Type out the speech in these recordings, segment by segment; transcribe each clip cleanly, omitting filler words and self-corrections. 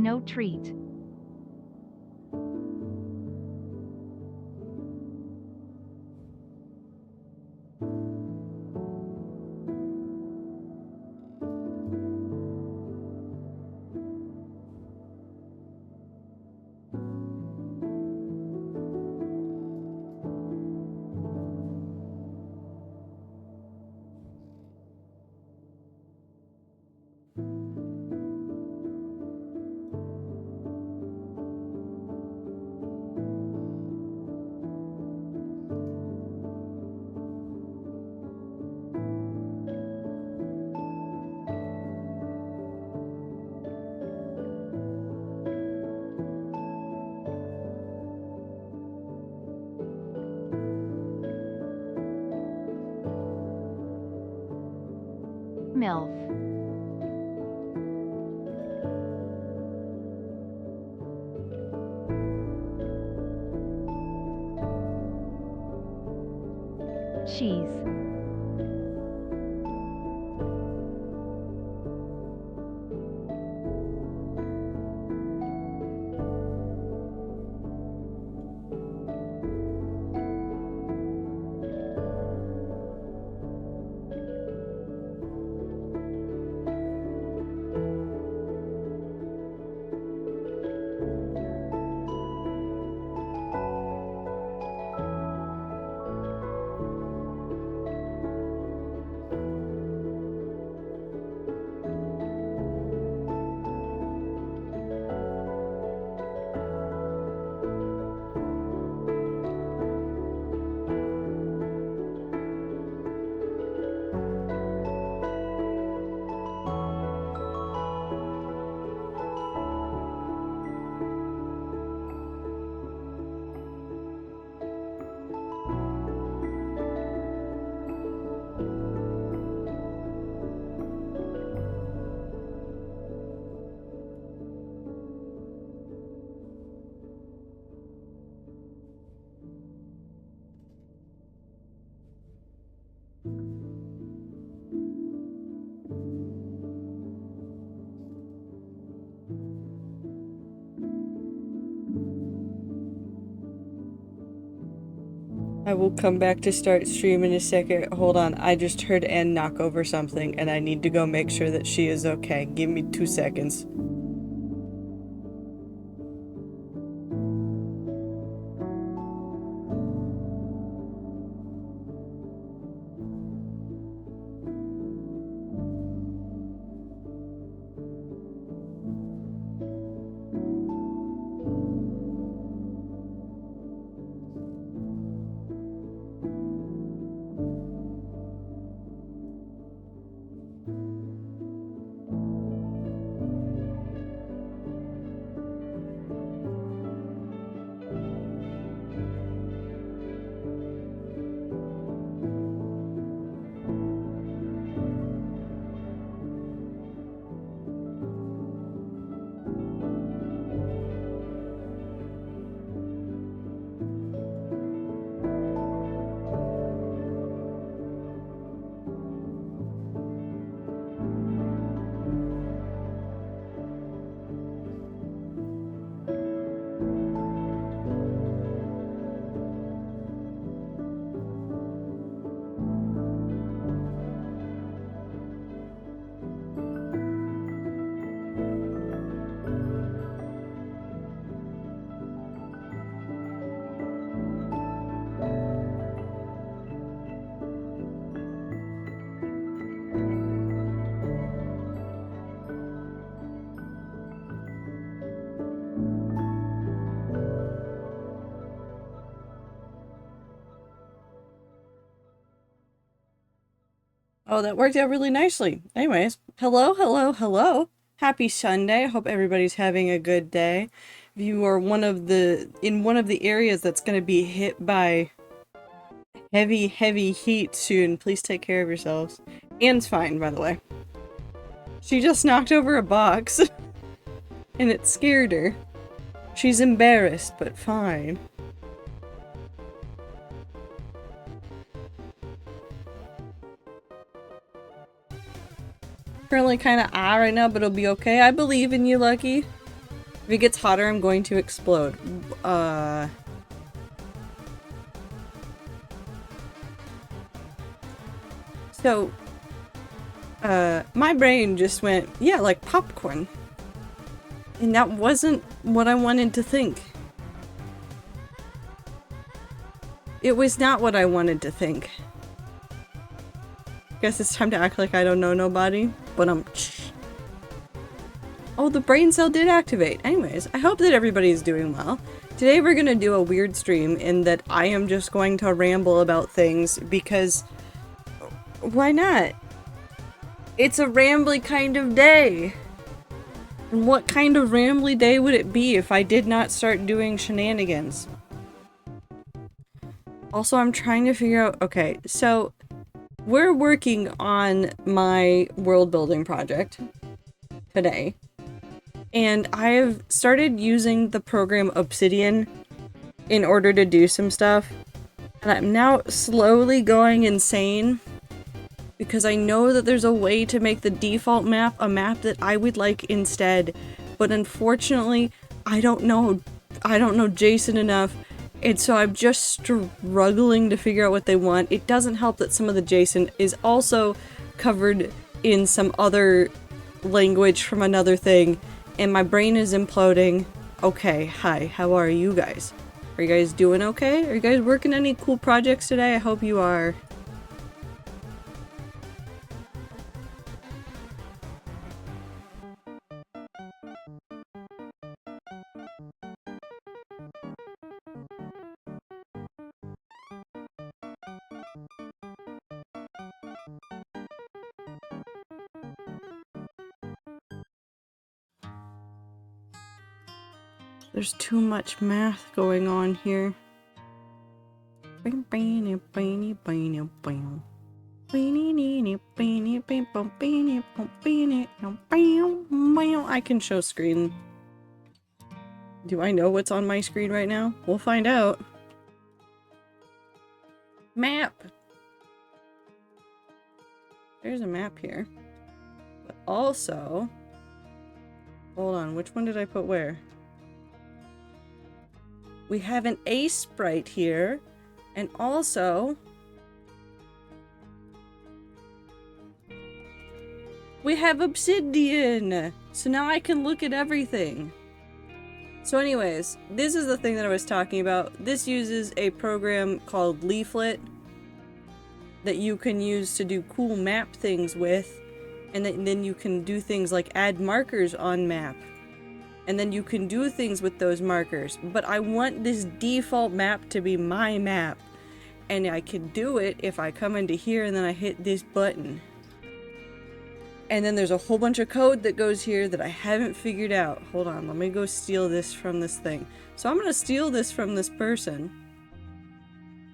no treat. MILF. Cheese. I will come back to start stream in a second. Hold on, I just heard Anne knock over something and I need to go make sure that she is okay. Give me 2 seconds. Oh, that worked out really nicely. Anyways, hello, hello, hello. Happy Sunday. Hope everybody's having a good day. If you are in one of the areas that's going to be hit by heavy, heavy heat soon, please take care of yourselves. Anne's fine, by the way. She just knocked over a box and it scared her. She's embarrassed, but fine. Currently kind of right now, but it'll be okay. I believe in you, Lucky. If it gets hotter, I'm going to explode. So, my brain just went, yeah, like popcorn. And that wasn't what I wanted to think. It was not what I wanted to think. Guess it's time to act like I don't know nobody, but oh, the brain cell did activate. Anyways, I hope that everybody's doing well. Today we're gonna do a weird stream in that I am just going to ramble about things because why not? It's a rambly kind of day. And what kind of rambly day would it be if I did not start doing shenanigans? Also, I'm trying to figure out, okay, so we're working on my world building project today. And I have started using the program Obsidian in order to do some stuff. And I'm now slowly going insane because I know that there's a way to make the default map a map that I would like instead. But unfortunately, I don't know Jason enough. And so I'm just struggling to figure out what they want. It doesn't help that some of the Jason is also covered in some other language from another thing. And my brain is imploding. Okay, hi, how are you guys? Are you guys doing okay? Are you guys working any cool projects today? I hope you are. There's too much math going on here. I can show screen. Do I know what's on my screen right now? We'll find out. Map! There's a map here. But also... Hold on, which one did I put where? We have an A sprite here, and also we have Obsidian! So now I can look at everything. So anyways, this is the thing that I was talking about. This uses a program called Leaflet that you can use to do cool map things with, and then you can do things like add markers on map. And then you can do things with those markers. But I want this default map to be my map. And I can do it if I come into here and then I hit this button. And then there's a whole bunch of code that goes here that I haven't figured out. Hold on, let me go steal this from this thing. So I'm gonna steal this from this person.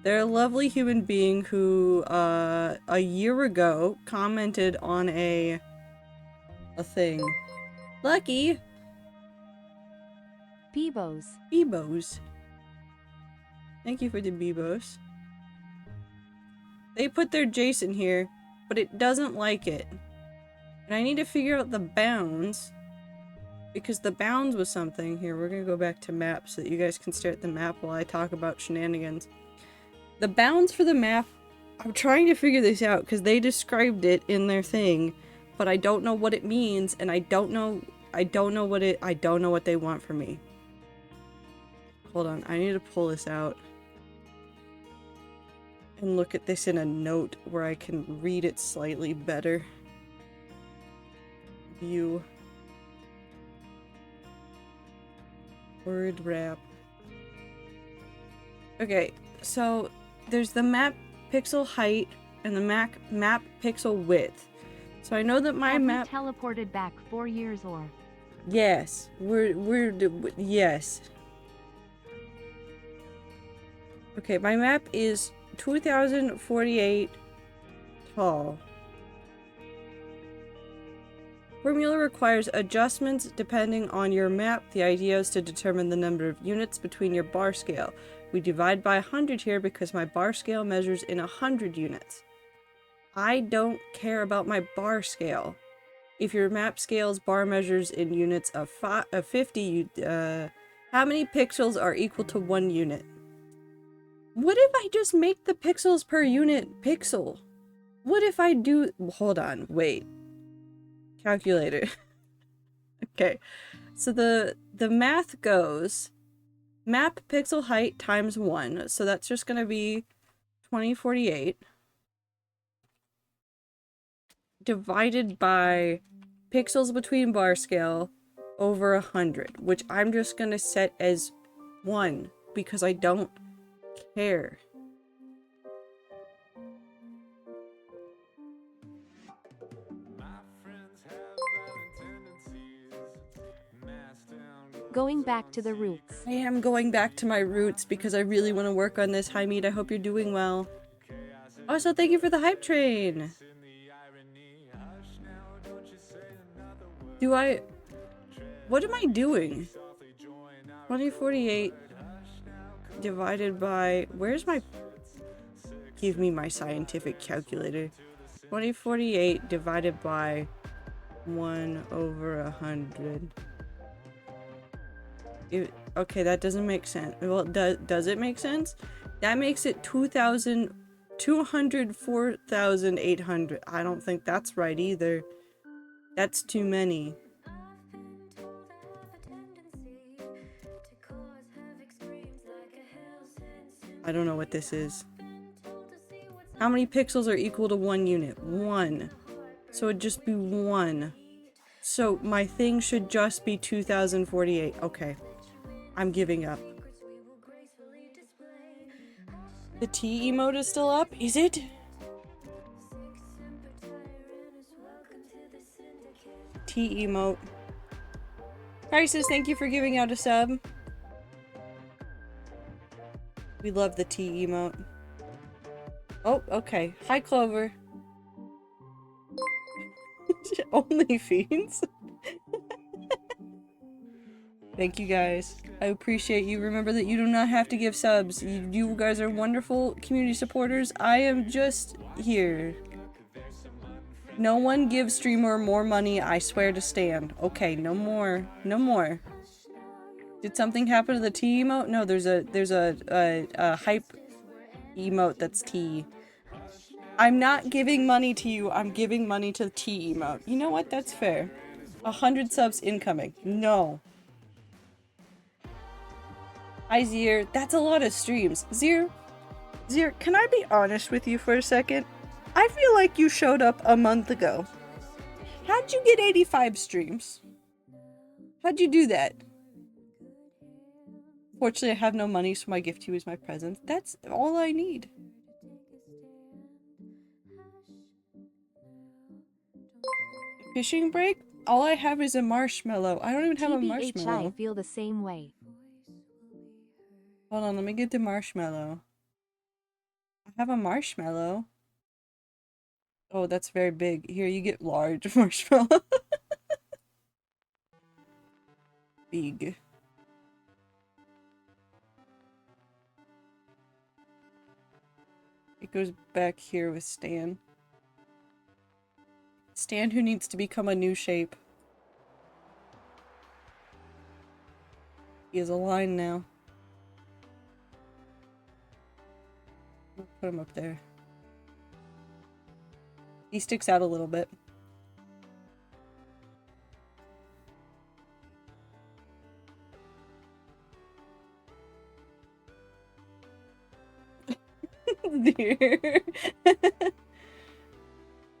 They're a lovely human being who, a year ago commented on a thing. Lucky! Bebos. Bebos. Thank you for the Bebos. They put their Jason here, but it doesn't like it. And I need to figure out the bounds. Because the bounds was something. Here, we're gonna go back to map so that you guys can stare at the map while I talk about shenanigans. The bounds for the map, I'm trying to figure this out because they described it in their thing, but I don't know what it means, and I don't know what they want from me. Hold on, I need to pull this out and look at this in a note where I can read it slightly better. View. Word wrap. Okay, so there's the map pixel height and the map pixel width. So I know that my map teleported back 4 years or... Yes, yes. Okay, my map is 2048 tall. Formula requires adjustments depending on your map. The idea is to determine the number of units between your bar scale. We divide by 100 here because my bar scale measures in 100 units. I don't care about my bar scale. If your map scales bar measures in units of 50, how many pixels are equal to 1 unit? What if I just make the pixels per unit pixel? What if I do... Hold on, wait. Calculator. Okay, so the math goes map pixel height times 1, so that's just gonna be 2048 divided by pixels between bar scale over 100, which I'm just gonna set as 1 because I don't care. Going back to the roots. I am going back to my roots because I really want to work on this. Hi, Mead. I hope you're doing well. Also, thank you for the hype train. What am I doing? 2048 divided by... Where's my... Give me my scientific calculator. 2048 divided by 1 over 100. Okay, that doesn't make sense. Well, does it make sense? That makes it 204,800. I don't think that's right either. That's too many. I don't know what this is. How many pixels are equal to 1 unit? 1. So it'd just be 1. So my thing should just be 2048. Okay. I'm giving up. The T emote is still up? Is it? T emote. Crisis, thank you for giving out a sub. We love the T emote. Oh, okay. Hi, Clover. Only fiends. Thank you guys. I appreciate you. Remember that you do not have to give subs. You guys are wonderful community supporters. I am just here. No one gives streamer more money, I swear to stand. Okay, no more. No more. Did something happen to the T emote? No, there's a hype emote that's T. I'm not giving money to you, I'm giving money to the T emote. You know what? That's fair. 100 subs incoming. No. Hi, Zier. That's a lot of streams. Zier, can I be honest with you for a second? I feel like you showed up a month ago. How'd you get 85 streams? How'd you do that? Fortunately, I have no money, so my gift to you is my present. That's all I need. Fishing break? All I have is a marshmallow. I don't even have a marshmallow. I feel the same way. Hold on, let me get the marshmallow. I have a marshmallow. Oh, that's very big. Here, you get large marshmallow. Big. It goes back here with Stan. Stan who needs to become a new shape. He is a line now. I'll put him up there. He sticks out a little bit.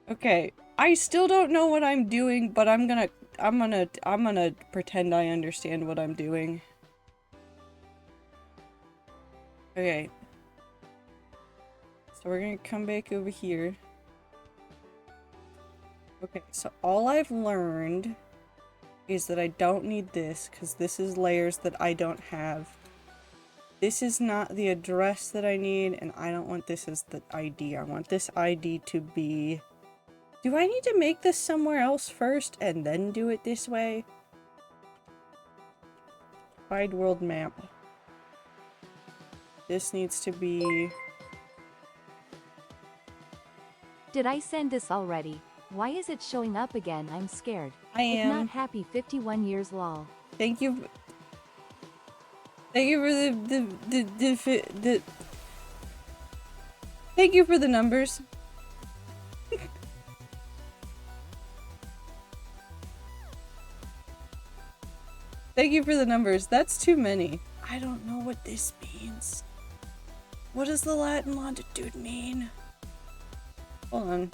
Okay, I still don't know what I'm doing, but I'm gonna pretend I understand what I'm doing. Okay. So we're gonna come back over here. Okay, so all I've learned is that I don't need this, because this is layers that I don't have. This is not the address that I need, and I don't want this as the ID. I want this ID to be... Do I need to make this somewhere else first, and then do it this way? Wide world map. This needs to be... Did I send this already? Why is it showing up again? I'm scared. I If not am. happy 51 years lol. Thank you. Thank you for the thank you for the numbers. Thank you for the numbers. That's too many. I don't know what this means. What does the Latin longitude mean? Hold on.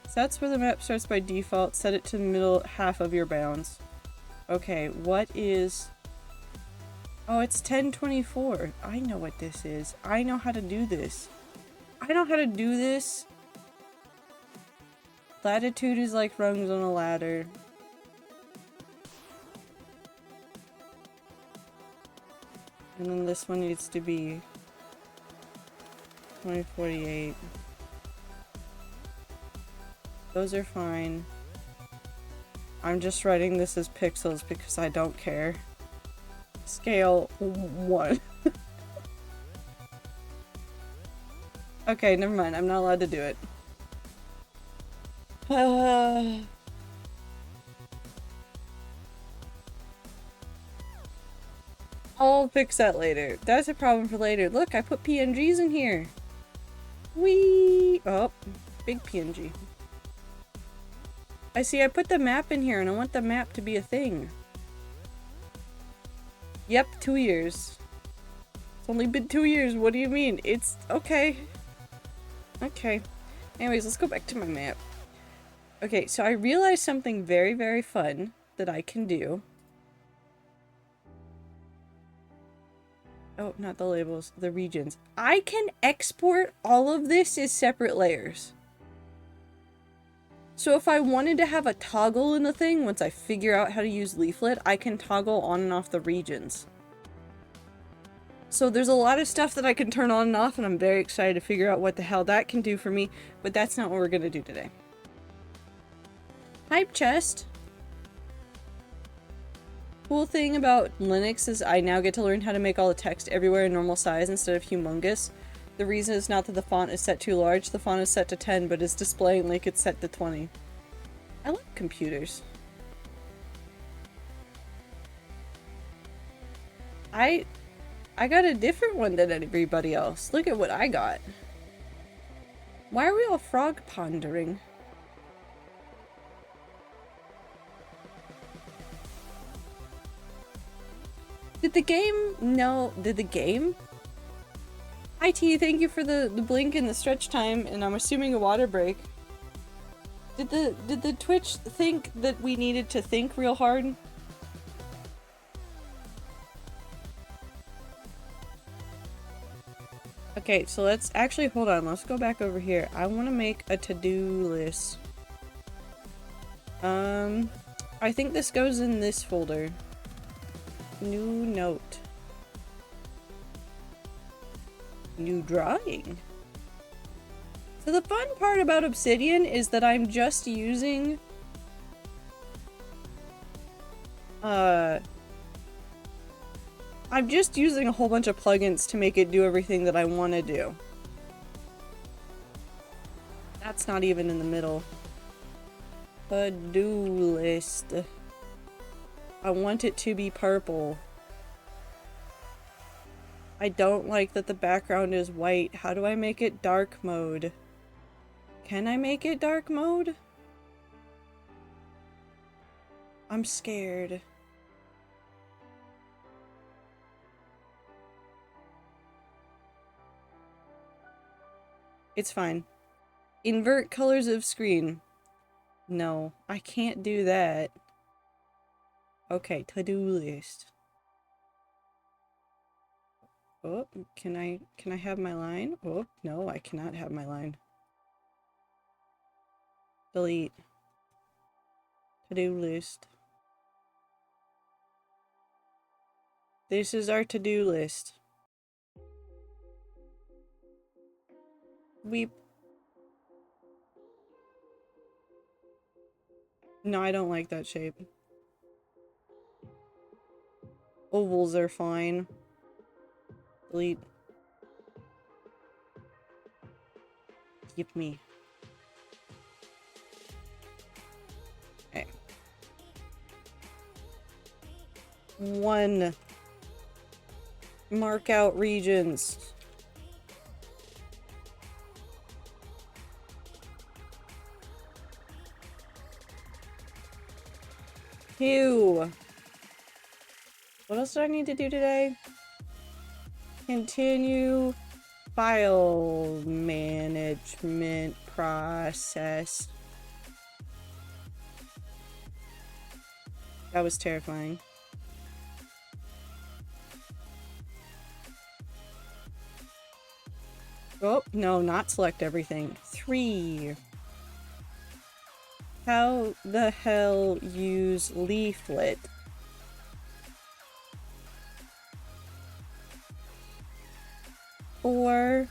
So that's where the map starts by default. Set it to the middle half of your bounds. Okay, what is... Oh, it's 1024. I know what this is. I know how to do this. I know how to do this. Latitude is like rungs on a ladder. And then this one needs to be 2048. Those are fine. I'm just writing this as pixels because I don't care. Scale 1. Okay, never mind. I'm not allowed to do it. I'll fix that later. That's a problem for later. Look, I put PNGs in here. Whee! Oh, big PNG. I see, I put the map in here and I want the map to be a thing. Yep, 2 years. It's only been 2 years. What do you mean? It's okay. Okay. Anyways, let's go back to my map. Okay, so I realized something very, very fun that I can do. Oh, not the labels, the regions. I can export all of this as separate layers. So if I wanted to have a toggle in the thing, once I figure out how to use Leaflet, I can toggle on and off the regions. So there's a lot of stuff that I can turn on and off, and I'm very excited to figure out what the hell that can do for me, but that's not what we're gonna do today. Hype chest. Cool thing about Linux is I now get to learn how to make all the text everywhere in normal size instead of humongous. The reason is not that the font is set too large, the font is set to 10, but it's displaying like it's set to 20. I like computers. I got a different one than everybody else. Look at what I got. Why are we all frog pondering? Did the game? No. Did the game? IT, thank you for the blink and the stretch time, and I'm assuming a water break. Did the Twitch think that we needed to think real hard? Okay, so let's actually hold on. Let's go back over here. I want to make a to-do list. I think this goes in this folder. New note. New drawing. So the fun part about Obsidian is that I'm just using I'm just using a whole bunch of plugins to make it do everything that I want to do. That's not even in the middle. To-do list. I want it to be purple. I don't like that the background is white. How do I make it dark mode? Can I make it dark mode? I'm scared. It's fine. Invert colors of screen. No, I can't do that. Okay, to-do list. Oh, can I have my line? Oh, no, I cannot have my line. Delete. To-do list. This is our to-do list. No, I don't like that shape. Ovals are fine. Delete. Give me. 1. Mark out regions. 2. What else do I need to do today? Continue file management process. That was terrifying. Oh, no, not select everything. 3. How the hell use leaflet? Or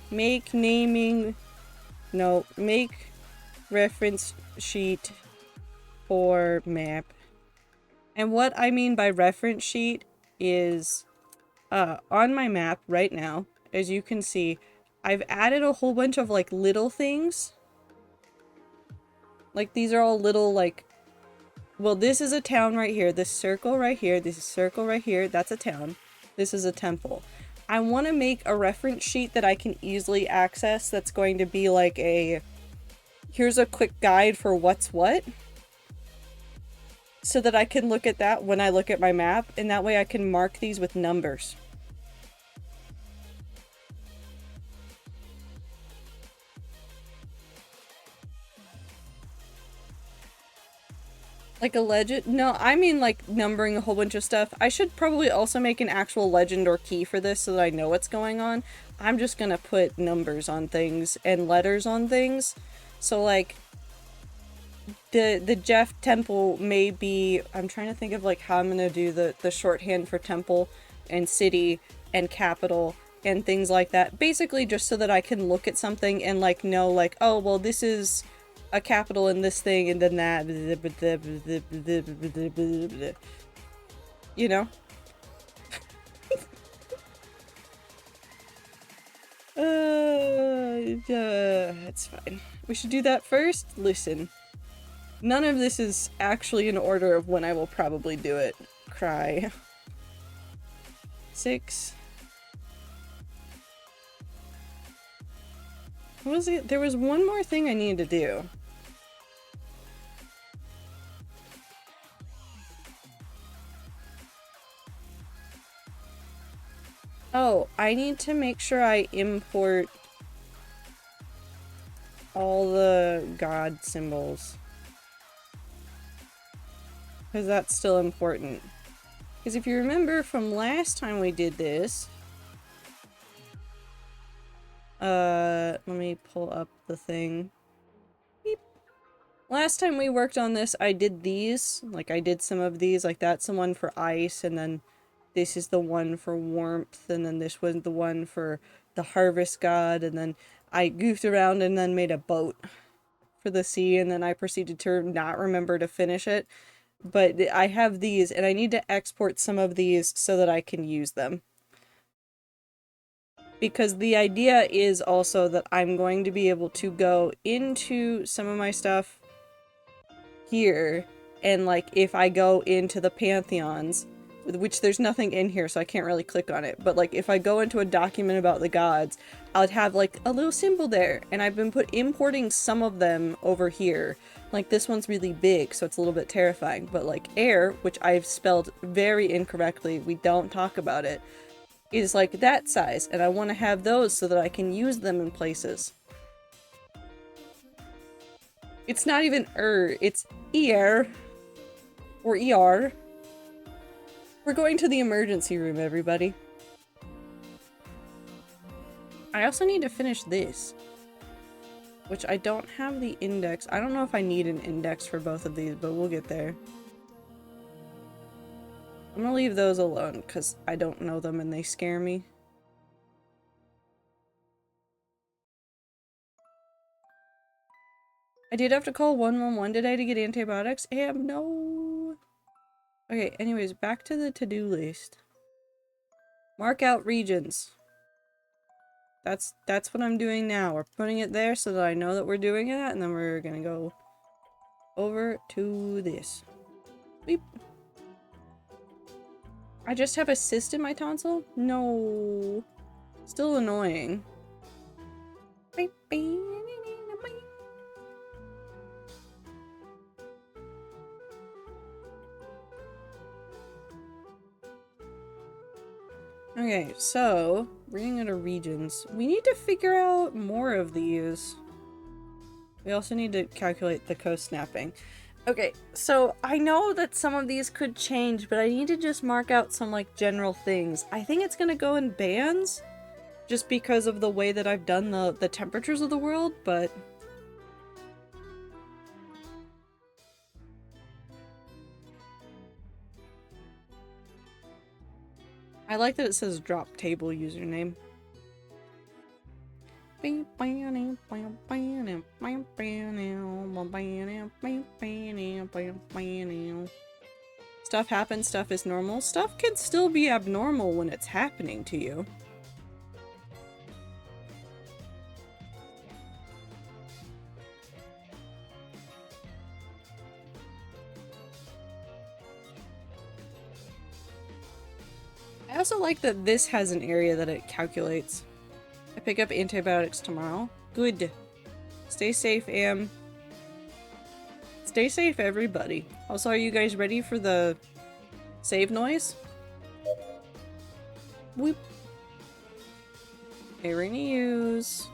make naming, no, make reference sheet for map. And what I mean by reference sheet is on my map right now, as you can see, I've added a whole bunch of like little things. Like these are all little like, well, this is a town right here, this circle right here, this is circle right here, that's a town. This is a temple. I want to make a reference sheet that I can easily access that's going to be like a, here's a quick guide for what's what. So that I can look at that when I look at my map, and that way I can mark these with numbers. Like a legend? No, I mean like numbering a whole bunch of stuff. I should probably also make an actual legend or key for this so that I know what's going on. I'm just gonna put numbers on things and letters on things. So like the Jeff temple may be, I'm trying to think of like how I'm gonna do the shorthand for temple and city and capital and things like that. Basically just so that I can look at something and like know like, oh well, this is a capital in this thing and then that, you know? It's fine. We should do that first. Listen, none of this is actually in order of when I will probably do it. Cry. 6. What was it? There was one more thing I needed to do. Oh, I need to make sure I import all the god symbols. Because that's still important. Because if you remember from last time we did this... let me pull up the thing. Beep. Last time we worked on this, I did these. Like, I did some of these. Like, that's the one for ice, and then this is the one for warmth, and then this was the one for the harvest god, and then I goofed around and then made a boat for the sea, and then I proceeded to not remember to finish it. But I have these, and I need to export some of these so that I can use them. Because the idea is also that I'm going to be able to go into some of my stuff here, and like if I go into the pantheons, which there's nothing in here so I can't really click on it, but like if I go into a document about the gods, I'll have like a little symbol there, and I've been importing some of them over here. Like this one's really big, so it's a little bit terrifying, but like air, which I've spelled very incorrectly, we don't talk about it, is like that size, and I want to have those so that I can use them in places. It's not even it's ER. Or ER. We're going to the emergency room, everybody. I also need to finish this. Which I don't have the index. I don't know if I need an index for both of these, but we'll get there. I'm gonna leave those alone, because I don't know them and they scare me. I did have to call 111 today to get antibiotics. No. Okay, anyways, back to the to-do list. Mark out regions. That's what I'm doing now. We're putting it there so that I know that we're doing it, and then we're gonna go over to this. Beep. I just have a cyst in my tonsil? No. Still annoying. Beep, beep. Okay, so bringing it to regions. We need to figure out more of these. We also need to calculate the coast snapping. Okay, so I know that some of these could change, but I need to just mark out some like general things. I think it's gonna go in bands, just because of the way that I've done the temperatures of the world, but I like that it says drop table username. Stuff happens, stuff is normal. Stuff can still be abnormal when it's happening to you. I also like that this has an area that it calculates. I pick up antibiotics tomorrow. Good. Stay safe, Am. Stay safe, everybody. Also, are you guys ready for the save noise? Whoop. Okay, we're gonna use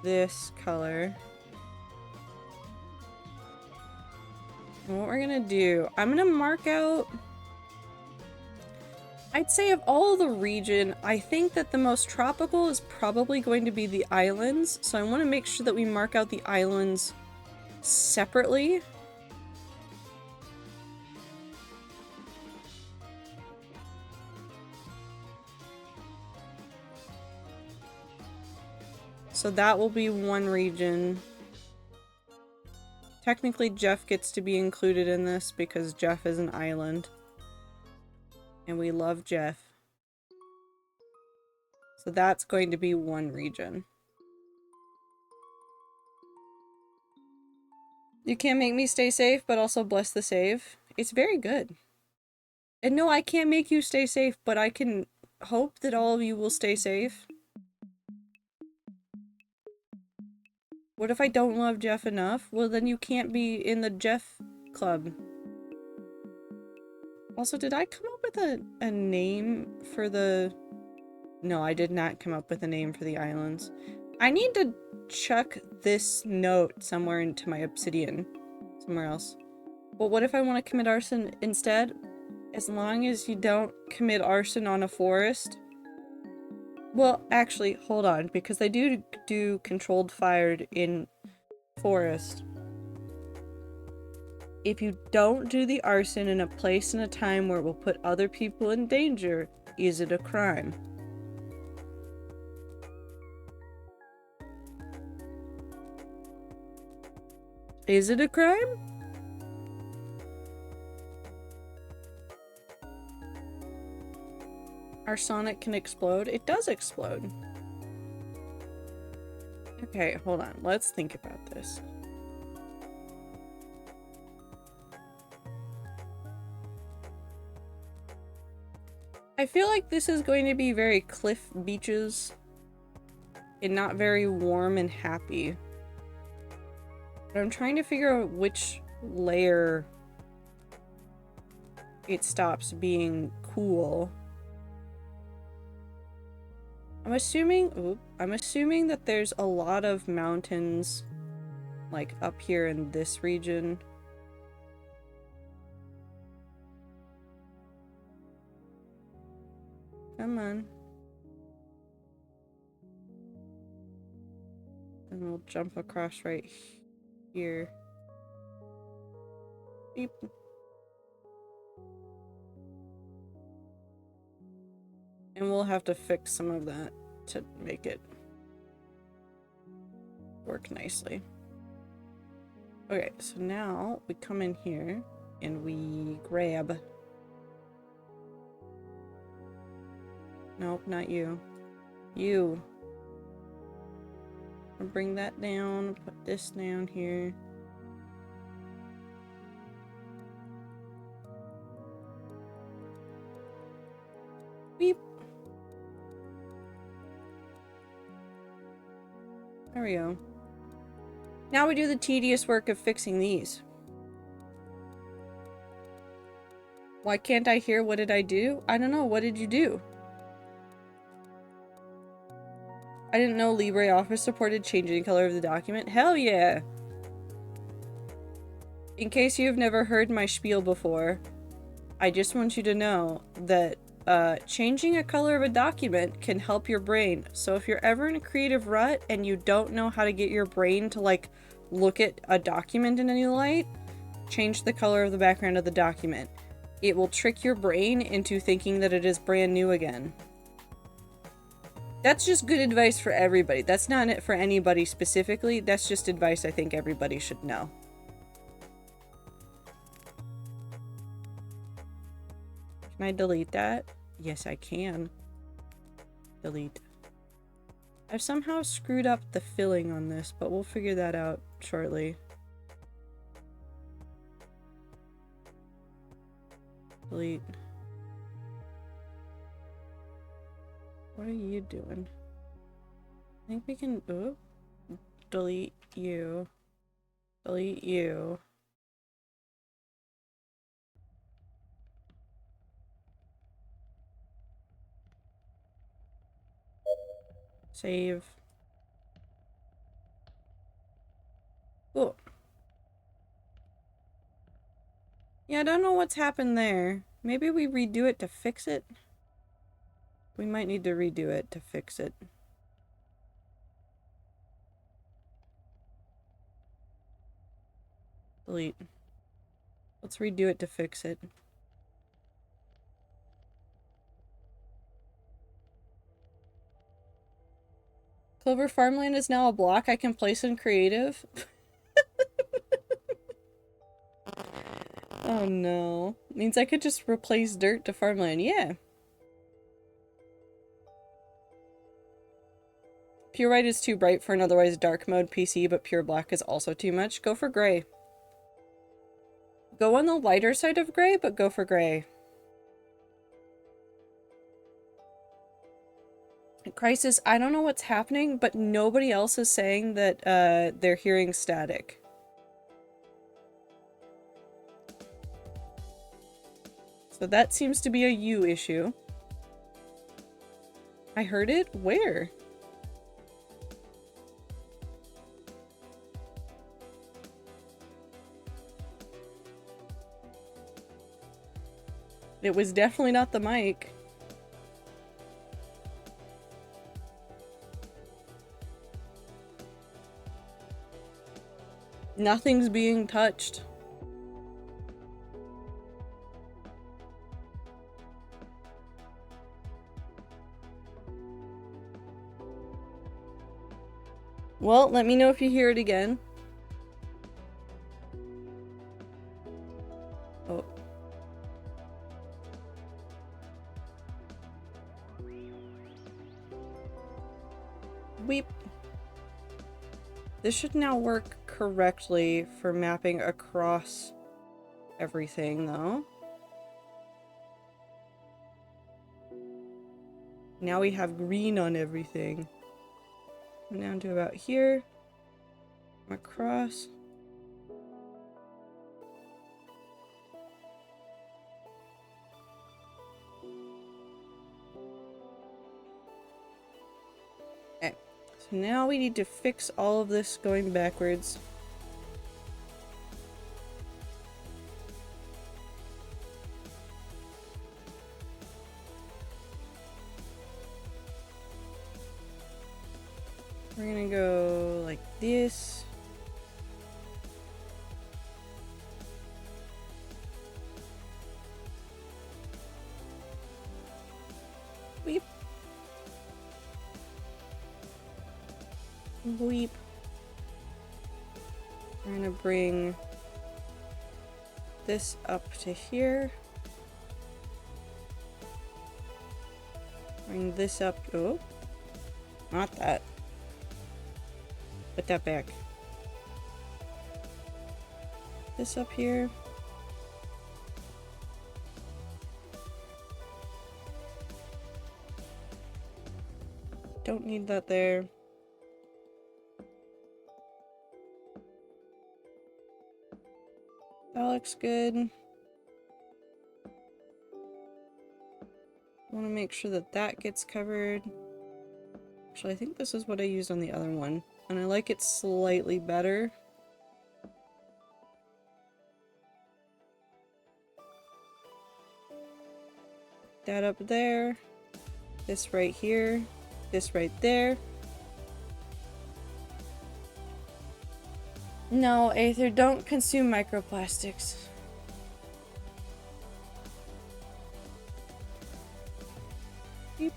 this color. And what we're gonna do, I'm gonna mark out, I'd say of all the region, I think that the most tropical is probably going to be the islands. So I want to make sure that we mark out the islands separately. So that will be one region. Technically, Jeff gets to be included in this because Jeff is an island. And we love Jeff. So that's going to be one region. You can't make me stay safe, but also bless the save. It's very good. And no, I can't make you stay safe, but I can hope that all of you will stay safe. What if I don't love Jeff enough? Well, then you can't be in the Jeff club. Also, did I come up with a name for the... No, I did not come up with a name for the islands. I need to chuck this note somewhere into my obsidian. Somewhere else. But what if I want to commit arson instead? As long as you don't commit arson on a forest. Well, actually, hold on, because they do controlled fire in forest. If you don't do the arson in a place and a time where it will put other people in danger, is it a crime? Is it a crime? Arsonic can explode? It does explode. Okay, hold on. Let's think about this. I feel like this is going to be very cliff beaches and not very warm and happy. But I'm trying to figure out which layer it stops being cool. I'm assuming that there's a lot of mountains like up here in this region. Come on. And we'll jump across right here. Beep. And we'll have to fix some of that to make it work nicely. Okay, so now we come in here and we grab... Nope, not you. You. I'll bring that down, put this down here. Beep. There we go. Now we do the tedious work of fixing these. Why can't I hear? What did I do? I don't know. What did you do? I didn't know LibreOffice supported changing the color of the document. Hell yeah! In case you've never heard my spiel before, I just want you to know that changing a color of a document can help your brain. So if you're ever in a creative rut and you don't know how to get your brain to like look at a document in any light, change the color of the background of the document. It will trick your brain into thinking that it is brand new again. That's just good advice for everybody. That's not it for anybody specifically. That's just advice I think everybody should know. Can I delete that? Yes, I can. Delete. I've somehow screwed up the filling on this, but we'll figure that out shortly. Delete. What are you doing? I think we can... Oh. Delete you. Delete you. Save. Cool. Yeah, I don't know what's happened there. Maybe we redo it to fix it? We might need to redo it to fix it. Delete. Let's redo it to fix it. Clover Farmland is now a block I can place in creative. Oh no. Means I could just replace dirt to farmland. Yeah. Pure white is too bright for an otherwise dark mode PC, but pure black is also too much. Go for gray. Go on the lighter side of gray, but go for gray. Crisis, I don't know what's happening, but nobody else is saying that they're hearing static. So that seems to be a you issue. I heard it? Where? It was definitely not the mic. Nothing's being touched. Well, let me know if you hear it again. Oh. Weep. This should now work correctly for mapping across everything, though. Now we have green on everything. I'm down to about here. Across. Okay. So now we need to fix all of this going backwards. We're gonna go like this. Weep. Weep. We're gonna bring this up to here. Bring this up. Oh, not that. Put that back. This up here. don't need that there. That looks good. I want to make sure that that gets covered. Actually, I think this is what I used on the other one, and I like it slightly better. That up there. This right here. This right there. No, Aether, don't consume microplastics. Beep.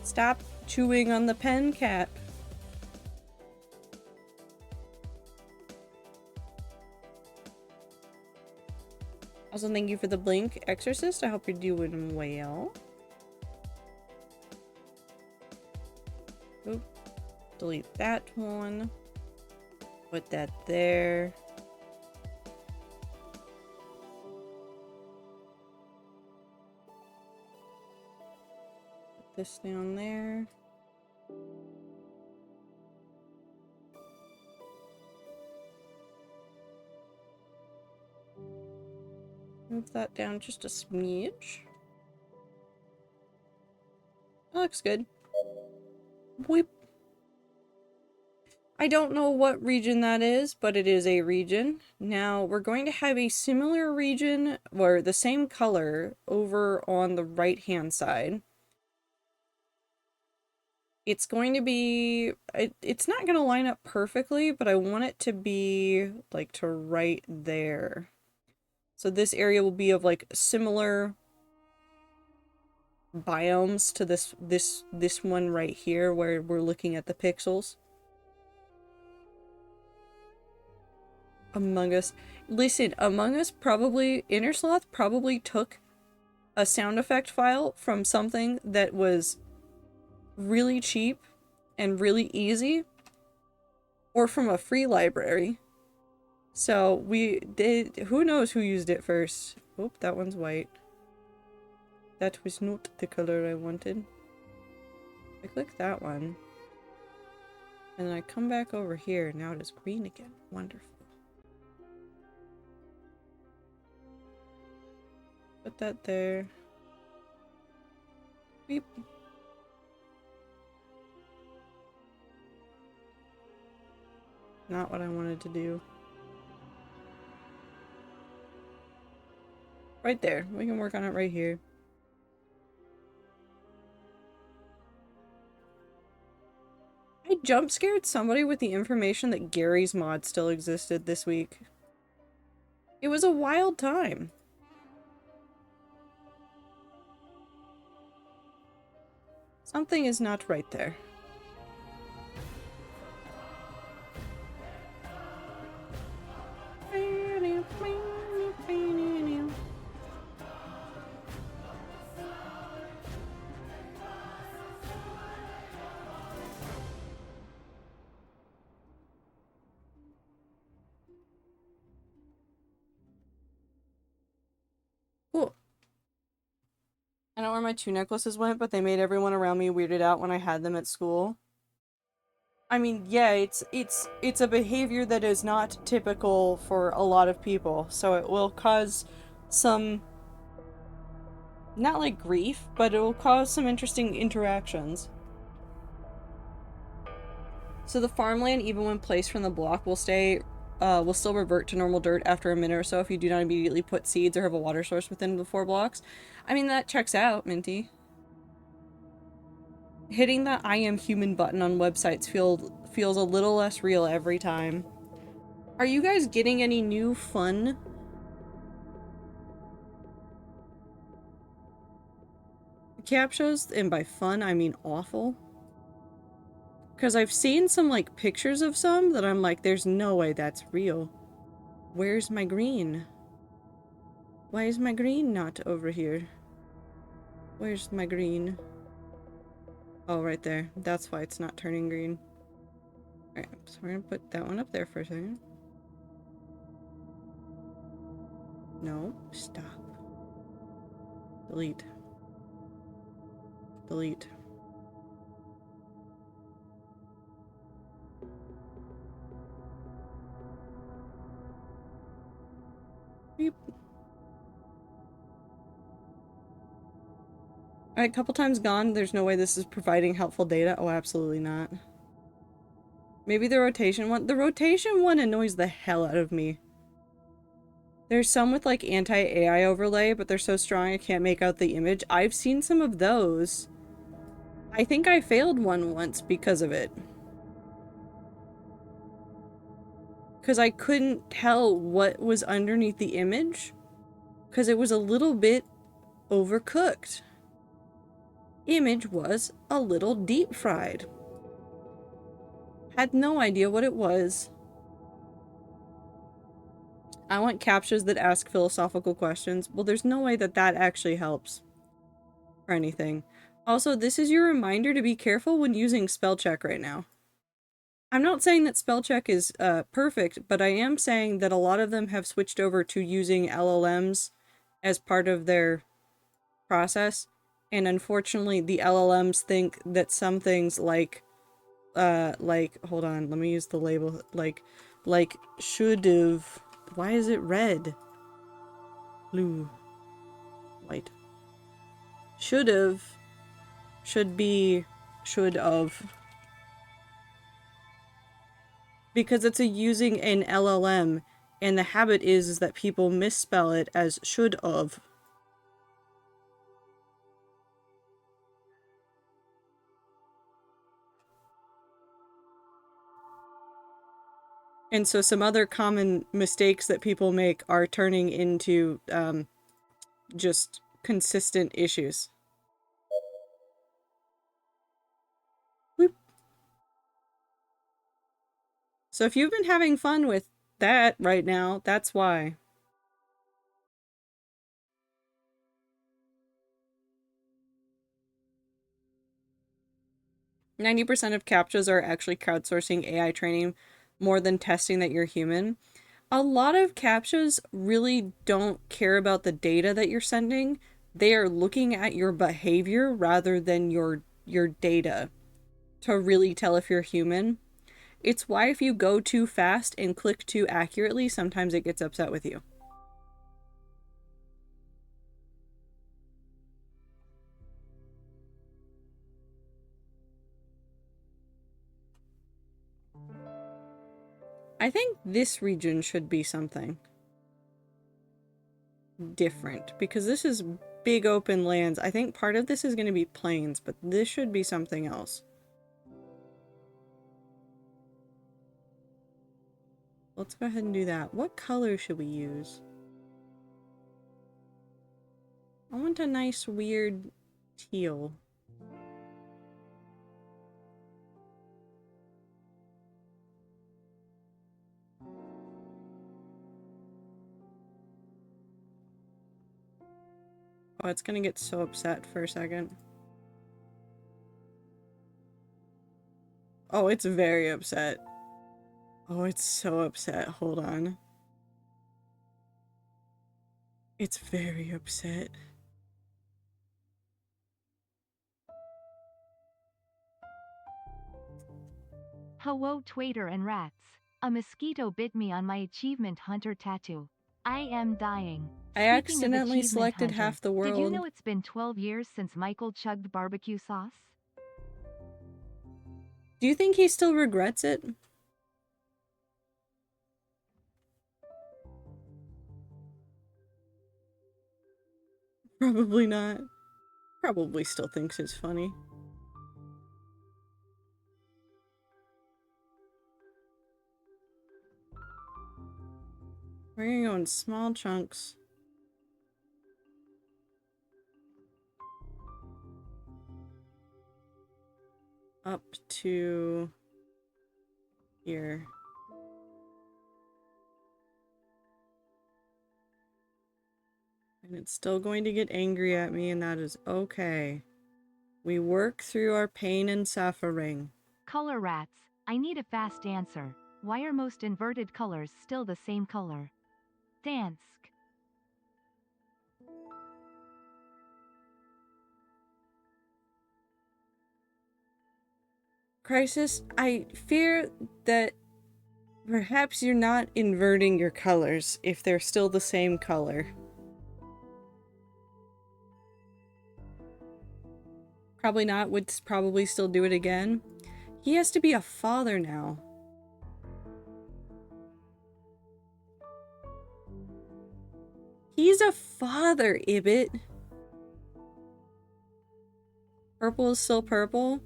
Stop chewing on the pen cap. Also, thank you for the blink, Exorcist. I hope you're doing well. Oop. Delete that one. Put that there. Put this down there. Move that down just a smidge. That looks good. Whip. I don't know what region that is, but it is a region. Now, we're going to have a similar region, or the same color, over on the right-hand side. It's going to be... it's not going to line up perfectly, but I want it to be, like, to right there. So this area will be of, like, similar biomes to this one right here, where we're looking at the pixels. Among Us. Listen, Among Us probably... Innersloth probably took a sound effect file from something that was really cheap and really easy, or from a free library. So we did... Who knows who used it first? Oh, that one's white. That was not the color I wanted. I click that one. And then I come back over here. Now it is green again. Wonderful. Put that there. Beep. Not what I wanted to do. Right there. We can work on it right here. I jump scared somebody with the information that Gary's mod still existed this week. It was a wild time. Something is not right there. Cool. I don't know where my 2 necklaces went, but they made everyone around me weirded out when I had them at school. I mean, yeah, it's a behavior that is not typical for a lot of people, so it will cause some, not like grief, but it will cause some interesting interactions. So the farmland, even when placed from the block, will still revert to normal dirt after a minute or so if you do not immediately put seeds or have a water source within the 4 blocks. I mean, that checks out, Minty. Hitting the I am human button on websites feels a little less real every time. Are you guys getting any new fun captchas? And by fun, I mean awful. Because I've seen some, like, pictures of some that I'm like, there's no way that's real. Where's my green? Why is my green not over here? Where's my green? Oh, right there. That's why it's not turning green. Alright, so we're gonna put that one up there for a second. No, stop. Delete. Delete. Beep. Alright, couple times gone. There's no way this is providing helpful data. Oh, absolutely not. Maybe the rotation one. The rotation one annoys the hell out of me. There's some with like anti-AI overlay, but they're so strong I can't make out the image. I've seen some of those. I think I failed one once because of it. Because I couldn't tell what was underneath the image. Because it was a little bit overcooked. Image was a little deep fried. Had no idea what it was. I want captchas that ask philosophical questions. Well, there's no way that that actually helps. Or anything. Also, this is your reminder to be careful when using spell check right now. I'm not saying that spell check is perfect, but I am saying that a lot of them have switched over to using LLMs as part of their process, and unfortunately the LLMs think that some things like hold on, let me use the label, like should've, why is it red? Blue. White. Should've, should be, should of. Because it's using an LLM, and the habit is that people misspell it as should of. And so some other common mistakes that people make are turning into just consistent issues. Whoop. So if you've been having fun with that right now, that's why. %90 of CAPTCHAs are actually crowdsourcing AI training more than testing that you're human. A lot of CAPTCHAs really don't care about the data that you're sending. They are looking at your behavior rather than your data to really tell if you're human. It's why if you go too fast and click too accurately, sometimes it gets upset with you. I think this region should be something different, because this is big open lands. I think part of this is going to be plains, but this should be something else. Let's go ahead and do that. What color should we use? I want a nice weird teal. Oh, it's gonna get so upset for a second. Oh, it's very upset. Oh, it's so upset. Hold on. It's very upset. Hello, Twader and rats. A mosquito bit me on my achievement hunter tattoo. I am dying. I Speaking accidentally of selected hunter, half the world. did you know it's been 12 years since Michael chugged barbecue sauce? Do you think he still regrets it? Probably not. Probably still thinks it's funny. We're gonna go in small chunks. Up to here. And it's still going to get angry at me, and that is okay. We work through our pain and suffering. Color rats, I need a fast answer. Why are most inverted colors still the same color? Dansk. Crisis, I fear that perhaps you're not inverting your colors if they're still the same color. Probably not, would probably still do it again. He has to be a father now. He's a father, Ibit. Purple is still purple?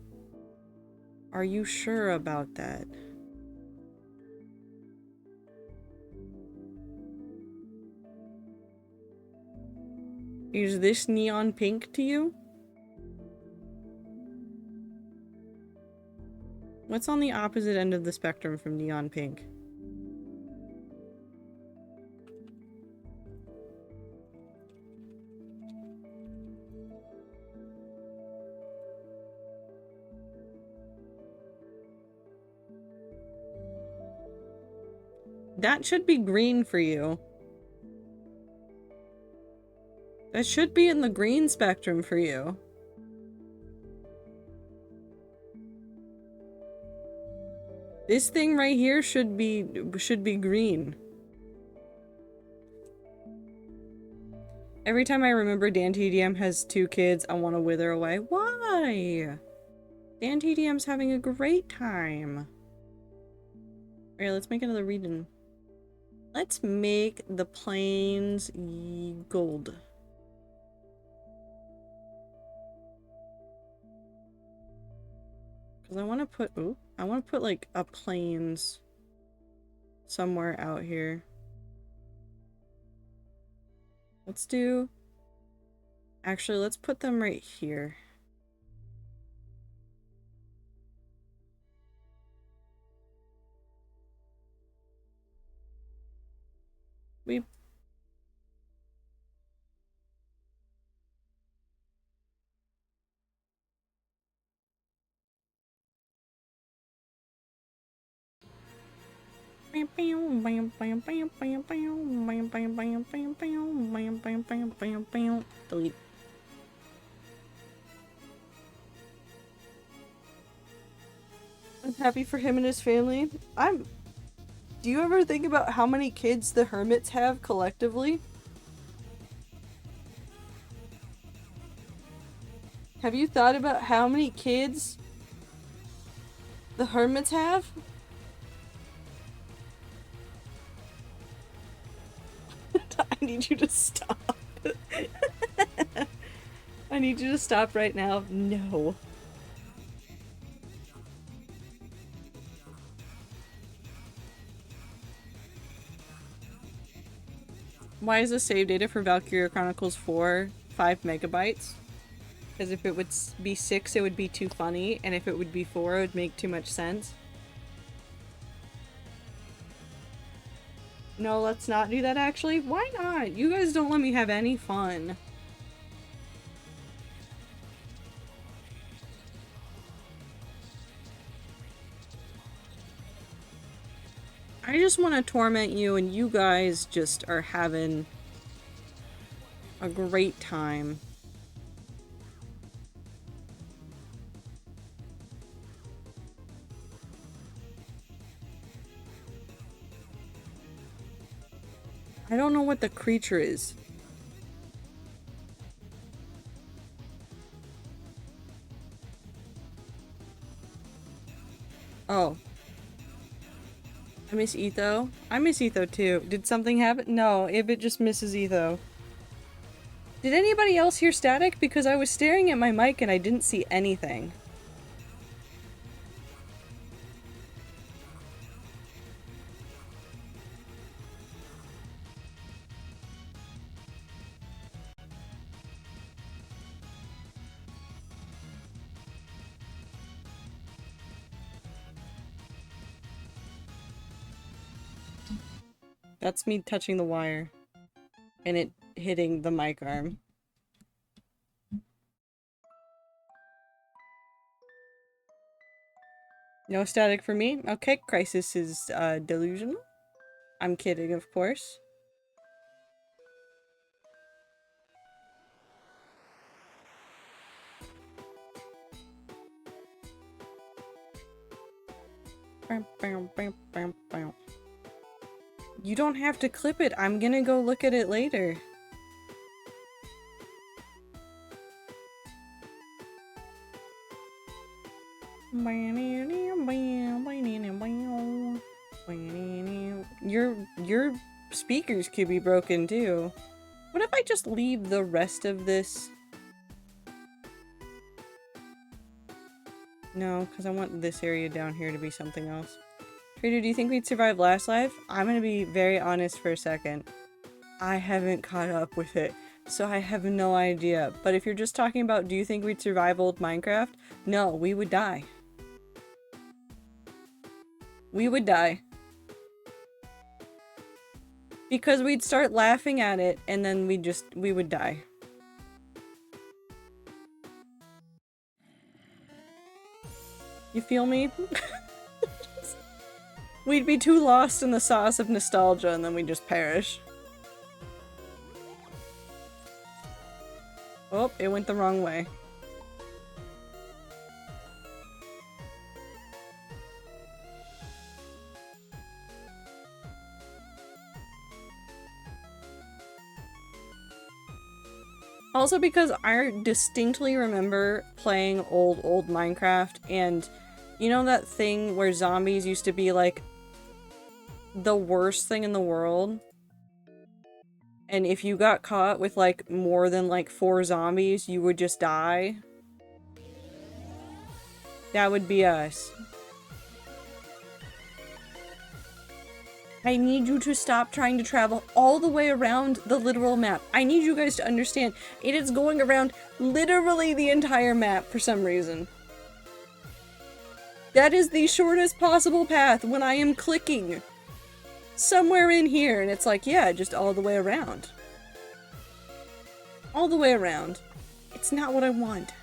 Are you sure about that? Is this neon pink to you? What's on the opposite end of the spectrum from neon pink? That should be green for you. That should be in the green spectrum for you. This thing right here should be green. Every time I remember Dan TDM has 2 kids, I want to wither away. Why? Dan TDM's having a great time. Alright, let's make another region. Let's make the plains gold. Because I want to put, ooh, I want to put like a plains somewhere out here. Let's do, actually, let's put them right here. We delete. I'm happy for him and his family. Do you ever think about how many kids the hermits have collectively? Have you thought about how many kids the hermits have? I need you to stop. I need you to stop right now. No. Why is the save data for Valkyria Chronicles 4 5 megabytes? Because if it would be 6, it would be too funny, and if it would be 4, it would make too much sense. No, let's not do that actually. Why not? You guys don't let me have any fun. I just want to torment you, and you guys just are having a great time. I don't know what the creature is. Oh. I miss Etho. I miss Etho too. Did something happen? No, Ibit just misses Etho. Did anybody else hear static? Because I was staring at my mic and I didn't see anything. That's me touching the wire. And it hitting the mic arm. No static for me? Okay, Crisis is delusional. I'm kidding, of course. You don't have to clip it. I'm gonna go look at it later. Your speakers could be broken too. What if I just leave the rest of this? No, because I want this area down here to be something else. Trader, do you think we'd survive last life? I'm gonna be very honest for a second. I haven't caught up with it, so I have no idea. But if you're just talking about do you think we'd survive old Minecraft? No, we would die. We would die. Because we'd start laughing at it, and then we would die. You feel me? We'd be too lost in the sauce of nostalgia, and then we'd just perish. Oh, it went the wrong way. Also because I distinctly remember playing old Minecraft, and you know that thing where zombies used to be like the worst thing in the world? And if you got caught with like more than like 4 zombies, you would just die? That would be us. I need you to stop trying to travel all the way around the literal map. I need you guys to understand it is going around literally the entire map for some reason. That is the shortest possible path when I am clicking somewhere in here, and it's like, yeah, just all the way around. All the way around. It's not what I want.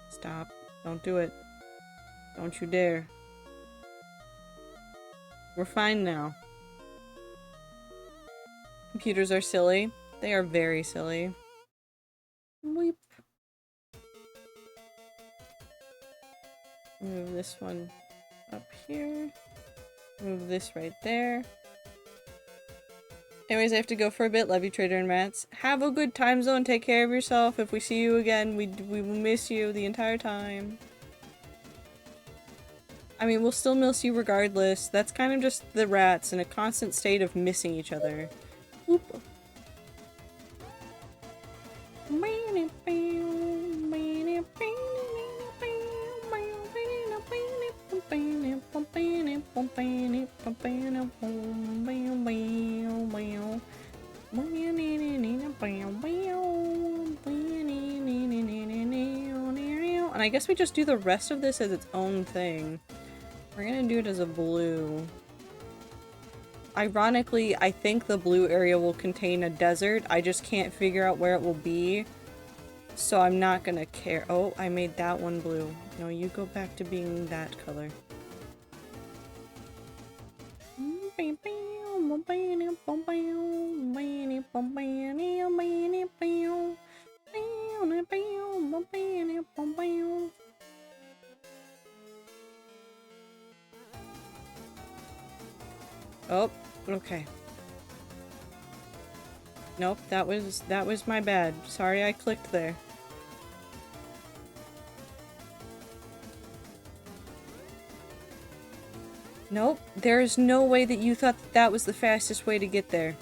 Stop. Don't do it. Don't you dare. We're fine now. Computers are silly. They are very silly. Weep. Move this one up here. Move this right there. Anyways, I have to go for a bit. Love you, Trader and Mats. Have a good time zone. Take care of yourself. If we see you again, we will miss you the entire time. I mean, we'll still miss you regardless. That's kind of just the rats in a constant state of missing each other. Oop. And I guess we just do the rest of this as its own thing. We're gonna do it as a blue. Ironically, I think the blue area will contain a desert. I just can't figure out where it will be. So I'm not gonna care. Oh, I made that one blue. No, you go back to being that color. Oh, okay. Nope, that was my bad. Sorry I clicked there. Nope, there is no way that you thought that was the fastest way to get there.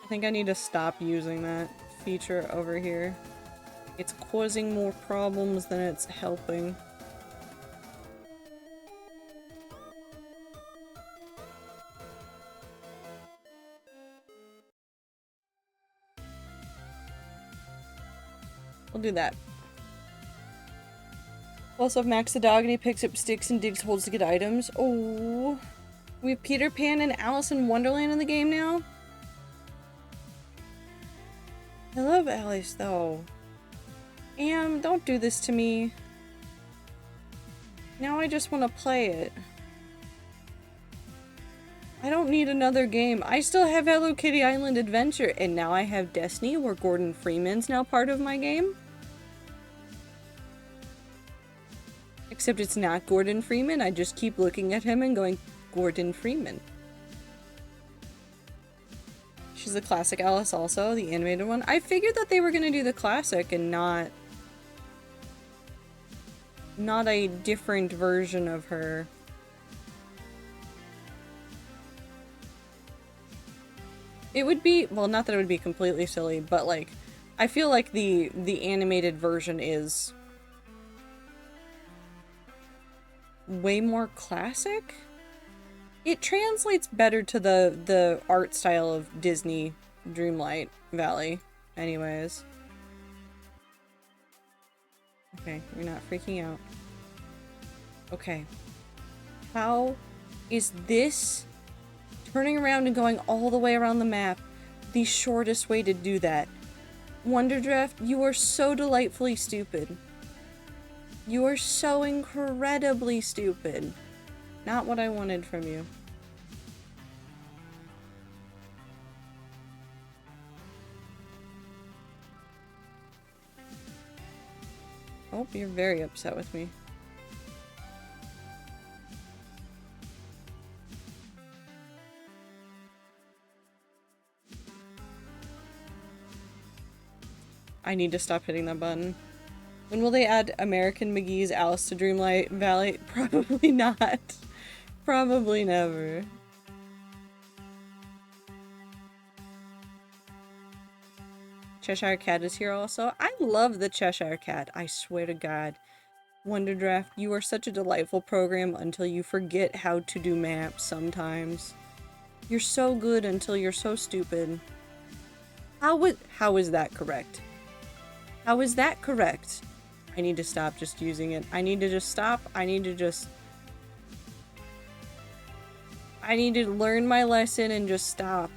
I think I need to stop using that feature over here. It's causing more problems than it's helping. We'll do that. Also, if Max the dog and he picks up sticks and digs holes to get items. Oh, we have Peter Pan and Alice in Wonderland in the game now? I love Alice though. Don't do this to me. Now I just want to play it. I don't need another game. I still have Hello Kitty Island Adventure, and now I have Destiny, where Gordon Freeman's now part of my game. Except it's not Gordon Freeman. I just keep looking at him and going, Gordon Freeman. She's the classic Alice also, the animated one. I figured that they were gonna do the classic and not a different version of her. It would be, well, not that it would be completely silly, but like, I feel like the animated version is way more classic. It translates better to the art style of Disney Dreamlight Valley, anyways. Okay, you're not freaking out. Okay. How is this turning around and going all the way around the map the shortest way to do that? Wonderdraft, you are so delightfully stupid. You are so incredibly stupid. Not what I wanted from you. Oh, you're very upset with me. I need to stop hitting that button. When will they add American McGee's Alice to Dreamlight Valley? Probably not. Probably never. Cheshire Cat is here also. I love the Cheshire Cat, I swear to God. Wonderdraft, you are such a delightful program until you forget how to do maps sometimes. You're so good until you're so stupid. How is that correct? How is that correct? I need to stop just using it. I need to just stop. I need to learn my lesson and just stop.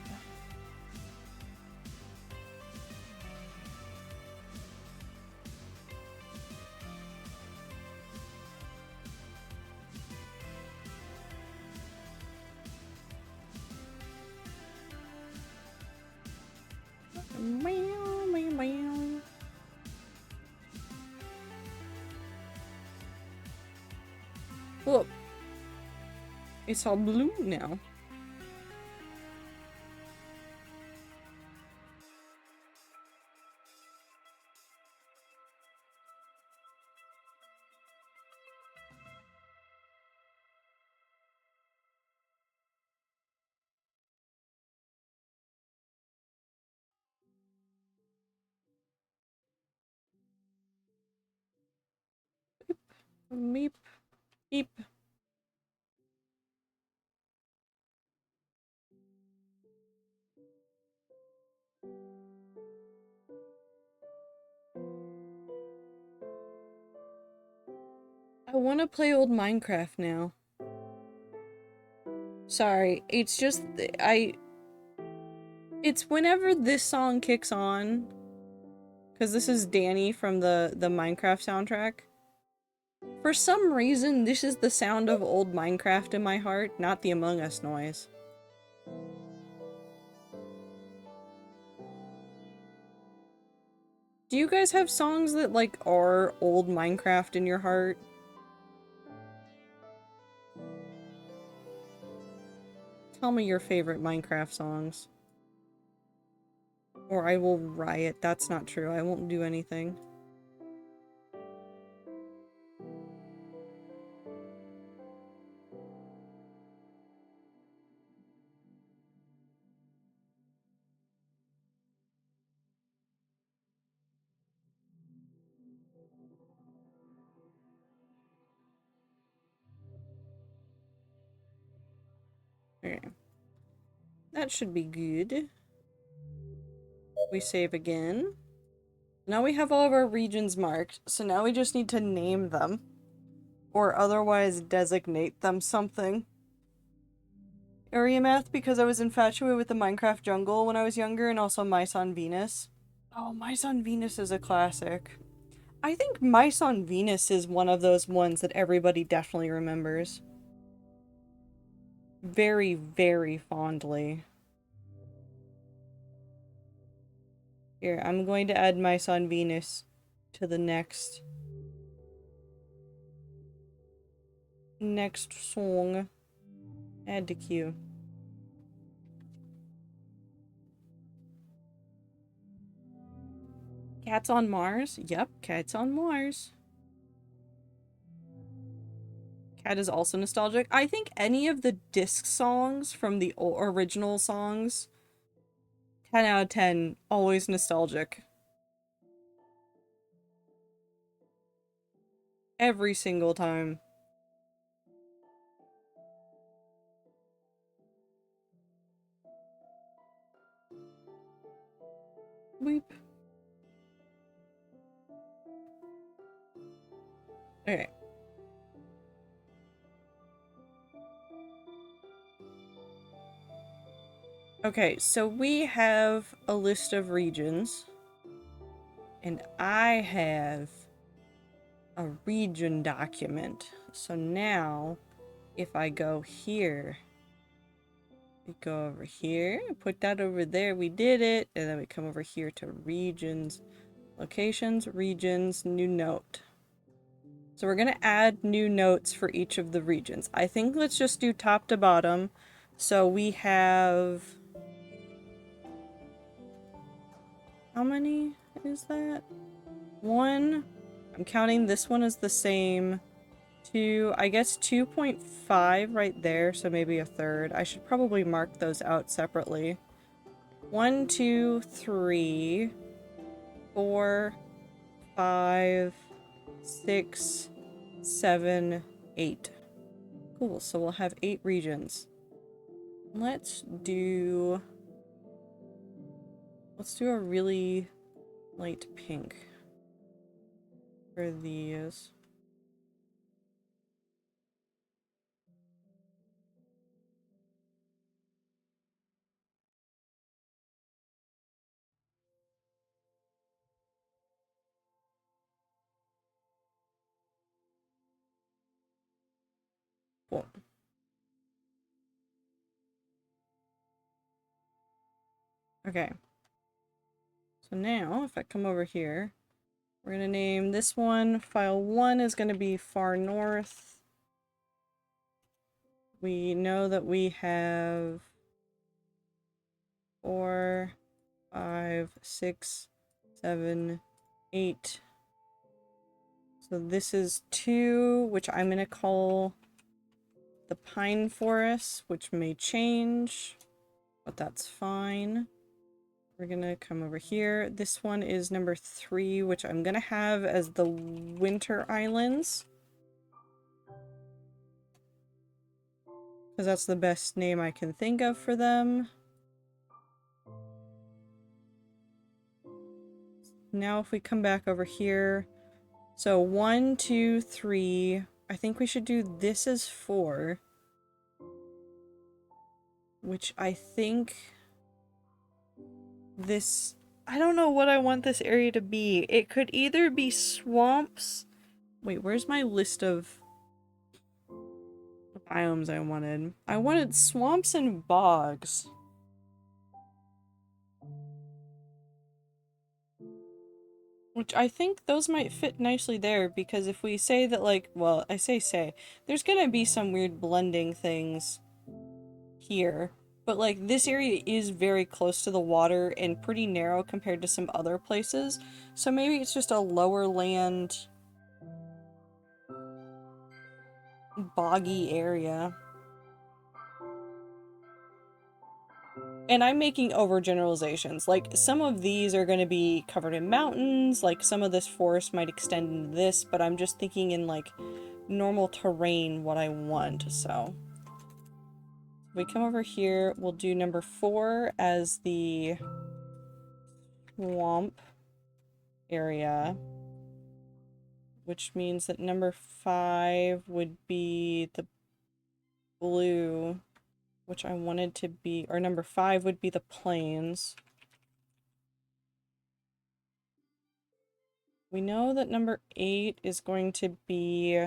Look. It's all blue now. Meep. Beep. I want to play old Minecraft now. Sorry, it's just, it's whenever this song kicks on, because this is Danny from the Minecraft soundtrack. For some reason, this is the sound of old Minecraft in my heart, not the Among Us noise. Do you guys have songs that, like, are old Minecraft in your heart? Tell me your favorite Minecraft songs. Or I will riot. That's not true. I won't do anything. Okay. That should be good. We save again. Now we have all of our regions marked, so now we just need to name them. Or otherwise designate them something. Area math because I was infatuated with the Minecraft jungle when I was younger, and also Mice on Venus. Oh, Mice on Venus is a classic. I think Mice on Venus is one of those ones that everybody definitely remembers. Very, very fondly. Here, I'm going to add Mice on Venus to the next song. Add to queue. Cats on Mars? Yep, Cats on Mars. Cat is also nostalgic. I think any of the disc songs from the original songs, 10 out of 10, always nostalgic. Every single time. Weep. Okay. Okay, so we have a list of regions. And I have a region document. So now, if I go here, we go over here, put that over there, we did it, and then we come over here to regions, locations, regions, new note. So we're gonna add new notes for each of the regions. I think let's just do top to bottom. So we have... How many is that? 1. I'm counting this one as the same. 2, I guess 2.5 right there, so maybe a third. I should probably mark those out separately. 1, 2, 3, 4, 5, 6, 7, 8. Cool, so we'll have 8 regions. Let's do a really light pink for these. Cool. Okay. So now, if I come over here, we're gonna name this one, file 1 is gonna be far north. We know that we have 4, 5, 6, 7, 8. So this is 2, which I'm gonna call the pine forest, which may change, but that's fine. We're gonna come over here. This one is number 3, which I'm gonna have as the winter islands, because that's the best name I can think of for them. Now if we come back over here, so 1, 2, 3, I think we should do this as 4, which I think this, I don't know what I want this area to be. It could either be swamps. Wait, where's my list of biomes I wanted? I wanted swamps and bogs. Which I think those might fit nicely there, because if we say that, like, well, I say, there's gonna be some weird blending things here. But, like, this area is very close to the water and pretty narrow compared to some other places. So maybe it's just a lower land, boggy area. And I'm making overgeneralizations. Like, some of these are going to be covered in mountains, like some of this forest might extend into this, but I'm just thinking in, like, normal terrain what I want, so. We come over here, we'll do number 4 as the swamp area, which means that number 5 would be the blue, which I wanted to be, or number 5 would be the plains. We know that number 8 is going to be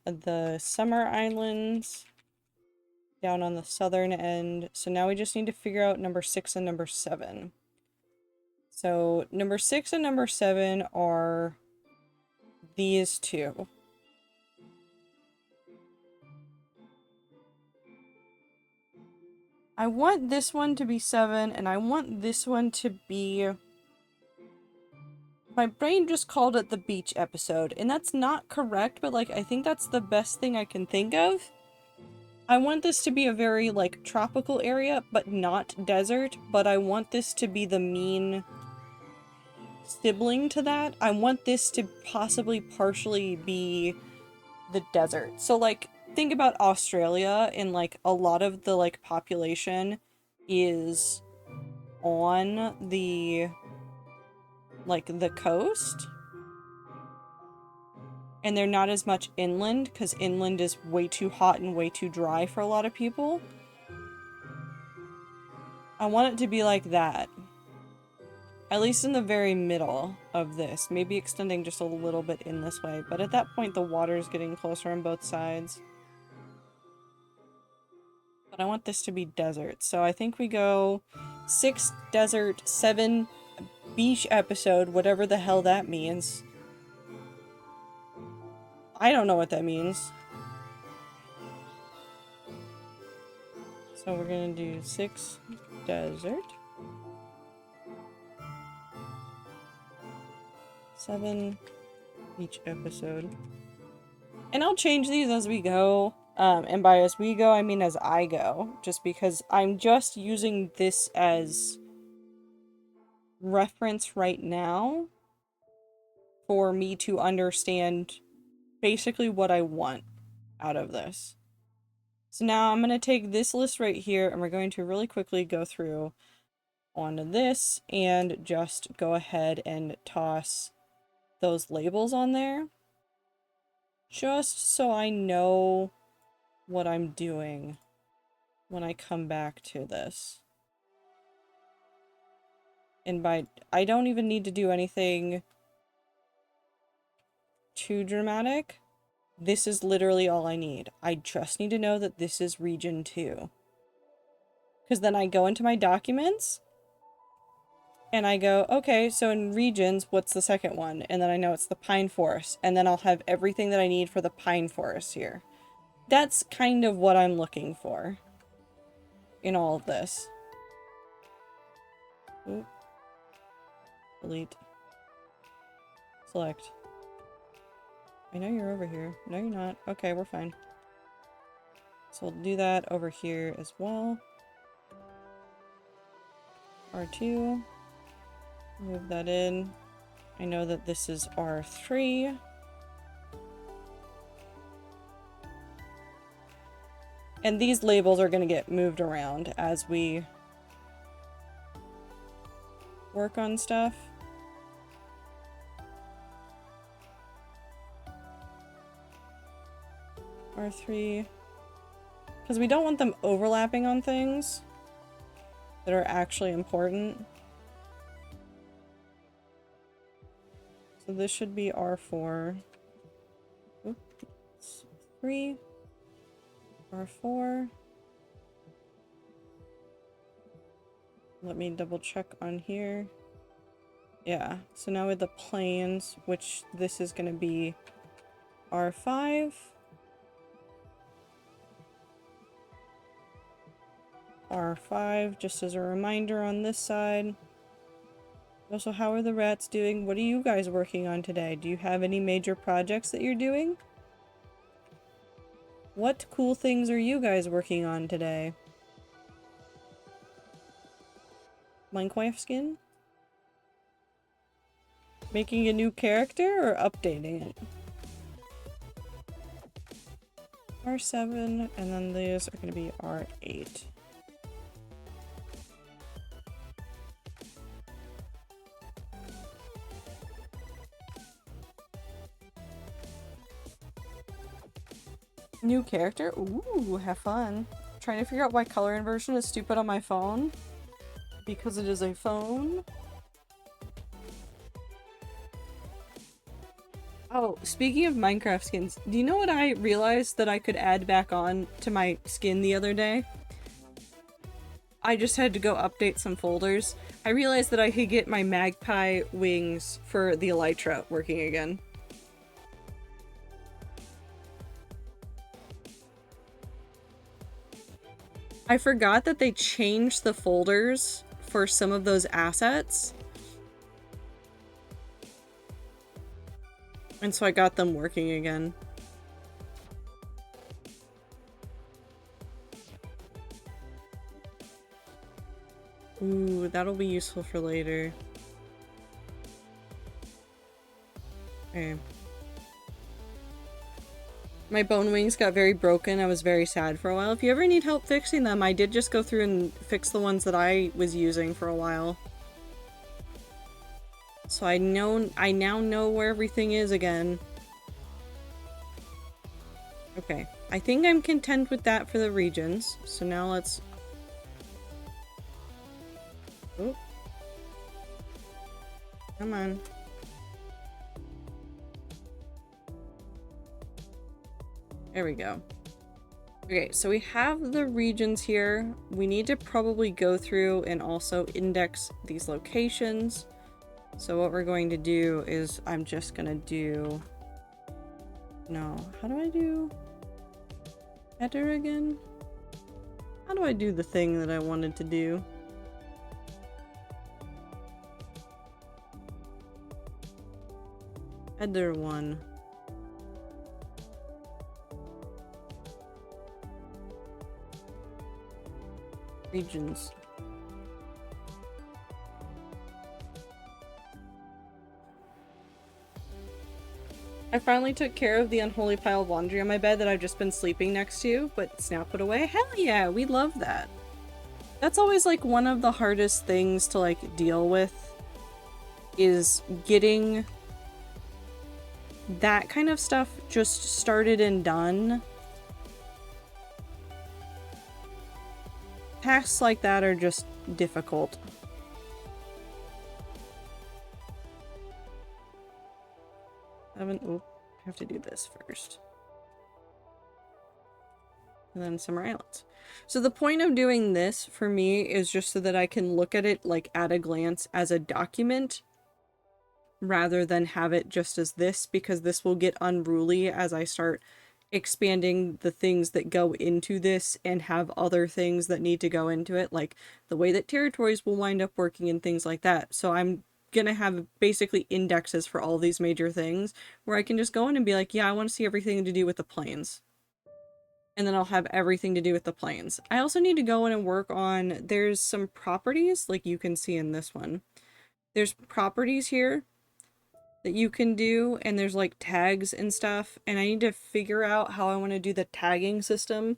the summer islands down on the southern end. So now we just need to figure out number 6 and number 7. So number 6 and number 7 are these two. I want this one to be 7, and I want this one to be... My brain just called it the beach episode, and that's not correct, but, like, I think that's the best thing I can think of. I want this to be a very, like, tropical area, but not desert, but I want this to be the mean sibling to that. I want this to possibly partially be the desert. So, like, think about Australia, and, like, a lot of the, like, population is on the, like, the coast. And they're not as much inland, because inland is way too hot and way too dry for a lot of people. I want it to be like that. At least in the very middle of this. Maybe extending just a little bit in this way. But at that point, the water is getting closer on both sides. But I want this to be desert. So I think we go 6 desert, 7 beach episode, whatever the hell that means. I don't know what that means. So we're gonna do 6 desert. 7 each episode. And I'll change these as we go. And by as we go, I mean as I go. Just because I'm just using this as reference right now for me to understand basically what I want out of this. So now I'm going to take this list right here and we're going to really quickly go through onto this and just go ahead and toss those labels on there. Just so I know what I'm doing when I come back to this. And I don't even need to do anything too dramatic. This is literally all I need. I just need to know that this is region 2. Because then I go into my documents and I go, okay, so in regions, what's the second one? And then I know it's the pine forest. And then I'll have everything that I need for the pine forest here. That's kind of what I'm looking for in all of this. Oop. Delete. Select. I know you're over here. No, you're not. Okay, we're fine. So we'll do that over here as well. R2. Move that in. I know that this is R3. And these labels are going to get moved around as we work on stuff. R3. Because we don't want them overlapping on things that are actually important. So this should be R4. Oops. 3. R4. Let me double check on here. Yeah, so now with the planes, which this is going to be R5. R5, just as a reminder on this side. Also, how are the rats doing? What are you guys working on today? Do you have any major projects that you're doing? What cool things are you guys working on today? Minecraft skin? Making a new character or updating it? R7, and then these are going to be R8. New character? Ooh, have fun. Trying to figure out why color inversion is stupid on my phone. Because it is a phone. Oh, speaking of Minecraft skins, do you know what I realized that I could add back on to my skin the other day? I just had to go update some folders. I realized that I could get my magpie wings for the elytra working again. I forgot that they changed the folders for some of those assets. And so I got them working again. Ooh, that'll be useful for later. Okay. My bone wings got very broken. I was very sad for a while. If you ever need help fixing them, I did just go through and fix the ones that I was using for a while. So I now know where everything is again. Okay. I think I'm content with that for the regions. So now let's... Oh. Come on. There we go. Okay, so we have the regions here. We need to probably go through and also index these locations. So what we're going to do is I'm just gonna do... No, how do I do... header again? How do I do the thing that I wanted to do? Header 1. Regions. I finally took care of the unholy pile of laundry on my bed that I've just been sleeping next to, but Snap put away. Hell yeah, we love that. That's always like one of the hardest things to like deal with, is getting that kind of stuff just started and done. Tasks like that are just difficult. Oh, I have to do this first. And then Summer Islands. So the point of doing this for me is just so that I can look at it like at a glance as a document rather than have it just as this, because this will get unruly as I start expanding the things that go into this and have other things that need to go into it, like the way that territories will wind up working and things like that. So I'm gonna have basically indexes for all these major things where I can just go in and be like, yeah, I want to see everything to do with the planes. And then I'll have everything to do with the planes. I also need to go in and work on, there's some properties, like you can see in this one. There's properties here that you can do, and there's like tags and stuff, and I need to figure out how I want to do the tagging system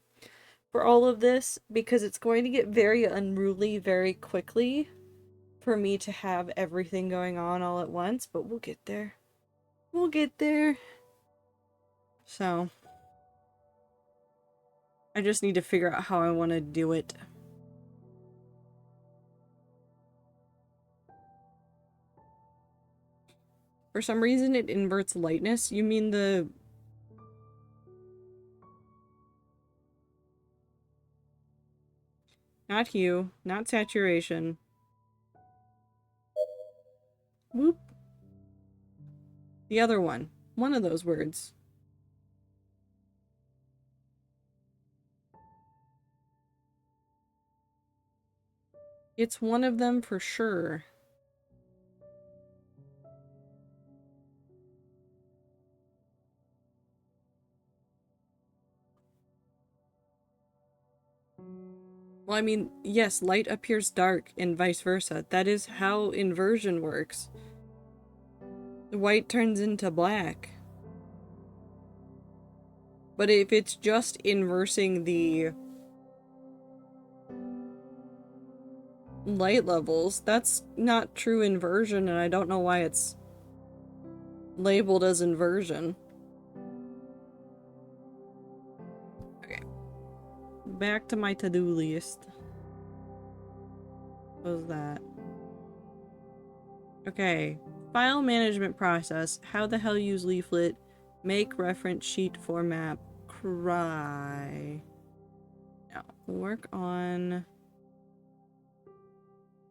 for all of this, because it's going to get very unruly very quickly for me to have everything going on all at once, but we'll get there. We'll get there. So I just need to figure out how I want to do it. For some reason it inverts lightness. You mean the... Not hue, not saturation. Whoop. The other one. One of those words. It's one of them for sure. Well, I mean, yes, light appears dark and vice versa. That is how inversion works. White turns into black. But if it's just inversing the light levels, that's not true inversion, and I don't know why it's labeled as inversion. Okay. Back to my to-do list. What was that? Okay. File management process. How the hell use leaflet? Make reference sheet for map. Cry. Now, we'll work on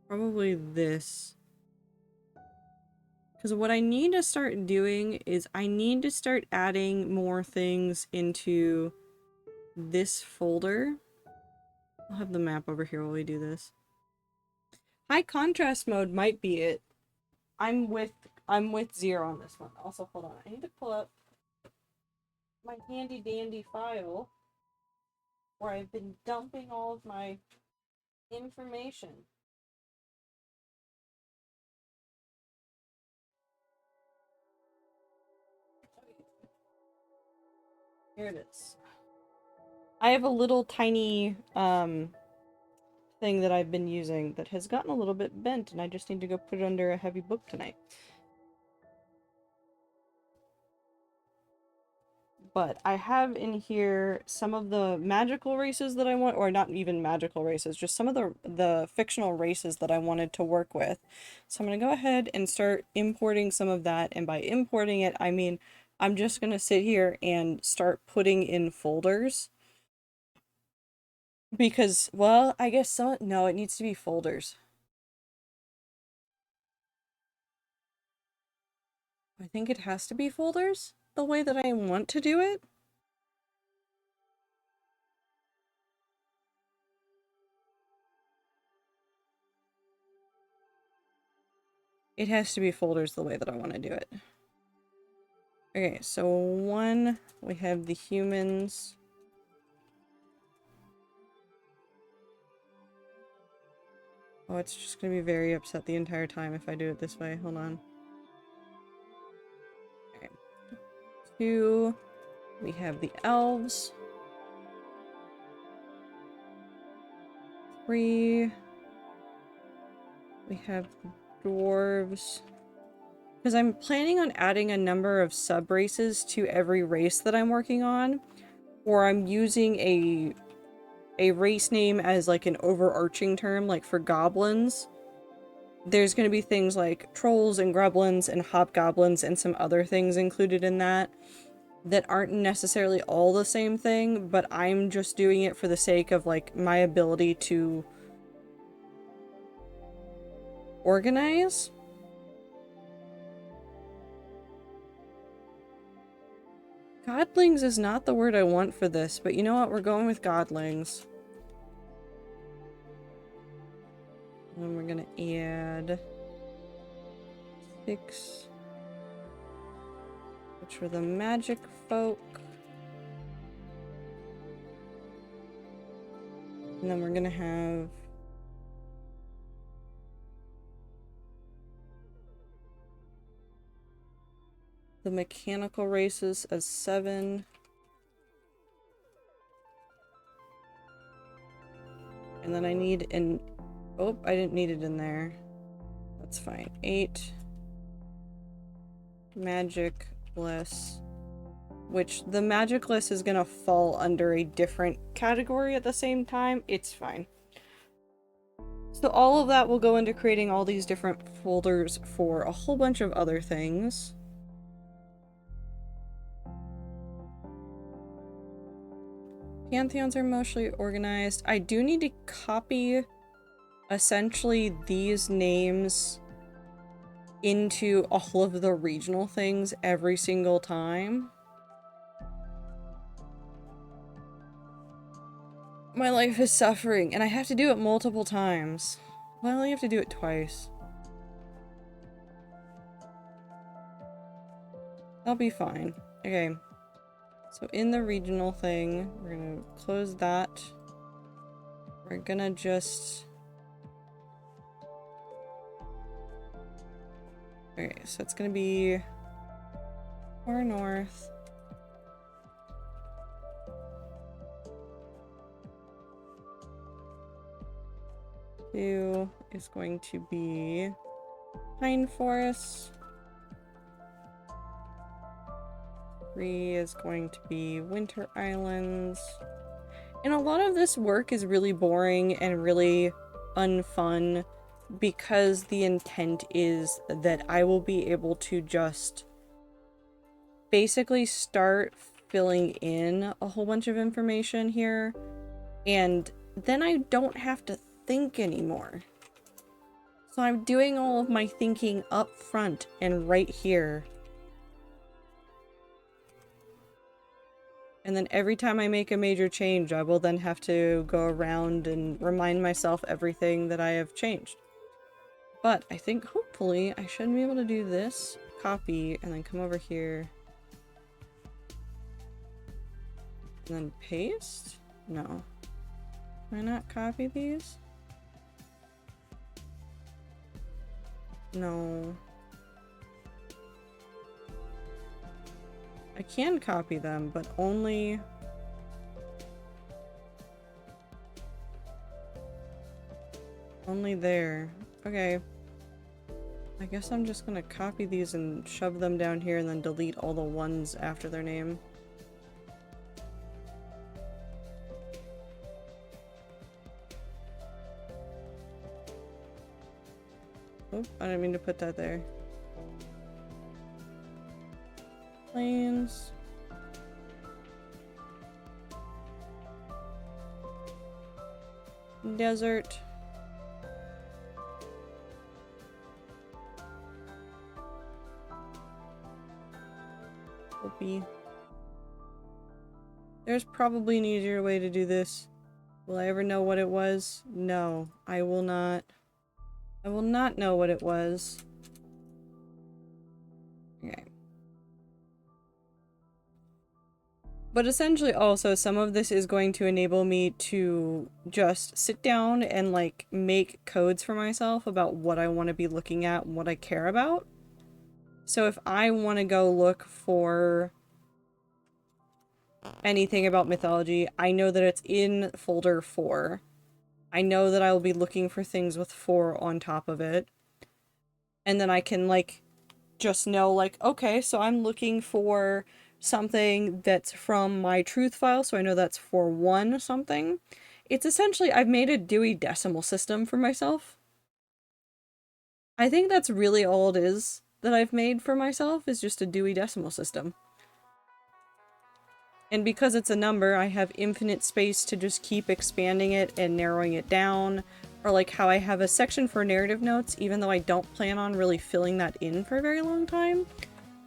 probably this. Because what I need to start doing is I need to start adding more things into this folder. I'll have the map over here while we do this. High contrast mode might be it. I'm with 0 on this one. Also, hold on. I need to pull up my handy dandy file where I've been dumping all of my information. Here it is. I have a little tiny thing that I've been using that has gotten a little bit bent, and I just need to go put it under a heavy book tonight. But I have in here some of the magical races that I want, or not even magical races, just some of the fictional races that I wanted to work with. So I'm going to go ahead and start importing some of that, and by importing it, I mean I'm just going to sit here and start putting in folders. Because, well, I guess some, no, it needs to be folders. I think it has to be folders, the way that I want to do it. It has to be folders the way that I want to do it. Okay, so one, we have the humans. Oh, it's just gonna be very upset the entire time if I do it this way. Hold on. Okay. 2, we have the elves. 3, we have the dwarves. Because I'm planning on adding a number of sub-races to every race that I'm working on, or I'm using a race name as like an overarching term, like for goblins. There's going to be things like trolls and gremlins and hobgoblins and some other things included in that aren't necessarily all the same thing, but I'm just doing it for the sake of like my ability to organize. Godlings is not the word I want for this, but you know what? We're going with godlings. And we're gonna add 6, which are the magic folk. And then we're gonna have the mechanical races as 7. And then I need an... Oh, I didn't need it in there. That's fine. 8. Magic list. Which, the magic list is gonna fall under a different category at the same time. It's fine. So all of that will go into creating all these different folders for a whole bunch of other things. Pantheons are mostly organized. I do need to copy essentially these names into all of the regional things every single time. My life is suffering, and I have to do it multiple times. Well, you have to do it twice. I'll be fine. Okay. So in the regional thing, we're gonna close that. We're gonna just... Okay, so it's gonna be 4 north. Two is going to be pine forest. 3 is going to be winter islands. And a lot of this work is really boring and really unfun because the intent is that I will be able to just basically start filling in a whole bunch of information here, and then I don't have to think anymore. So I'm doing all of my thinking up front and right here. And then every time I make a major change, I will then have to go around and remind myself everything that I have changed. But I think hopefully I should be able to do this, copy, and then come over here. And then paste? No. Can I not copy these? No. I can copy them, but only... only there. Okay. I guess I'm just gonna copy these and shove them down here and then delete all the ones after their name. Oh, I didn't mean to put that there. Plains. Desert. Hopi. There's probably an easier way to do this. Will I ever know what it was? No, I will not. I will not know what it was. Okay. But essentially also, some of this is going to enable me to just sit down and like make codes for myself about what I want to be looking at and what I care about. So if I want to go look for anything about mythology, I know that it's in folder 4. I know that I will be looking for things with 4 on top of it. And then I can like just know like, okay, so I'm looking for something that's from my truth file, so I know that's for 1 something. It's essentially, I've made a Dewey Decimal System for myself. I think that's really all it is that I've made for myself, is just a Dewey Decimal System. And because it's a number, I have infinite space to just keep expanding it and narrowing it down. Or like how I have a section for narrative notes, even though I don't plan on really filling that in for a very long time.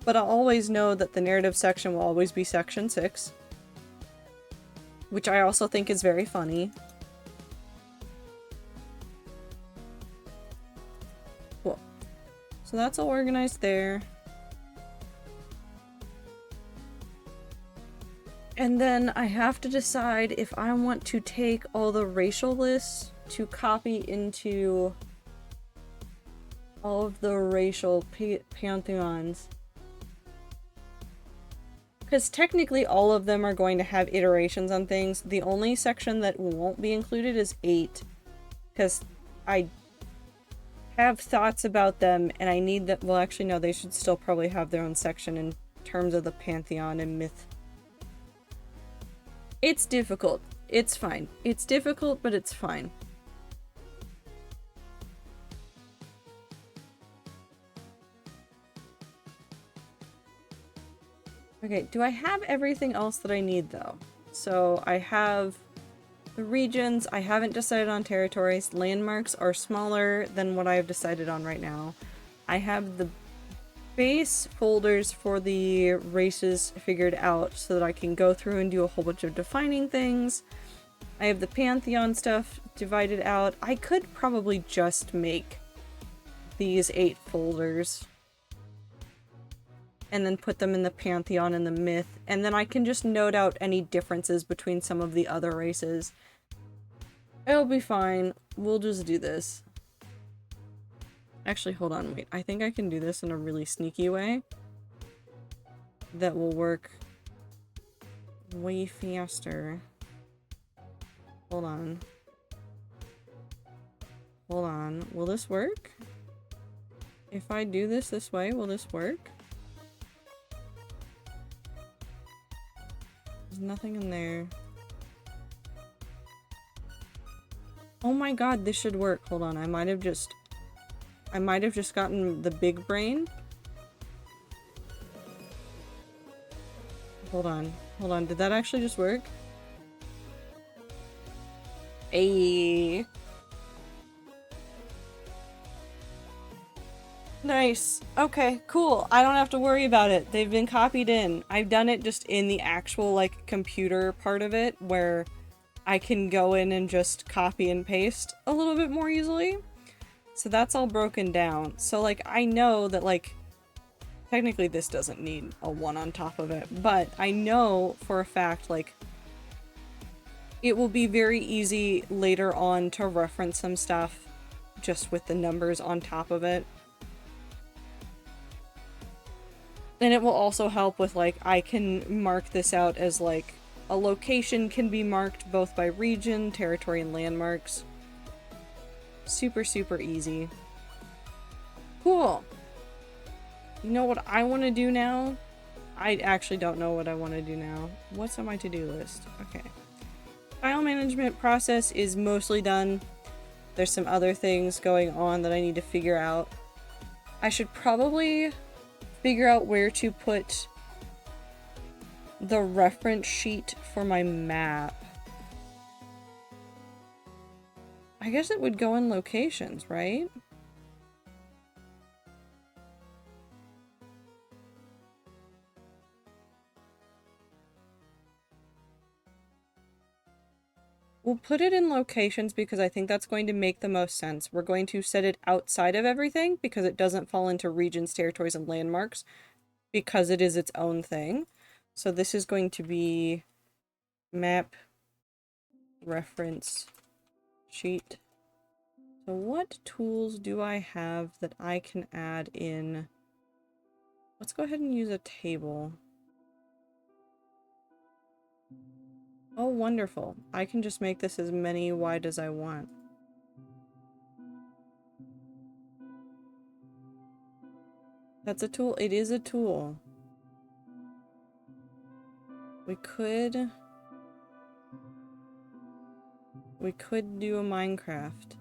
But I'll always know that the narrative section will always be section 6. Which I also think is very funny. Cool. So that's all organized there. And then I have to decide if I want to take all the racial lists to copy into all of the racial pantheons. Because technically all of them are going to have iterations on things. The only section that won't be included is 8. Because I have thoughts about them and I need that. Well, actually, no, they should still probably have their own section in terms of the pantheon and myth. It's difficult. It's fine. It's difficult, but it's fine. Okay, do I have everything else that I need, though? So I have the regions. I haven't decided on territories. Landmarks are smaller than what I have decided on right now. I have the base folders for the races figured out so that I can go through and do a whole bunch of defining things. I have the Pantheon stuff divided out. I could probably just make these 8 folders and then put them in the Pantheon and the Myth, and then I can just note out any differences between some of the other races. It'll be fine. We'll just do this. Actually, hold on, wait. I think I can do this in a really sneaky way that will work way faster. Hold on. Hold on. Will this work? If I do this way, will this work? There's nothing in there. Oh my god, this should work. Hold on, I might have just I might have just gotten the big brain. Hold on. Hold on. Did that actually just work? Ayy. Nice. Okay, cool. I don't have to worry about it. They've been copied in. I've done it just in the actual, like, computer part of it, where I can go in and just copy and paste a little bit more easily. So that's all broken down. So, like, I know that, like, technically this doesn't need a 1 on top of it, but I know for a fact, like, it will be very easy later on to reference some stuff just with the numbers on top of it. And it will also help with, like, I can mark this out as, like, a location can be marked both by region, territory, and landmarks. Super, super easy. Cool. You know what I want to do now? I actually don't know what I want to do now. What's on my to-do list? Okay. File management process is mostly done. There's some other things going on that I need to figure out. I should probably figure out where to put the reference sheet for my map. I guess it would go in locations, right? We'll put it in locations because I think that's going to make the most sense. We're going to set it outside of everything because it doesn't fall into regions, territories, and landmarks because it is its own thing. So this is going to be map reference sheet. So what tools do I have that I can add in? Let's go ahead and use a table. Oh, wonderful. I can just make this as many wide as I want. That's a tool. It is a tool. We could do a Minecraft.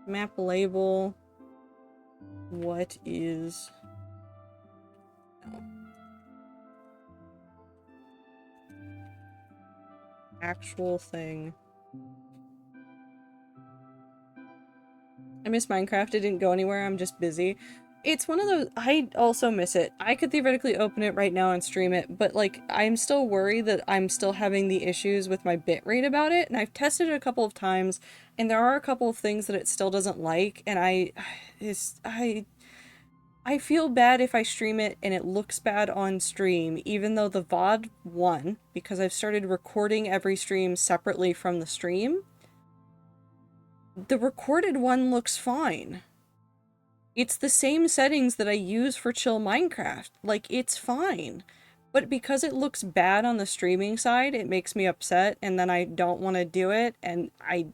Map label. What is... No. Actual thing. I miss Minecraft. It didn't go anywhere. I'm just busy. It's one of those... I also miss it. I could theoretically open it right now and stream it, but, like, I'm still worried that I'm still having the issues with my bitrate about it, and I've tested it a couple of times, and there are a couple of things that it still doesn't like, and I feel bad if I stream it and it looks bad on stream, even though the VOD won, because I've started recording every stream separately from the stream. The recorded one looks fine. It's the same settings that I use for Chill Minecraft. Like, it's fine. But because it looks bad on the streaming side, it makes me upset, and then I don't want to do it, and I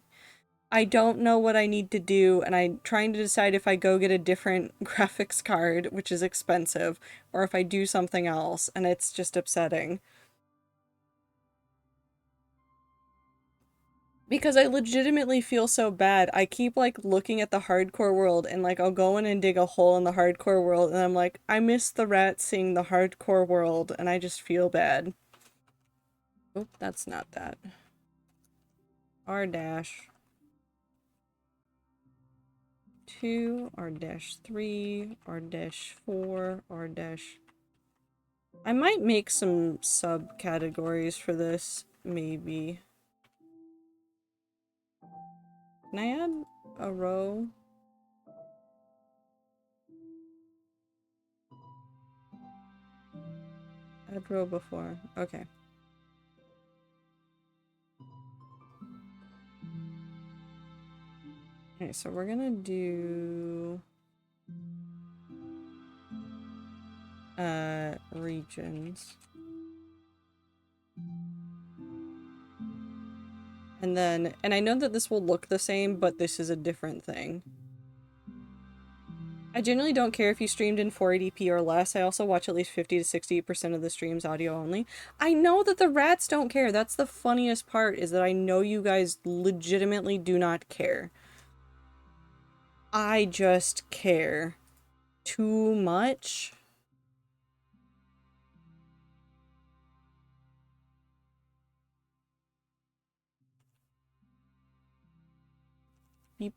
don't know what I need to do, and I'm trying to decide if I go get a different graphics card, which is expensive, or if I do something else, and it's just upsetting. Because I legitimately feel so bad. I keep, like, looking at the hardcore world, and, like, I'll go in and dig a hole in the hardcore world, and I'm like, I miss the rats seeing the hardcore world, and I just feel bad. Oop, that's not that. R dash 2, R dash 3, R dash 4, R dash... I might make some subcategories for this, maybe. Can I add a row? Add row before. Okay. Okay, so we're gonna do... regions. And then, and I know that this will look the same, but this is a different thing. I generally don't care if you streamed in 480p or less. I also watch at least 50 to 60% of the streams audio only. I know that the rats don't care. That's the funniest part, is that I know you guys legitimately do not care. I just care too much. Beep.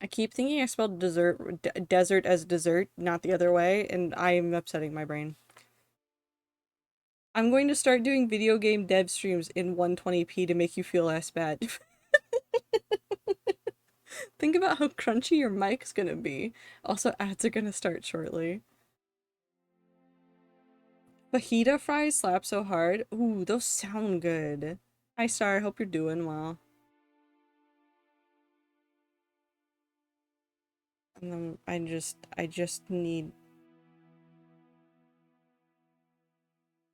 I keep thinking I spelled desert as dessert, not the other way, and I'm upsetting my brain. I'm going to start doing video game dev streams in 120p to make you feel less bad. Think about how crunchy your mic's gonna be. Also, ads are gonna start shortly. Fajita fries slap so hard. Ooh, those sound good. Hi, Star. Hope you're doing well. And then I just need...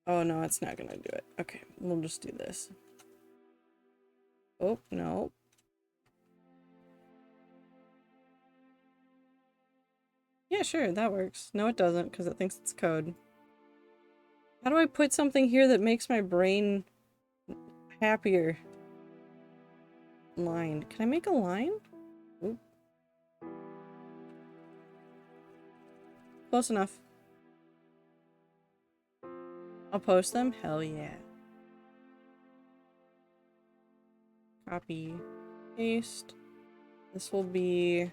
Oh, no, it's not gonna do it. Okay, we'll just do this. Oh, no. Yeah, sure, that works. No, it doesn't, because it thinks it's code. How do I put something here that makes my brain happier? Line. Can I make a line? Oop. Close enough. I'll post them? Hell yeah. Copy. Paste. This will be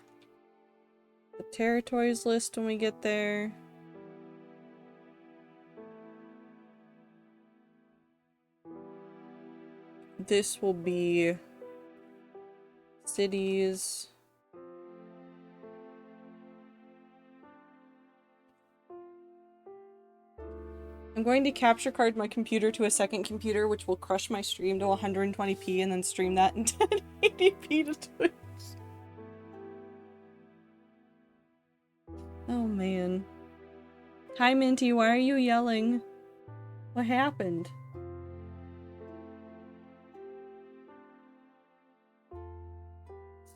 the territories list when we get there. This will be cities. I'm going to capture card my computer to a second computer, which will crush my stream to 120p and then stream that in 1080p to Twitch. Oh man. Hi Minty, why are you yelling? What happened?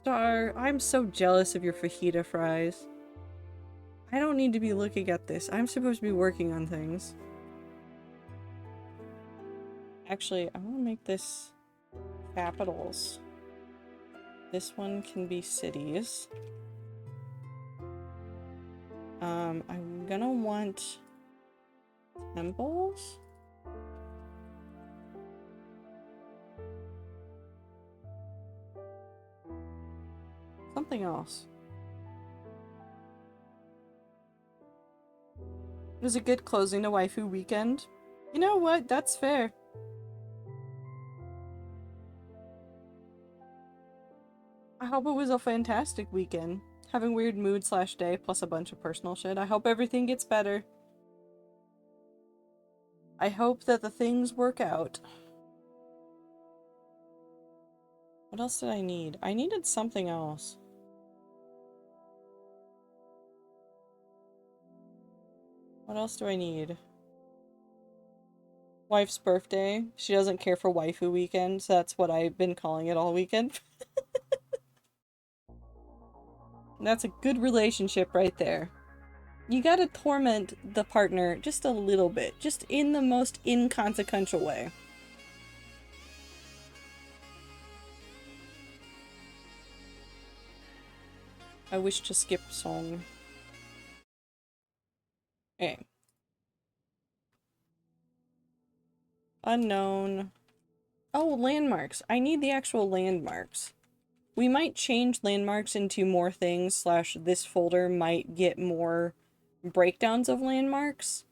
Star, I'm so jealous of your fajita fries. I don't need to be looking at this. I'm supposed to be working on things. Actually, I want to make this capitals. This one can be cities. I'm gonna want temples. Something else. It was a good closing to waifu weekend. You know what? That's fair. I hope it was a fantastic weekend. Having weird mood / day plus a bunch of personal shit. I hope everything gets better. I hope that the things work out. What else did I need? I needed something else. What else do I need? Wife's birthday. She doesn't care for waifu weekend, so that's what I've been calling it all weekend. That's a good relationship right there. You gotta torment the partner just a little bit, just in the most inconsequential way. I wish to skip song. Okay. Unknown. Oh, landmarks. I need the actual landmarks. We might change landmarks into more things / this folder might get more breakdowns of landmarks.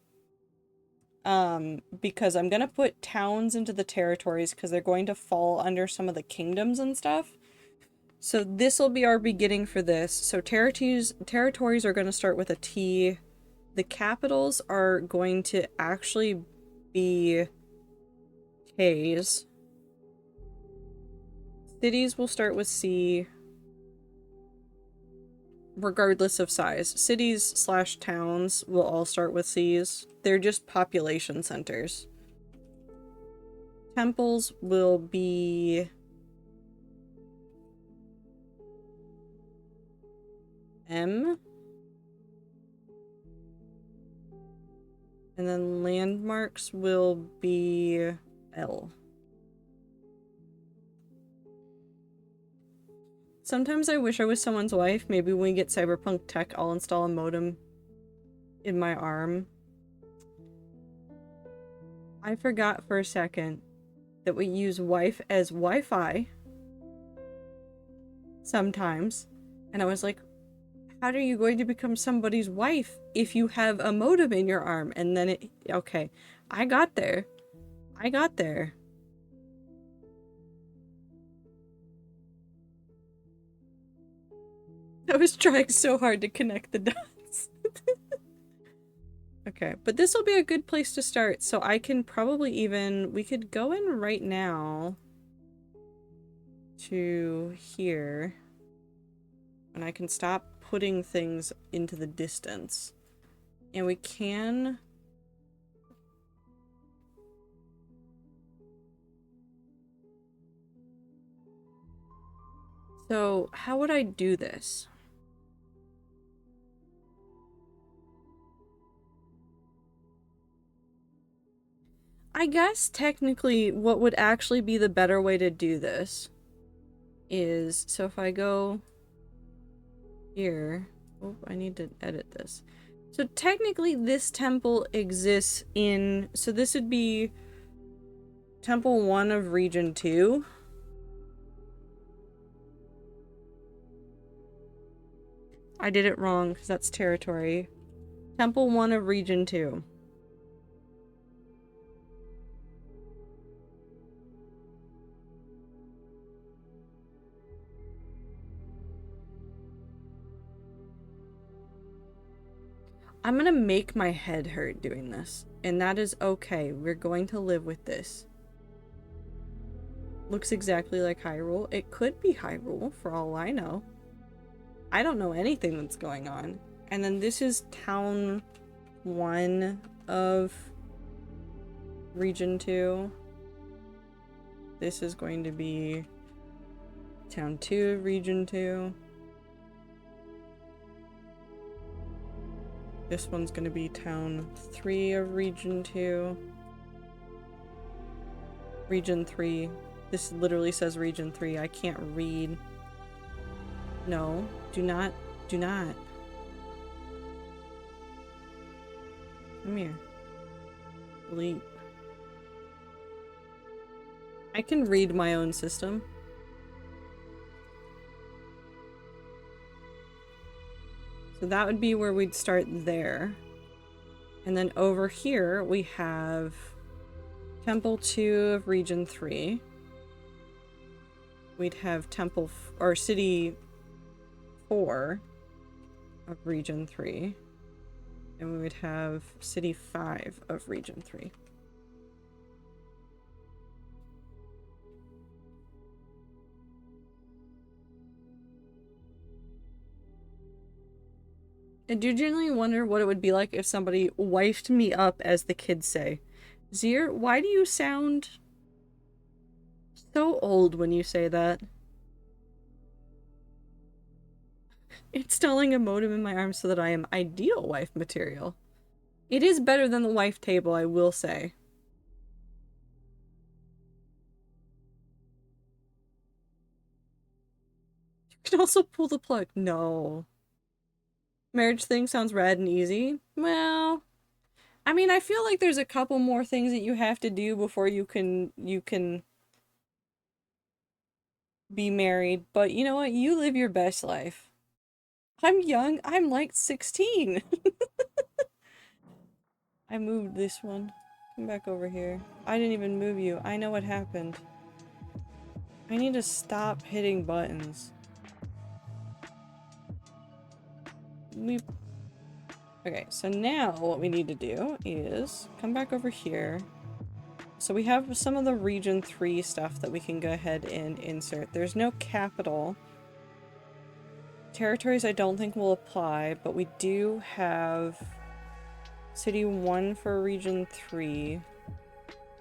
Because I'm gonna put towns into the territories because they're going to fall under some of the kingdoms and stuff. So this will be our beginning for this. So territories are going to start with a T. The capitals are going to actually be K's. Cities will start with C. Regardless of size. Cities / towns will all start with C's. They're just population centers. Temples will be... M. And then landmarks will be L. Sometimes I wish I was someone's wife. Maybe when we get cyberpunk tech, I'll install a modem in my arm. I forgot for a second that we use wife as Wi-Fi sometimes. And I was like, how are you going to become somebody's wife if you have a modem in your arm? And then it... Okay. I got there. I got there. I was trying so hard to connect the dots. Okay, but this will be a good place to start. So I can probably even... We could go in right now to here. And I can stop putting things into the distance. And we can... So, how would I do this? I guess technically what would actually be the better way to do this is, so if I go here, oh, I need to edit this. So technically this temple exists in, so this would be Temple 1 of Region 2. I did it wrong because that's territory. Temple 1 of Region 2. I'm gonna make my head hurt doing this, and that is okay. We're going to live with this. Looks exactly like Hyrule. It could be Hyrule, for all I know. I don't know anything that's going on. And then this is Town 1 of Region 2. This is going to be Town 2 of Region 2. This one's going to be Town 3 of Region 2. Region 3. This literally says Region 3. I can't read. No, do not. Do not. Come here. Leap. I can read my own system. So that would be where we'd start there. And then over here we have Temple 2 of Region 3. We'd have Temple or City 4 of Region 3. And we would have City 5 of Region 3. I do genuinely wonder what it would be like if somebody wifed me up, as the kids say. Zier, why do you sound so old when you say that? Installing a modem in my arm so that I am ideal wife material. It is better than the wife table, I will say. You can also pull the plug. No. Marriage thing sounds rad and easy. Well, I mean, I feel like there's a couple more things that you have to do before you can be married, but you know what? You live your best life. I'm young. I'm like 16. I moved this one. Come back over here. I didn't even move you. I know what happened. I need to stop hitting buttons. Okay, so now what we need to do is come back over here. So we have some of the Region 3 stuff that we can go ahead and insert. There's no capital. Territories I don't think will apply, but we do have City 1 for Region 3.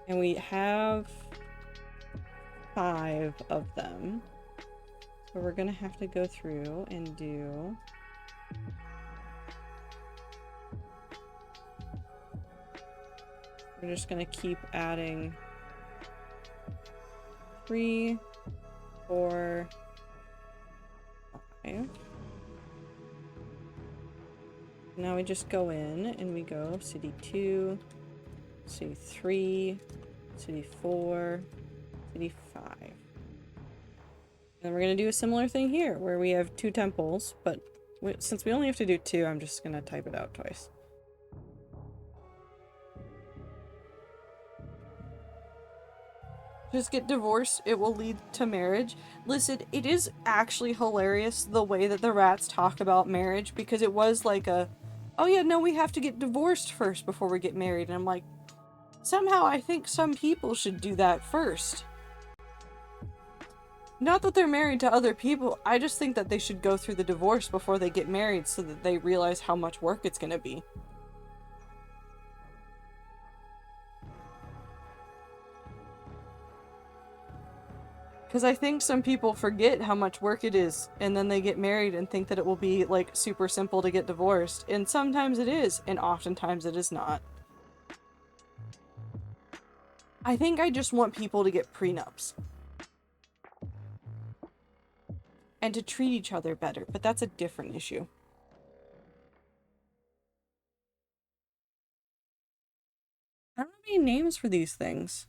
And we have 5 of them. So we're gonna have to go through and do We're just gonna keep adding 3, 4, 5. Now we just go in and we go city 2, city 3, city 4, city 5. And then we're gonna do a similar thing here where we have 2 temples, but since we only have to do 2, I'm just gonna type it out twice. Just get divorced, it will lead to marriage. Listen, it is actually hilarious the way that the rats talk about marriage, because it was like a, oh yeah, no, we have to get divorced first before we get married. And I'm like, somehow I think some people should do that first. Not that they're married to other people, I just think that they should go through the divorce before they get married so that they realize how much work it's gonna be. Because I think some people forget how much work it is, and then they get married and think that it will be, like, super simple to get divorced. And sometimes it is, and oftentimes it is not. I think I just want people to get prenups. And to treat each other better, but that's a different issue. I don't have any names for these things.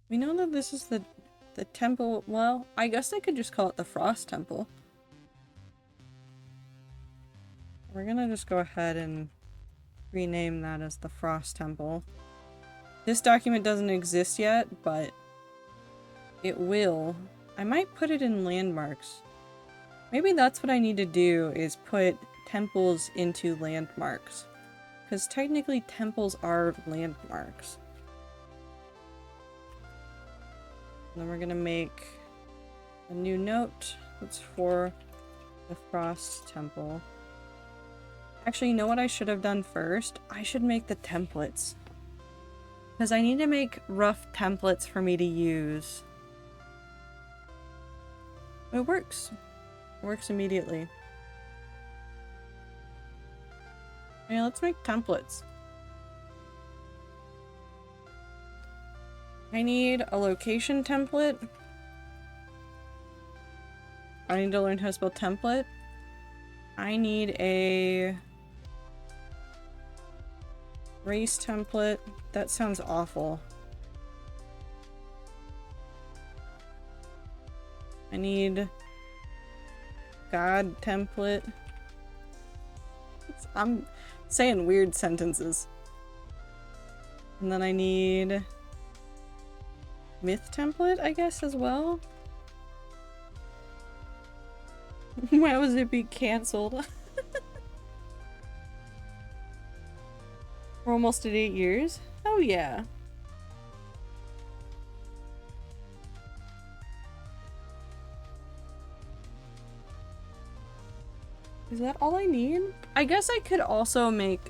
We know that this is the temple. Well, I guess I could just call it the Frost Temple. We're gonna just go ahead and rename that as the Frost Temple. This document doesn't exist yet, but it will. I might put it in landmarks. Maybe that's what I need to do, is put temples into landmarks. Because technically temples are landmarks. And then we're gonna make a new note that's for the Frost Temple. Actually, you know what I should have done first? I should make the templates. Because I need to make rough templates for me to use. It works. It works immediately. Yeah, let's make templates. I need a location template. I need to learn how to spell template. I need a race template. That sounds awful. I need God template. I'm saying weird sentences. And then I need myth template, I guess, as well. Why was it be cancelled? We're almost at 8 years. Oh yeah. Is that all I need? I guess I could also make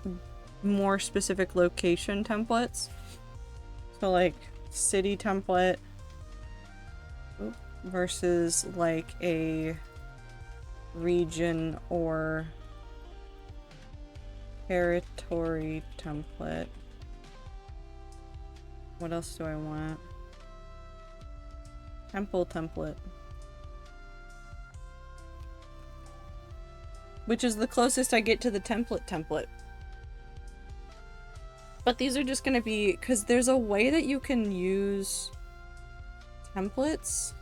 more specific location templates. So like city template versus like a region or territory template. What else do I want? Temple template. Which is the closest I get to the template. But these are just gonna be, because there's a way that you can use templates.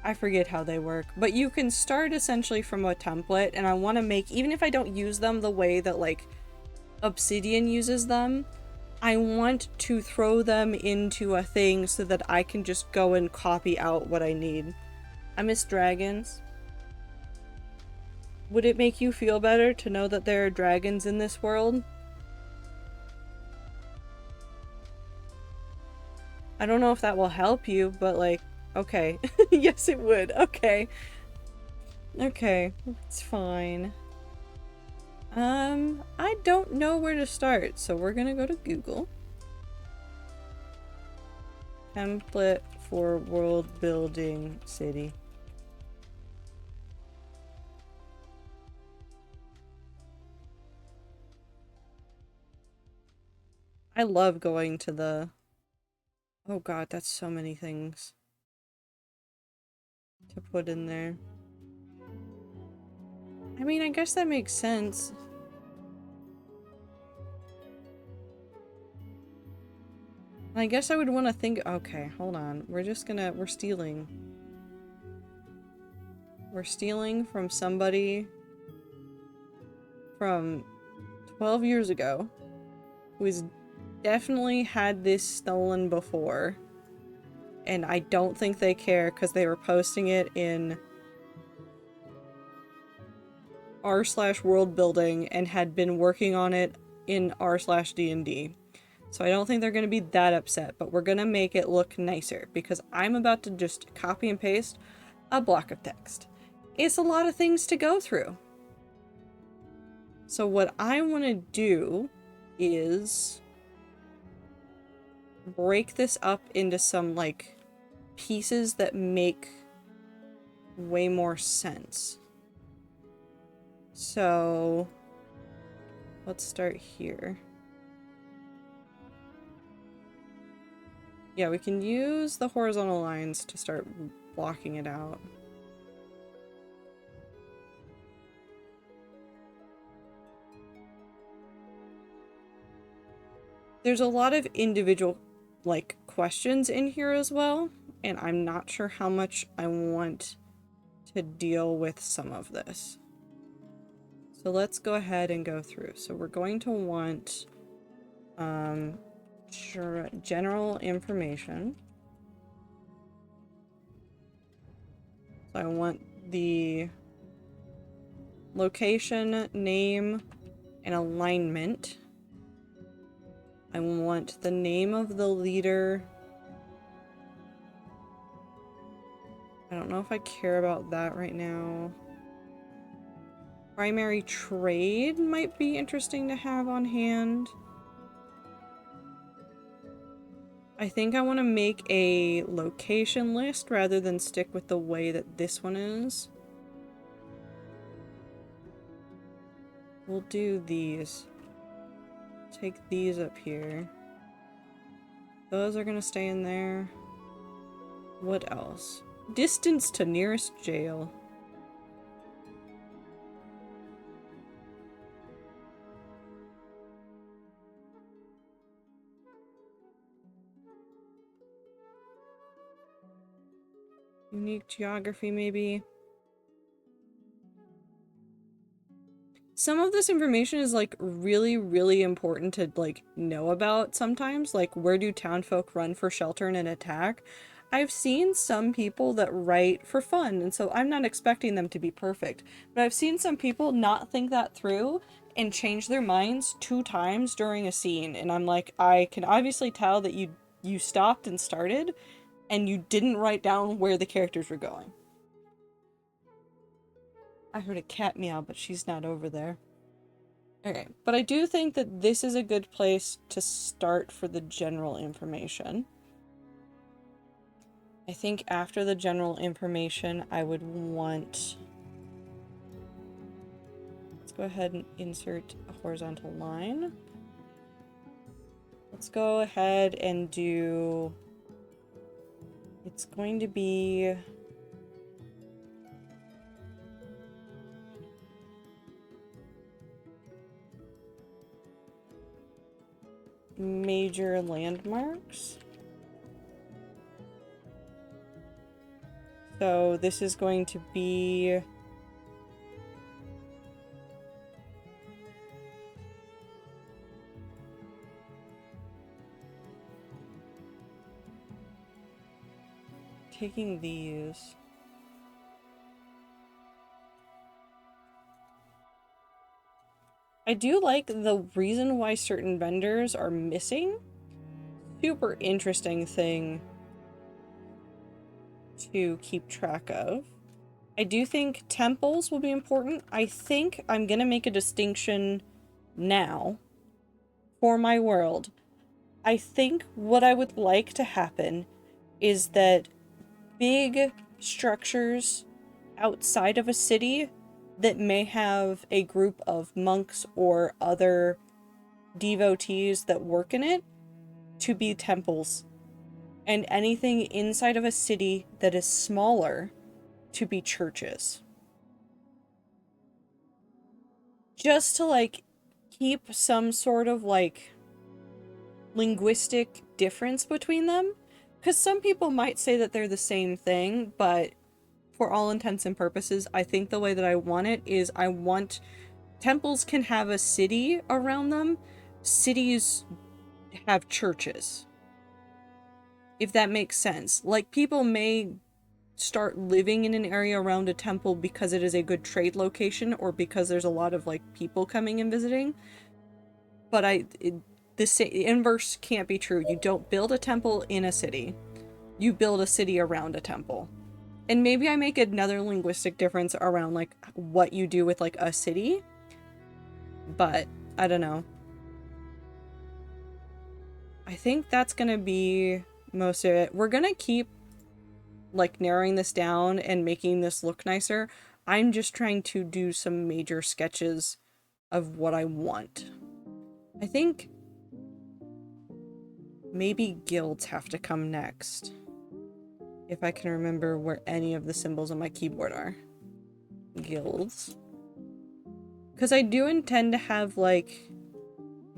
I forget how they work, but you can start essentially from a template, and I want to make, even if I don't use them the way that like Obsidian uses them, I want to throw them into a thing so that I can just go and copy out what I need. I miss dragons. Would it make you feel better to know that there are dragons in this world? I don't know if that will help you, but like, okay. Yes, it would. Okay. Okay, it's fine. I don't know where to start, so we're gonna go to Google. Template for world building city. I love going to the... Oh god, that's so many things to put in there. I mean, I guess that makes sense. I guess I would want to think... Okay, hold on. We're stealing. We're stealing from somebody from 12 years ago who's definitely had this stolen before. And I don't think they care because they were posting it in r/world building and had been working on it in r/D&D. So I don't think they're going to be that upset, but we're going to make it look nicer because I'm about to just copy and paste a block of text. It's a lot of things to go through. So what I want to do is break this up into some, like, pieces that make way more sense. So let's start here. Yeah, we can use the horizontal lines to start blocking it out. There's a lot of individual, like, questions in here as well, and I'm not sure how much I want to deal with some of this. So let's go ahead and go through. So we're going to want general information. So I want the location, name, and alignment. I want the name of the leader. I don't know if I care about that right now. Primary trade might be interesting to have on hand. I think I want to make a location list rather than stick with the way that this one is. We'll do these. Take these up here. Those are gonna stay in there. What else? Distance to nearest jail. Unique geography, maybe. Some of this information is, like, really, really important to, like, know about sometimes. Like, where do townfolk run for shelter in an attack? I've seen some people that write for fun, and so I'm not expecting them to be perfect. But I've seen some people not think that through and change their minds 2 times during a scene. And I'm like, I can obviously tell that you stopped and started, and you didn't write down where the characters were going. I heard a cat meow, but she's not over there. Okay, but I do think that this is a good place to start for the general information. I think after the general information, I would want... Let's go ahead and insert a horizontal line. Let's go ahead and do... It's going to be... major landmarks. So this is going to be... taking these... I do like the reason why certain vendors are missing. Super interesting thing to keep track of. I do think temples will be important. I think I'm gonna make a distinction now for my world. I think what I would like to happen is that big structures outside of a city that may have a group of monks or other devotees that work in it to be temples, and anything inside of a city that is smaller to be churches. Just to like keep some sort of like linguistic difference between them, because some people might say that they're the same thing, but for all intents and purposes, I think the way that I want it is I want temples can have a city around them, cities have churches, if that makes sense. Like, people may start living in an area around a temple because it is a good trade location or because there's a lot of like people coming and visiting, but the inverse can't be true. You don't build a temple in a city, you build a city around a temple. And maybe I make another linguistic difference around like what you do with like a city, but I don't know. I think that's gonna be most of it. We're gonna keep like narrowing this down and making this look nicer. I'm just trying to do some major sketches of what I want. I think maybe guilds have to come next, if I can remember where any of the symbols on my keyboard are. Guilds. Because I do intend to have like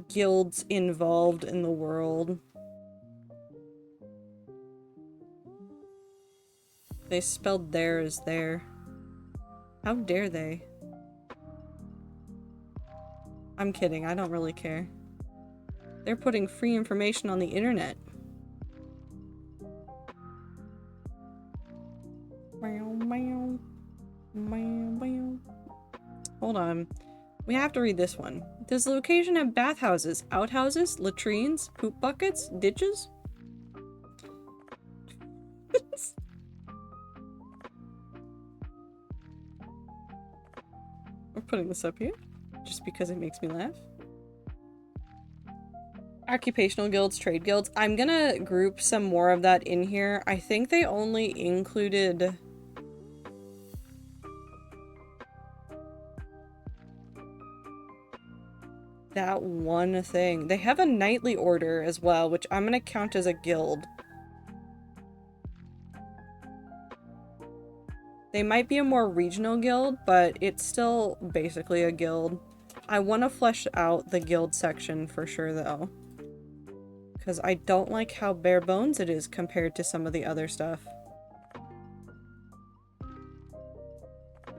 guilds involved in the world. They spelled there as there. How dare they? I'm kidding, I don't really care. They're putting free information on the internet. Hold on. We have to read this one. Does the location have bathhouses, outhouses, latrines, poop buckets, ditches? We're putting this up here just because it makes me laugh. Occupational guilds, trade guilds. I'm gonna group some more of that in here. I think they only included that one thing. They have a knightly order as well, which I'm gonna count as a guild. They might be a more regional guild, but it's still basically a guild. I want to flesh out the guild section for sure, though. Because I don't like how bare bones it is compared to some of the other stuff.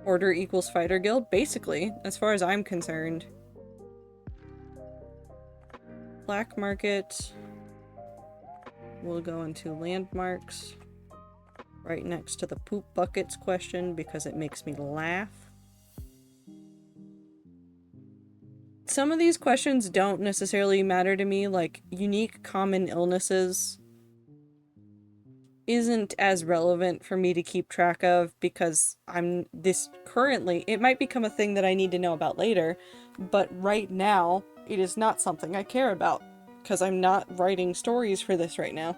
Order equals fighter guild? Basically, as far as I'm concerned. Black market. We'll go into landmarks. Right next to the poop buckets question because it makes me laugh. Some of these questions don't necessarily matter to me, like unique common illnesses isn't as relevant for me to keep track of because currently, it might become a thing that I need to know about later, but right now, it is not something I care about because I'm not writing stories for this right now.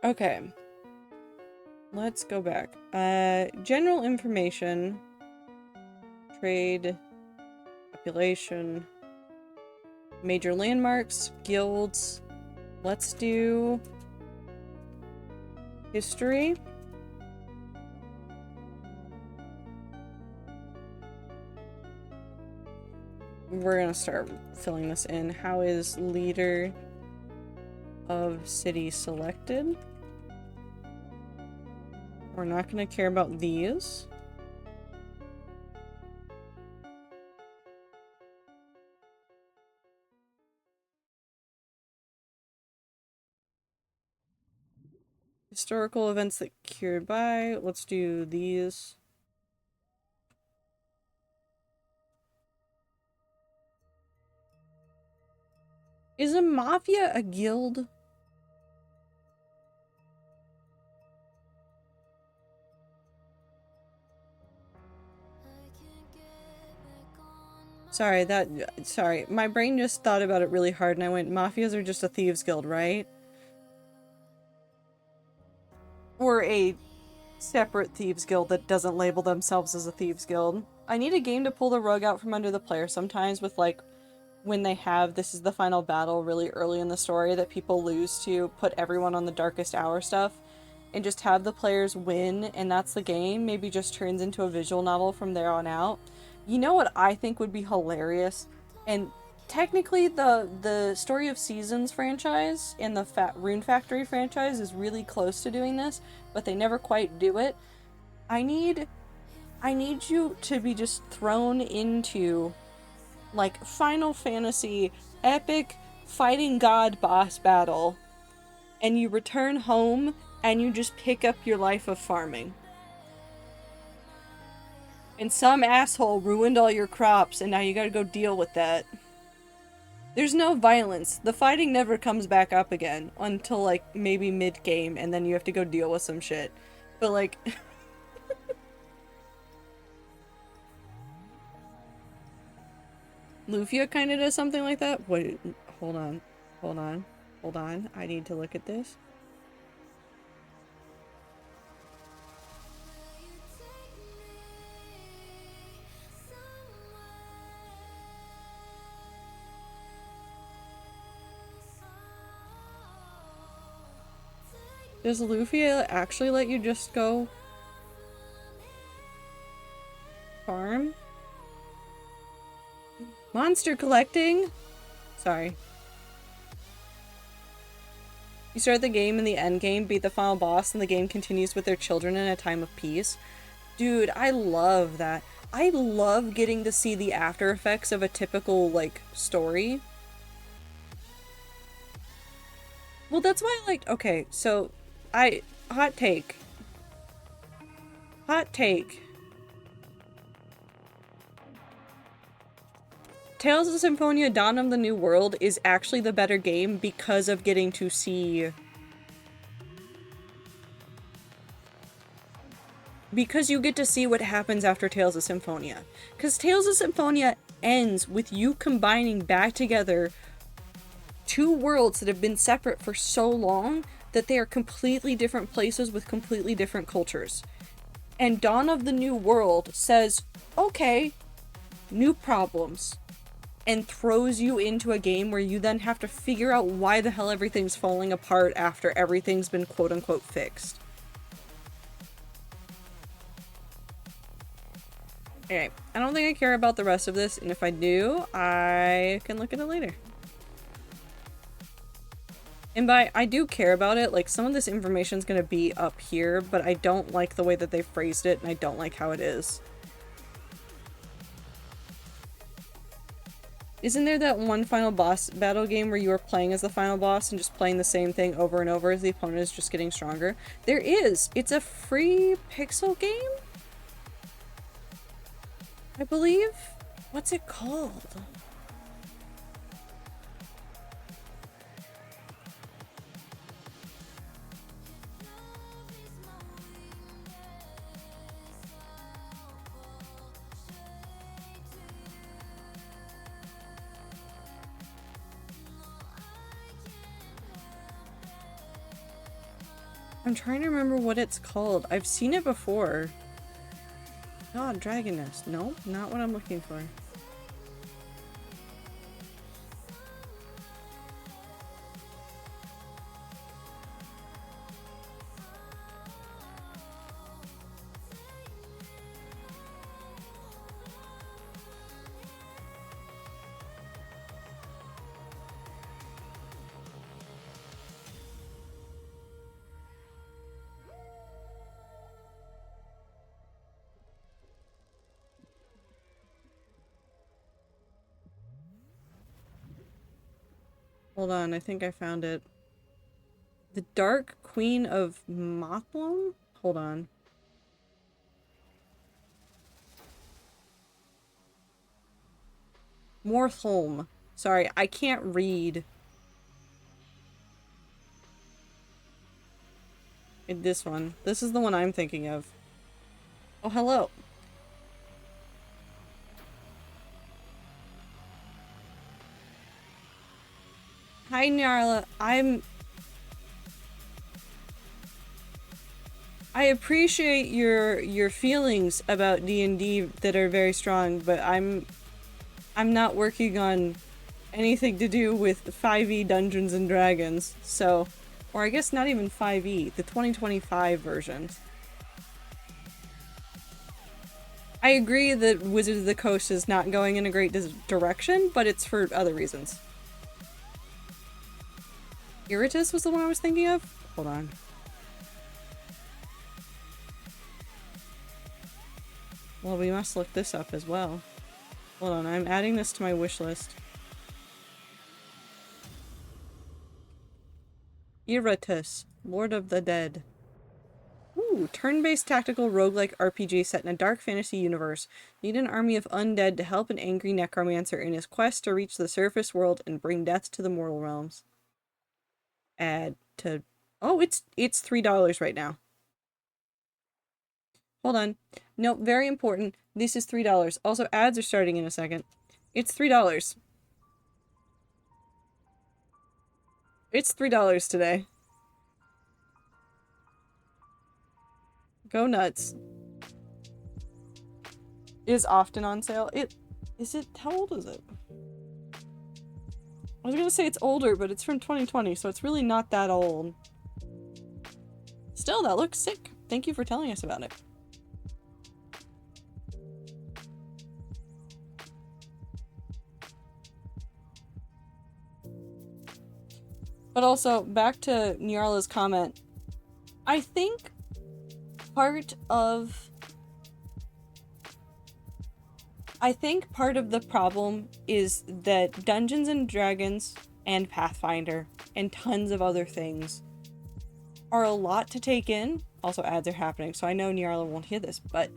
Okay. Let's go back. General information. Trade. Population. Major landmarks. Guilds. Let's do history. We're gonna start filling this in. How is leader of city selected? We're not gonna care about these. Historical events that cured by. Let's do these. Is a mafia a guild? Sorry, my brain just thought about it really hard and I went, mafias are just a thieves guild, right? Or a separate thieves guild that doesn't label themselves as a thieves guild. I need a game to pull the rug out from under the player sometimes with, like, when they have this is the final battle really early in the story that people lose to put everyone on the darkest hour stuff and just have the players win and that's the game. Maybe just turns into a visual novel from there on out. You know what I think would be hilarious? And technically the Story of Seasons franchise and the Rune Factory franchise is really close to doing this, but they never quite do it. I need you to be just thrown into like Final Fantasy epic fighting god boss battle and you return home and you just pick up your life of farming. And some asshole ruined all your crops and now you gotta go deal with that. There's no violence. The fighting never comes back up again until like maybe mid-game and then you have to go deal with some shit. But like Lufia kind of does something like that. Wait, hold on. I need to look at this. Does Lufia actually let you just go farm? Monster collecting? Sorry. You start the game in the end game, beat the final boss, and the game continues with their children in a time of peace. Dude, I love that. I love getting to see the after effects of a typical, like, story. Well, that's why I liked- okay, so, hot take. Tales of Symphonia Dawn of the New World is actually the better game because of getting to see... Because you get to see what happens after Tales of Symphonia. Because Tales of Symphonia ends with you combining back together two worlds that have been separate for so long that they are completely different places with completely different cultures. And Dawn of the New World says, okay, new problems. And throws you into a game where you then have to figure out why the hell everything's falling apart after everything's been quote-unquote fixed. Okay, I don't think I care about the rest of this, and if I do, I can look at it later. And by I do care about it, like some of this information is going to be up here, but I don't like the way that they phrased it, and I don't like how it is. Isn't there that one final boss battle game where you are playing as the final boss and just playing the same thing over and over as the opponent is just getting stronger? There is! It's a free pixel game? I believe? What's it called? I'm trying to remember what it's called. I've seen it before. God, Dragon Nest. No, not what I'm looking for. Hold on, I think I found it. The Dark Queen of Mothlum? Hold on. Mortholm. Sorry, I can't read. This one. This is the one I'm thinking of. Oh, hello. Hi, Nyarla. I appreciate your feelings about D&D that are very strong, but I'm not working on anything to do with 5e Dungeons and Dragons. So, or I guess not even 5e, the 2025 version. I agree that Wizards of the Coast is not going in a great direction, but it's for other reasons. Iritus was the one I was thinking of? Hold on. Well, we must look this up as well. Hold on, I'm adding this to my wish list. Iritus, Lord of the Dead. Ooh, turn-based tactical roguelike RPG set in a dark fantasy universe. Need an army of undead to help an angry necromancer in his quest to reach the surface world and bring death to the mortal realms. Add to... Oh, it's $3 right now. Hold on. No, very important. This is $3. Also, ads are starting in a second. It's $3. It's $3 today. Go nuts. It is often on sale. How old is it? I was gonna say it's older, but it's from 2020, so it's really not that old. Still, that looks sick. Thank you for telling us about it. But also, back to Nyarla's comment, I think part of the problem is that Dungeons and Dragons and Pathfinder and tons of other things are a lot to take in. Also, ads are happening, so I know Nyarla won't hear this, but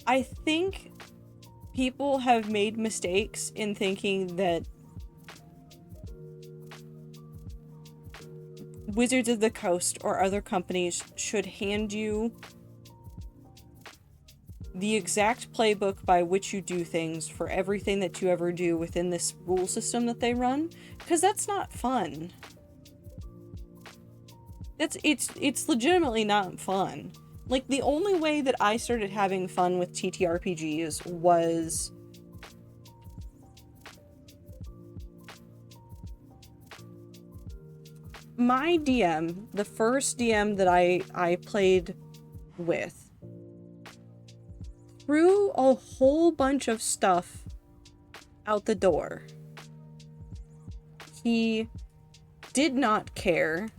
I think people have made mistakes in thinking that Wizards of the Coast or other companies should hand you the exact playbook by which you do things for everything that you ever do within this rule system that they run, because that's not fun. It's legitimately not fun. Like, the only way that I started having fun with TTRPGs was my DM, the first DM that I played with, threw a whole bunch of stuff out the door. He did not care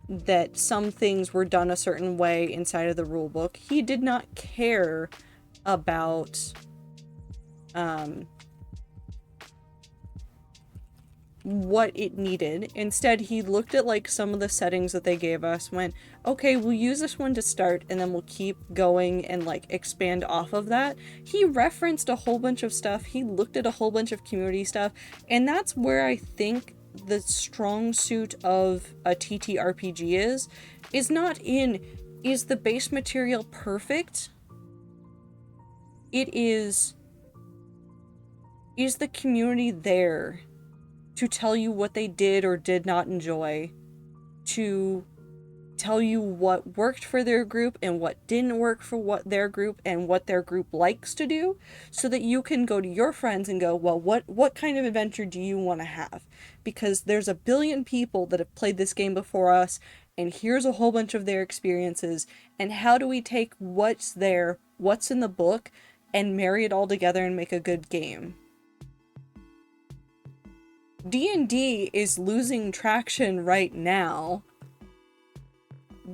that some things were done a certain way inside of the rulebook. He did not care about what it needed. Instead, he looked at like some of the settings that they gave us, went, okay, we'll use this one to start and then we'll keep going and like expand off of that. He referenced a whole bunch of stuff. He looked at a whole bunch of community stuff, and that's where I think the strong suit of a TTRPG is not in, is the base material perfect? It is the community there to tell you what they did or did not enjoy, to tell you what worked for their group and what didn't work for what their group and what their group likes to do, so that you can go to your friends and go, well, what kind of adventure do you want to have? Because there's a billion people that have played this game before us, and here's a whole bunch of their experiences, and how do we take what's there, what's in the book, and marry it all together and make a good game? D&D is losing traction right now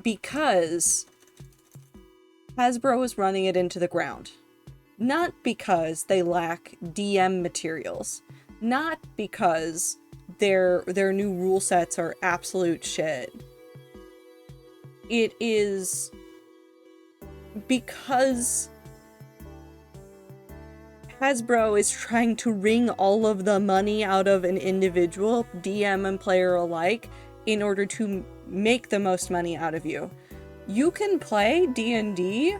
because Hasbro is running it into the ground. Not because they lack DM materials. Not because their new rule sets are absolute shit. It is because Hasbro is trying to wring all of the money out of an individual, DM and player alike, in order to make the most money out of you. You can play D&D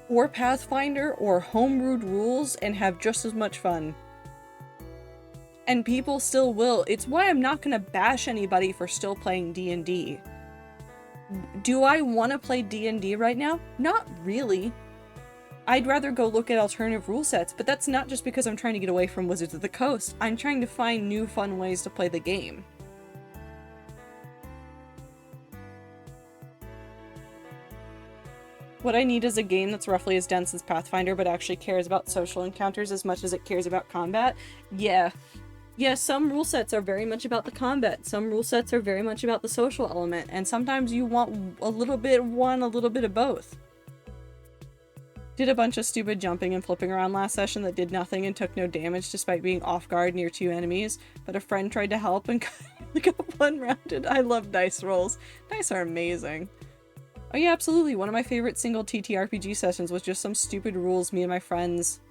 or Pathfinder or homebrewed rules and have just as much fun. And people still will. It's why I'm not gonna bash anybody for still playing D&D. Do I want to play D&D right now? Not really. I'd rather go look at alternative rule sets, but that's not just because I'm trying to get away from Wizards of the Coast. I'm trying to find new fun ways to play the game. What I need is a game that's roughly as dense as Pathfinder, but actually cares about social encounters as much as it cares about combat. Yeah, some rule sets are very much about the combat. Some rule sets are very much about the social element, and sometimes you want a little bit of one, a little bit of both. Did a bunch of stupid jumping and flipping around last session that did nothing and took no damage despite being off guard near 2 enemies, but a friend tried to help and got one-rounded. I love dice rolls. Dice are amazing. Oh yeah, absolutely. One of my favorite single TTRPG sessions was just some stupid rules me and my friends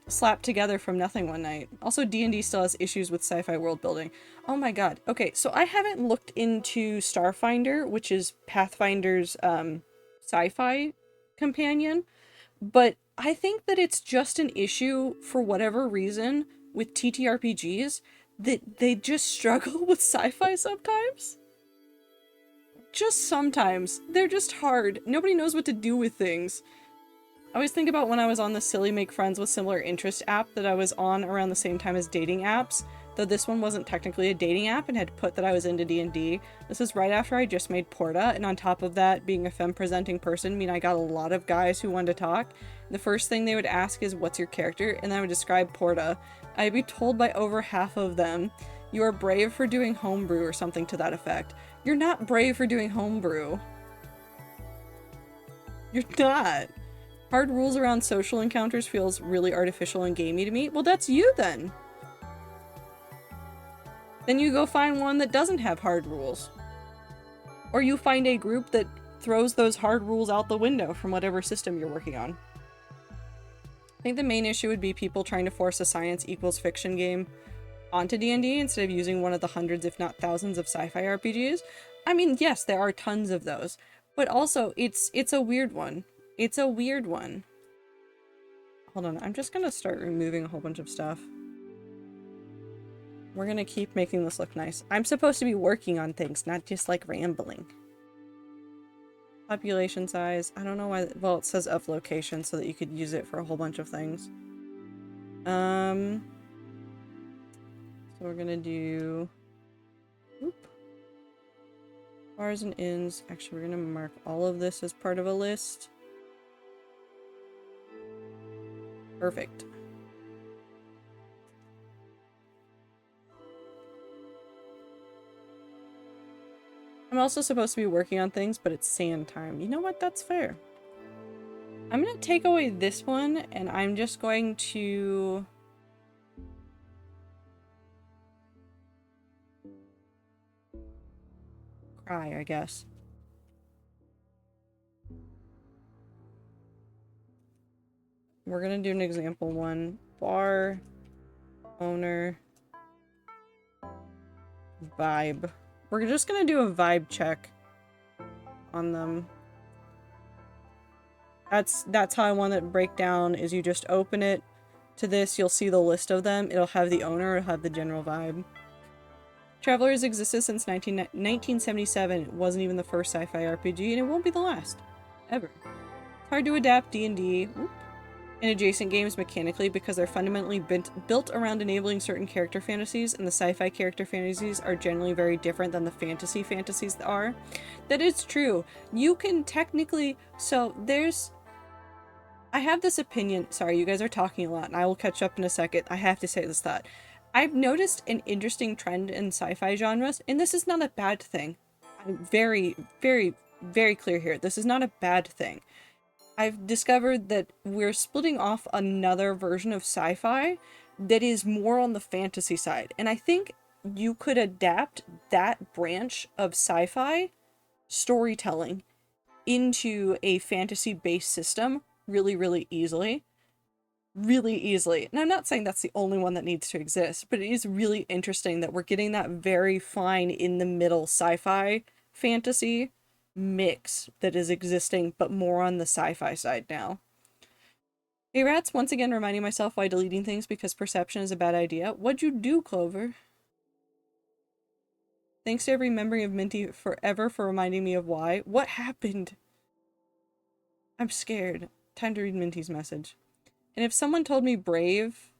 slapped together from nothing one night. Also, D&D still has issues with sci-fi world building. Oh my god. Okay, so I haven't looked into Starfinder, which is Pathfinder's sci-fi companion, but I think that it's just an issue, for whatever reason, with TTRPGs, that they just struggle with sci-fi sometimes. Just sometimes. They're just hard. Nobody knows what to do with things. I always think about when I was on the silly Make Friends with Similar Interest app that I was on around the same time as dating apps, though this one wasn't technically a dating app and had put that I was into D&D. This is right after I just made Porta, and on top of that, being a femme-presenting person, I got a lot of guys who wanted to talk. The first thing they would ask is, what's your character? And I would describe Porta. I'd be told by over half of them, you are brave for doing homebrew or something to that effect. You're not brave for doing homebrew. You're not. Hard rules around social encounters feels really artificial and gamey to me. Well, that's you then. Then you go find one that doesn't have hard rules. Or you find a group that throws those hard rules out the window from whatever system you're working on. I think the main issue would be people trying to force a science equals fiction game onto D&D instead of using one of the hundreds if not thousands of sci-fi RPGs. I mean, yes, there are tons of those, but also it's a weird one. It's a weird one. Hold on, I'm just gonna start removing a whole bunch of stuff. We're gonna keep making this look nice. I'm supposed to be working on things, not just like rambling. Population size, I don't know why, well, it says of location so that you could use it for a whole bunch of things. So we're gonna do, bars and inns. Actually, we're gonna mark all of this as part of a list. Perfect. I'm also supposed to be working on things, but it's sand time. You know what? That's fair. I'm gonna take away this one, and I'm just going to... cry, I guess. We're gonna do an example one. Bar, owner, vibe. We're just gonna do a vibe check on them. That's how I want it to break down, is you just open it to this, you'll see the list of them, it'll have the owner, it'll have the general vibe. Traveler has existed since 1977. It wasn't even the first sci-fi RPG, and it won't be the last. Ever. It's hard to adapt D&D and adjacent games mechanically because they're fundamentally built around enabling certain character fantasies, and the sci-fi character fantasies are generally very different than the fantasy fantasies are. That is true. You can technically... So, there's... I have this opinion... Sorry, you guys are talking a lot, and I will catch up in a second. I have to say this thought. I've noticed an interesting trend in sci-fi genres, and this is not a bad thing. I'm very, very, very clear here. This is not a bad thing. I've discovered that we're splitting off another version of sci-fi that is more on the fantasy side. And I think you could adapt that branch of sci-fi storytelling into a fantasy-based system really, really easily. Really easily. And I'm not saying that's the only one that needs to exist, but it is really interesting that we're getting that very fine in the middle sci-fi fantasy mix that is existing, but more on the sci-fi side now. Hey Rats, once again reminding myself why deleting things because perception is a bad idea. What'd you do, Clover? Thanks to every memory of Minty forever for reminding me of why. What happened? I'm scared. Time to read Minty's message. And if someone told me brave,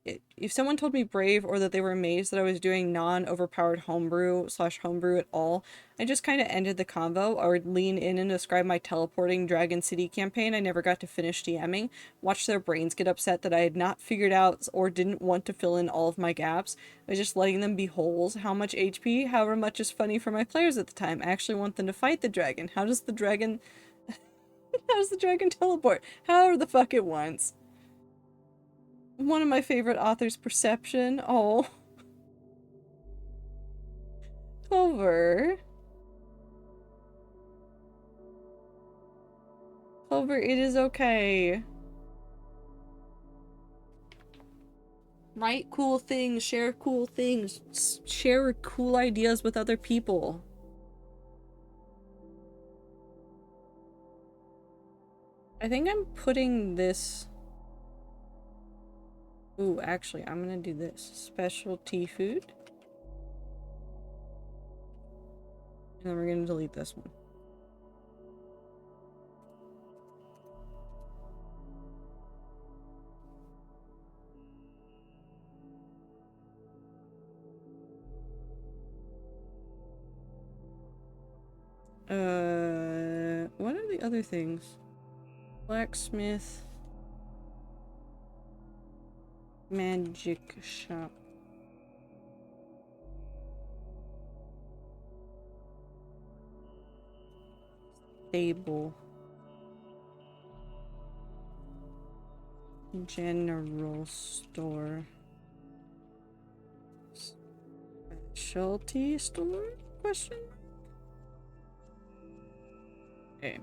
or that they were amazed that I was doing non-overpowered homebrew at all, I just kind of ended the convo. I would lean in and describe my teleporting Dragon City campaign I never got to finish DMing, watch their brains get upset that I had not figured out or didn't want to fill in all of my gaps. I was just letting them be holes. How much HP? However much is funny for my players at the time. I actually want them to fight the dragon. How does the dragon teleport? However the fuck it wants. One of my favorite authors, Perception. Oh. Clover. Clover, it is okay. Write cool things, share cool things, share cool ideas with other people. I think I'm putting this... Ooh, actually, I'm gonna do this. Specialty food. And then we're gonna delete this one. What are the other things? Blacksmith. Magic shop. Stable. General store. Specialty store? Question? Okay.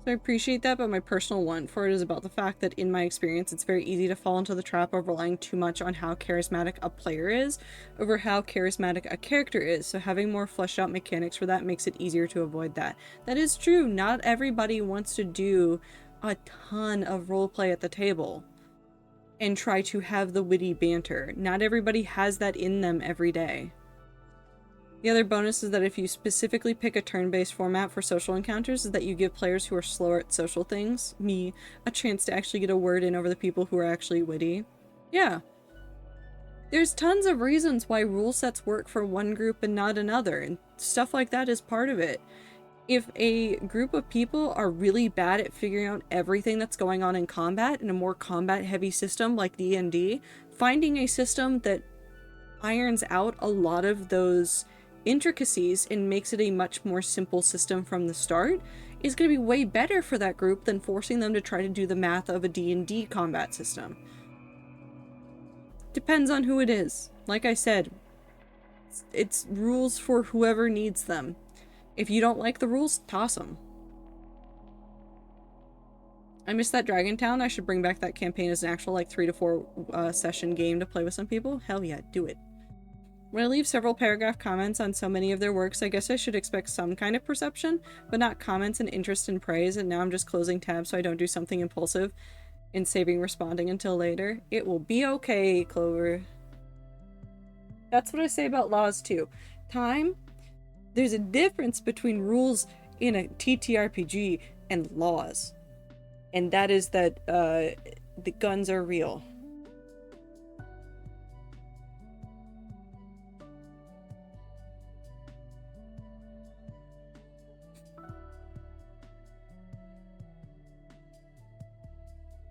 So I appreciate that, but my personal want for it is about the fact that in my experience, it's very easy to fall into the trap of relying too much on how charismatic a player is over how charismatic a character is. So having more fleshed out mechanics for that makes it easier to avoid that. That is true. Not everybody wants to do a ton of roleplay at the table and try to have the witty banter. Not everybody has that in them every day. The other bonus is that if you specifically pick a turn-based format for social encounters is that you give players who are slower at social things, me, a chance to actually get a word in over the people who are actually witty. Yeah. There's tons of reasons why rule sets work for one group and not another, and stuff like that is part of it. If a group of people are really bad at figuring out everything that's going on in combat in a more combat-heavy system like D&D, finding a system that irons out a lot of those intricacies and makes it a much more simple system from the start is going to be way better for that group than forcing them to try to do the math of a D&D combat system. Depends on who it is. Like I said, it's rules for whoever needs them. If you don't like the rules, toss them. I miss that Dragon Town. I should bring back that campaign as an actual like 3 to 4 session game to play with some people. Hell yeah, do it. When I leave several paragraph comments on so many of their works, I guess I should expect some kind of perception, but not comments and interest and praise, and now I'm just closing tabs so I don't do something impulsive and saving responding until later. It will be okay, Clover. That's what I say about laws too. Time, there's a difference between rules in a TTRPG and laws. And that is that the guns are real.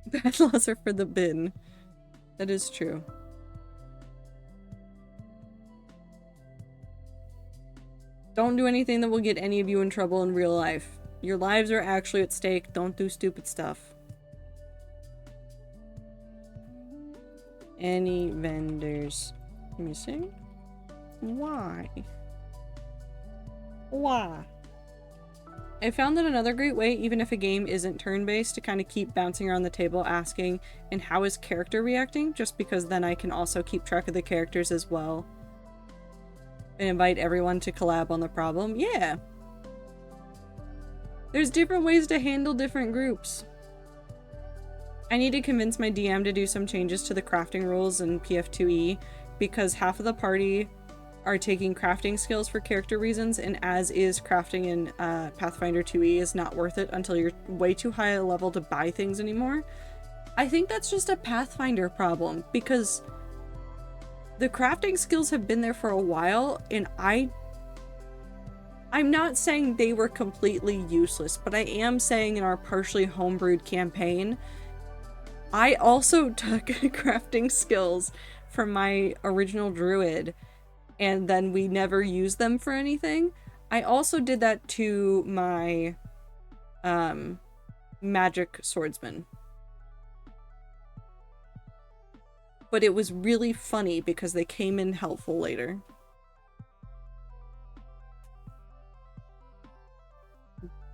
Bad laws are for the bin. That is true. Don't do anything that will get any of you in trouble in real life. Your lives are actually at stake. Don't do stupid stuff. Any vendors missing? Why? Why? I found that another great way, even if a game isn't turn-based, to kind of keep bouncing around the table asking, and how is character reacting? Just because then I can also keep track of the characters as well. And invite everyone to collab on the problem. Yeah. There's different ways to handle different groups. I need to convince my DM to do some changes to the crafting rules in PF2E because half of the party are taking crafting skills for character reasons, and as is crafting in Pathfinder 2E is not worth it until you're way too high a level to buy things anymore. I think that's just a Pathfinder problem because the crafting skills have been there for a while, and I'm not saying they were completely useless, but I am saying in our partially homebrewed campaign, I also took crafting skills from my original druid, and then we never used them for anything. I also did that to my magic swordsman. But it was really funny because they came in helpful later.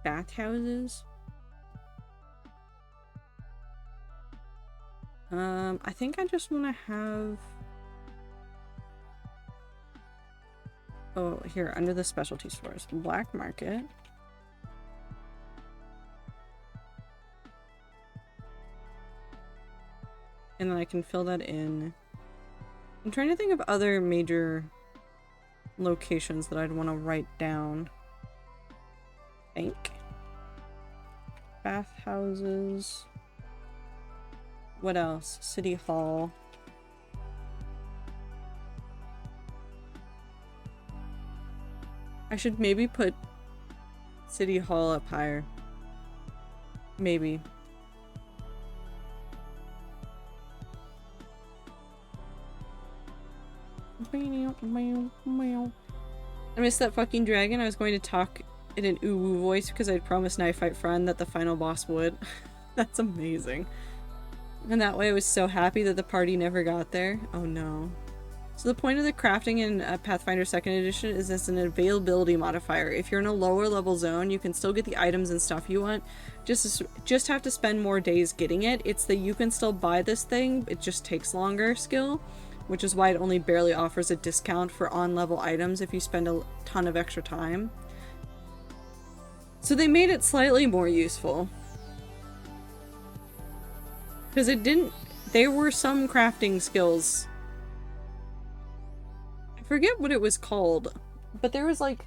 Bathhouses? I think I just want to have... Oh, here, under the specialty stores. Black market. And then I can fill that in. I'm trying to think of other major locations that I'd want to write down. Bank. Bathhouses. What else? City Hall. I should maybe put City Hall up higher. Maybe. I missed that fucking dragon. I was going to talk in an uwu voice because I'd promised Knife Fight Friend that the final boss would. That's amazing. And that way I was so happy that the party never got there. Oh no. So the point of the crafting in Pathfinder 2nd Edition is as an availability modifier. If you're in a lower level zone, you can still get the items and stuff you want. Just have to spend more days getting it. It's the you can still buy this thing, it just takes longer skill, which is why it only barely offers a discount for on-level items if you spend a ton of extra time. So they made it slightly more useful. Because it didn't... There were some crafting skills. I forget what it was called, but there was like...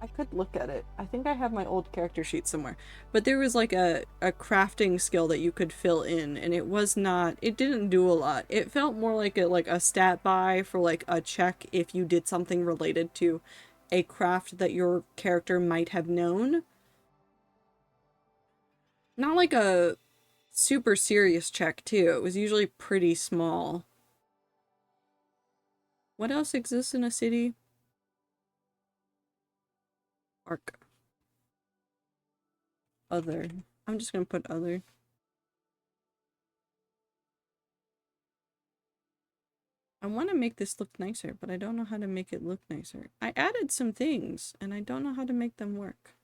I could look at it. I think I have my old character sheet somewhere. But there was like a crafting skill that you could fill in, and it was not... It didn't do a lot. It felt more like a stat buy for like a check if you did something related to a craft that your character might have known. Not like a super serious check, too. It was usually pretty small. What else exists in a city? Park. Other. I'm just gonna put other. I want to make this look nicer, but I don't know how to make it look nicer. I added some things, and I don't know how to make them work.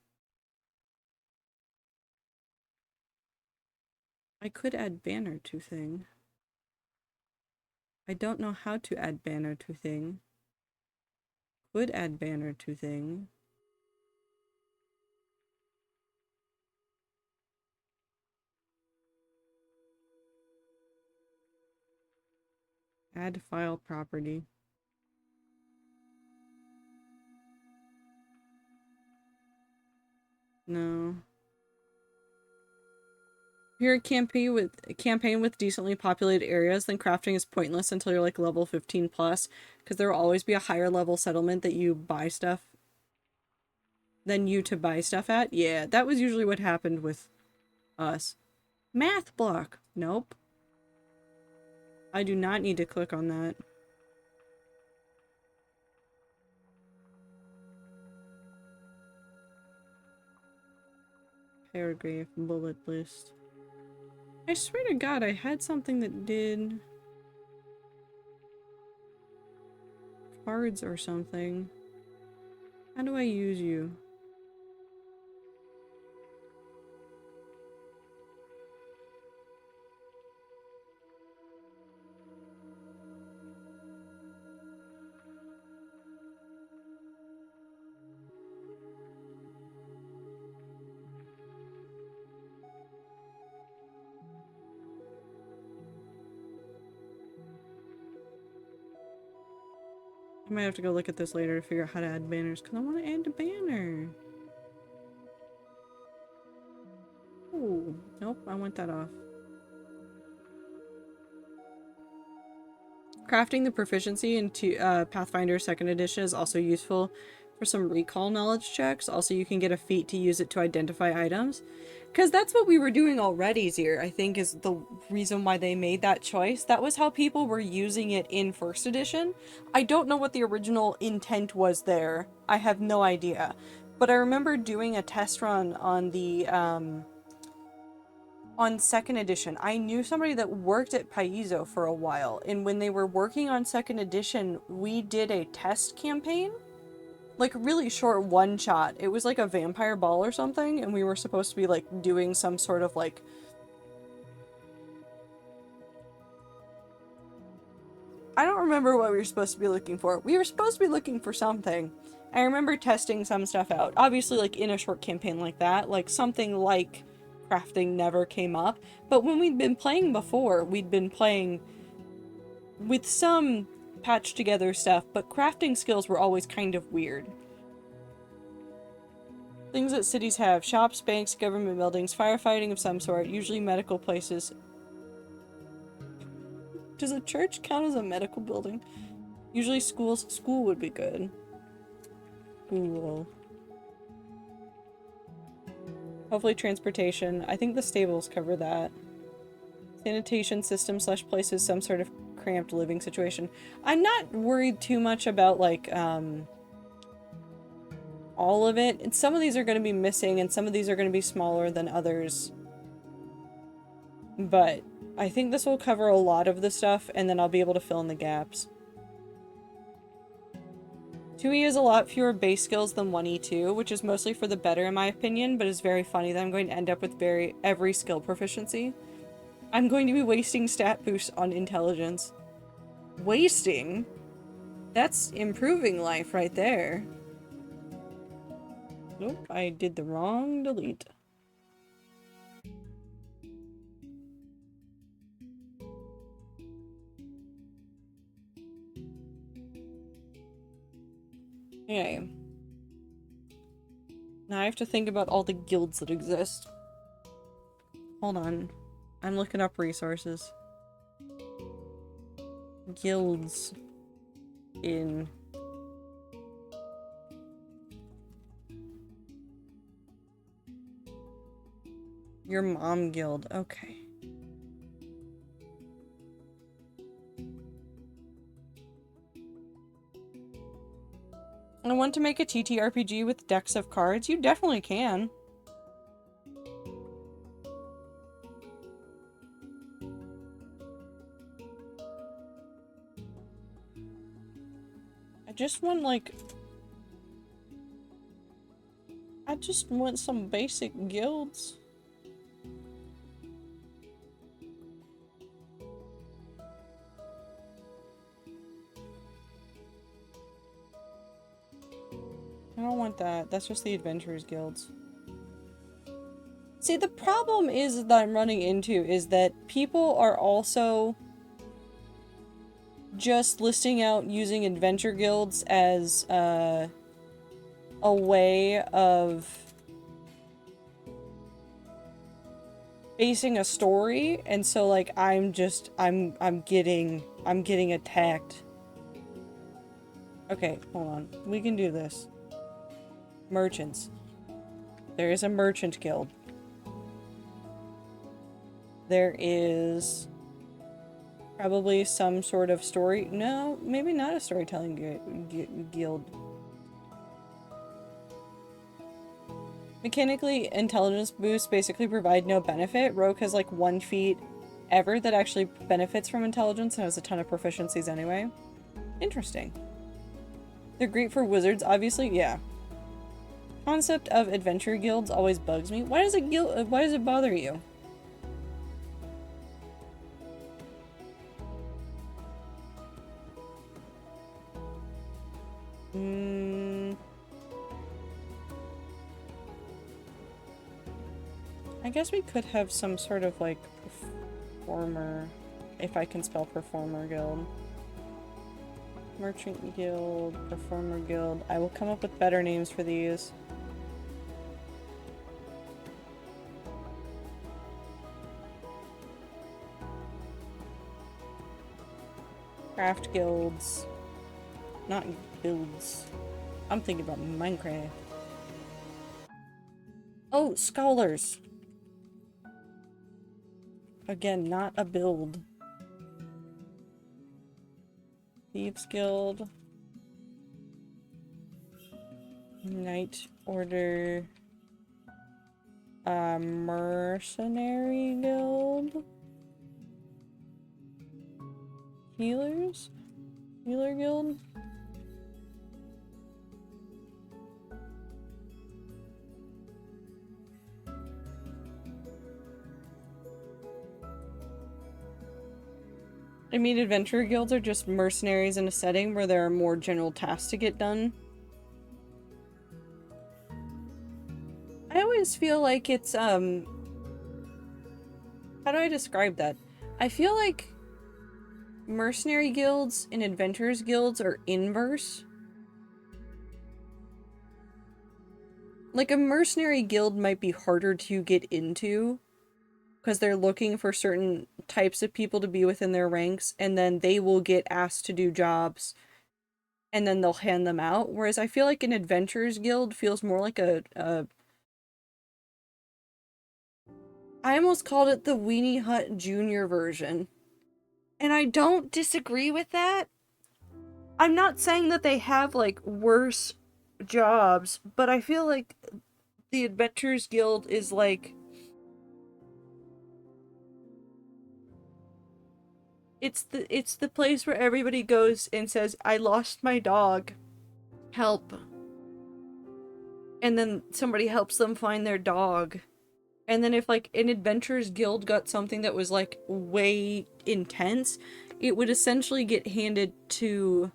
I could add banner to thing. I don't know how to add banner to thing. Could add banner to thing. Add file property. No. If you're a campaign with decently populated areas, then crafting is pointless until you're like level 15 plus, because there will always be a higher level settlement that you buy stuff than you to buy stuff at. Yeah, that was usually what happened with us. Math block. Nope. I do not need to click on that. Paragraph, bullet list. I swear to God, I had something that did cards or something. How do I use you? I might have to go look at this later to figure out how to add banners, because I want to add a banner. Oh, nope, I want that off. Crafting the proficiency into Pathfinder 2nd edition is also useful for some recall knowledge checks. Also, you can get a feat to use it to identify items. Because that's what we were doing already, Zier, I think, is the reason why they made that choice. That was how people were using it in 1st edition. I don't know what the original intent was there. I have no idea. But I remember doing a test run on the, on 2nd edition. I knew somebody that worked at Paizo for a while, and when they were working on 2nd edition, we did a test campaign. Like, a really short one-shot. It was like a vampire ball or something, and we were supposed to be, like, doing some sort of, like... I don't remember what we were supposed to be looking for. We were supposed to be looking for something. I remember testing some stuff out. Obviously, like, in a short campaign like that, like, something like crafting never came up. But when we'd been playing before, we'd been playing with some patched together stuff, but crafting skills were always kind of weird. Things that cities have: shops, banks, government buildings, firefighting of some sort, usually medical places. Does a church count as a medical building? Usually schools. School would be good. School. Hopefully transportation. I think the stables cover that. Sanitation system / places some sort of cramped living situation. I'm not worried too much about, like, all of it. And some of these are going to be missing, and some of these are going to be smaller than others. But I think this will cover a lot of the stuff, and then I'll be able to fill in the gaps. 2E has a lot fewer base skills than 1E2, which is mostly for the better in my opinion, but it's very funny that I'm going to end up with every skill proficiency. I'm going to be wasting stat boosts on intelligence. Wasting? That's improving life right there. Nope, I did the wrong delete. Okay. Now I have to think about all the guilds that exist. Hold on. I'm looking up resources. Guilds in... Your mom guild. Okay. I want to make a TTRPG with decks of cards. You definitely can. I just want, like... I just want some basic guilds. I don't want that. That's just the Adventurers Guilds. See, the problem is that I'm running into is that people are also just listing out using adventure guilds as a way of basing a story, and so like I'm getting attacked. Okay, hold on. We can do this. Merchants. There is a merchant guild. There is probably some sort of story. No, maybe not a storytelling guild. Mechanically, intelligence boosts basically provide no benefit. Rogue has like 1 feat ever that actually benefits from intelligence and has a ton of proficiencies anyway. Interesting. They're great for wizards, obviously. Yeah. Concept of adventure guilds always bugs me. Why does it bother you? I guess we could have some sort of like performer, if I can spell performer guild. Merchant Guild, Performer Guild. I will come up with better names for these. Craft guilds. Not guilds. I'm thinking about Minecraft. Oh, scholars! Again, not a build. Thieves Guild. Knight Order. Mercenary Guild. Healers? Healer Guild? I mean, adventure guilds are just mercenaries in a setting where there are more general tasks to get done. I always feel like it's, how do I describe that? I feel like mercenary guilds and adventurers guilds are inverse. Like, a mercenary guild might be harder to get into because they're looking for certain types of people to be within their ranks, and then they will get asked to do jobs and then they'll hand them out. Whereas I feel like an adventurers guild feels more like I almost called it the Weenie Hut Junior version. And I don't disagree with that. I'm not saying that they have, like, worse jobs, but I feel like the Adventurers Guild is, like... It's the place where everybody goes and says, I lost my dog. Help. And then somebody helps them find their dog. And then if, like, an Adventurers Guild got something that was, like, way intense, it would essentially get handed to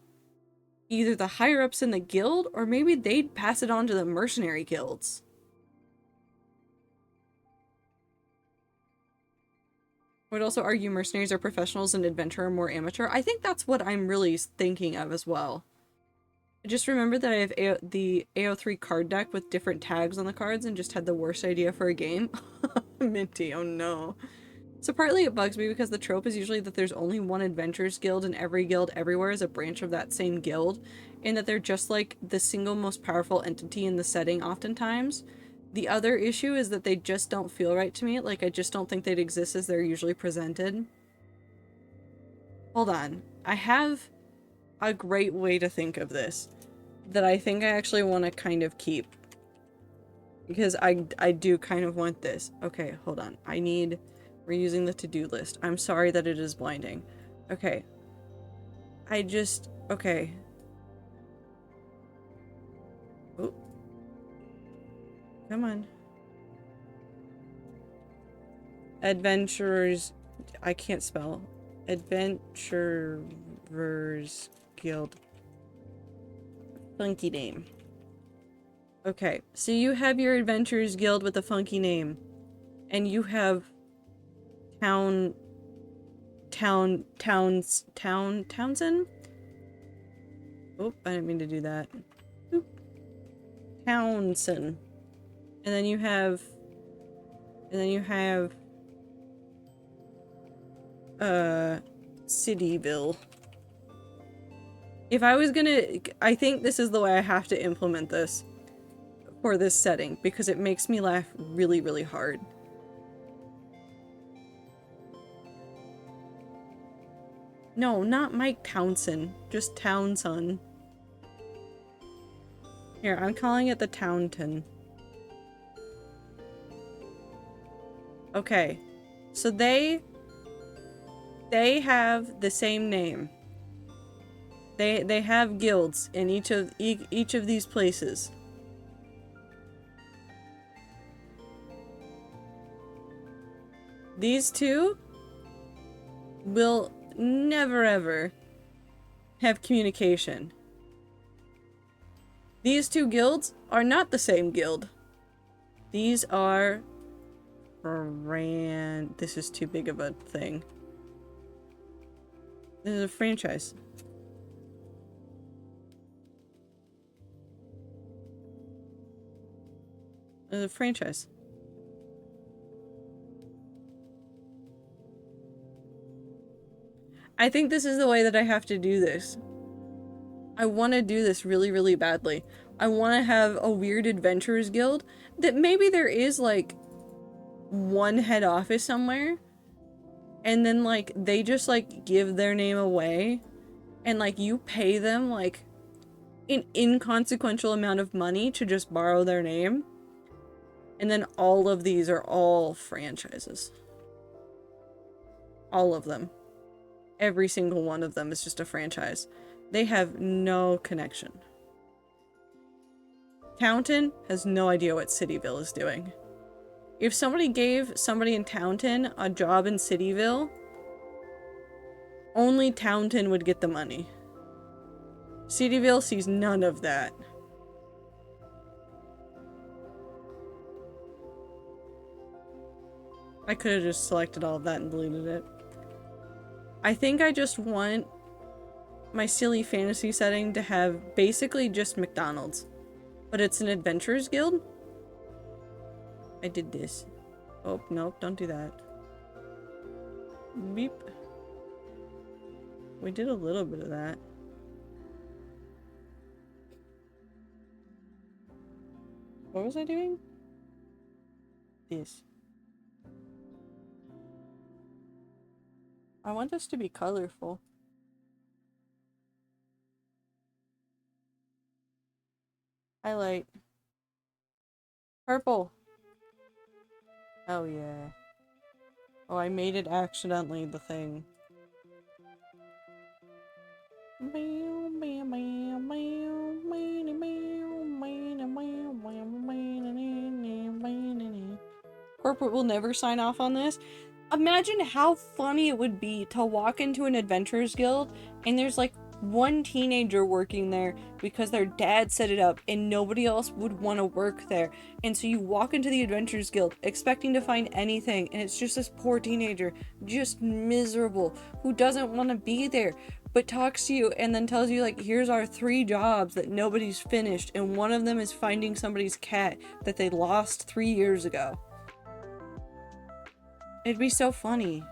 either the higher-ups in the guild, or maybe they'd pass it on to the mercenary guilds. I would also argue mercenaries are professionals and adventurer are more amateur. I think that's what I'm really thinking of as well. I just remember that I have the AO3 card deck with different tags on the cards and just had the worst idea for a game. Minty, oh no. So partly it bugs me because the trope is usually that there's only one adventurers guild and every guild everywhere is a branch of that same guild, and that they're just like the single most powerful entity in the setting oftentimes. The other issue is that they just don't feel right to me. Like, I just don't think they'd exist as they're usually presented. Hold on. I have a great way to think of this that I think I actually want to kind of keep. Because I do kind of want this. Okay, hold on. We're using the to-do list. I'm sorry that it is blinding. Okay. Okay. Oh. Come on. Adventurers... I can't spell. Adventurers Guild. Funky name. Okay, so you have your Adventurers Guild with a funky name. And you have... Townsend? Oh, I didn't mean to do that. Oop. Townsend. And then you have... Cityville. If I was gonna... I think this is the way I have to implement this for this setting, because it makes me laugh really, really hard. No, not Mike Townsend. Just Townsend. Here, I'm calling it the Townton. Okay. So they have the same name. They have guilds in each of these places. These two will never ever have communication. These two guilds are not the same guild. These are this is too big of a thing. This is a franchise. A franchise. I think this is the way that I have to do this. I want to do this really, really badly. I want to have a weird adventurers guild that maybe there is like one head office somewhere, and then like they just like give their name away, and like you pay them like an inconsequential amount of money to just borrow their name, and then all of these are all franchises. All of them. Every single one of them is just a franchise. They have no connection. Taunton has no idea what Cityville is doing. If somebody gave somebody in Taunton a job in Cityville, only Taunton would get the money. Cityville sees none of that. I could have just selected all of that and deleted it. I think I just want my silly fantasy setting to have basically just McDonald's. But it's an adventurers guild? I did this. Oh, nope, don't do that. Beep. We did a little bit of that. What was I doing? This. I want this to be colorful. Highlight. Purple. Oh yeah. Oh, I made it accidentally the thing. Corporate will never sign off on this. Imagine how funny it would be to walk into an adventurers guild and there's like one teenager working there because their dad set it up and nobody else would want to work there. And so you walk into the adventurers guild expecting to find anything and it's just this poor teenager, just miserable, who doesn't want to be there, but talks to you and then tells you like, here's our 3 jobs that nobody's finished and one of them is finding somebody's cat that they lost 3 years ago. It'd be so funny.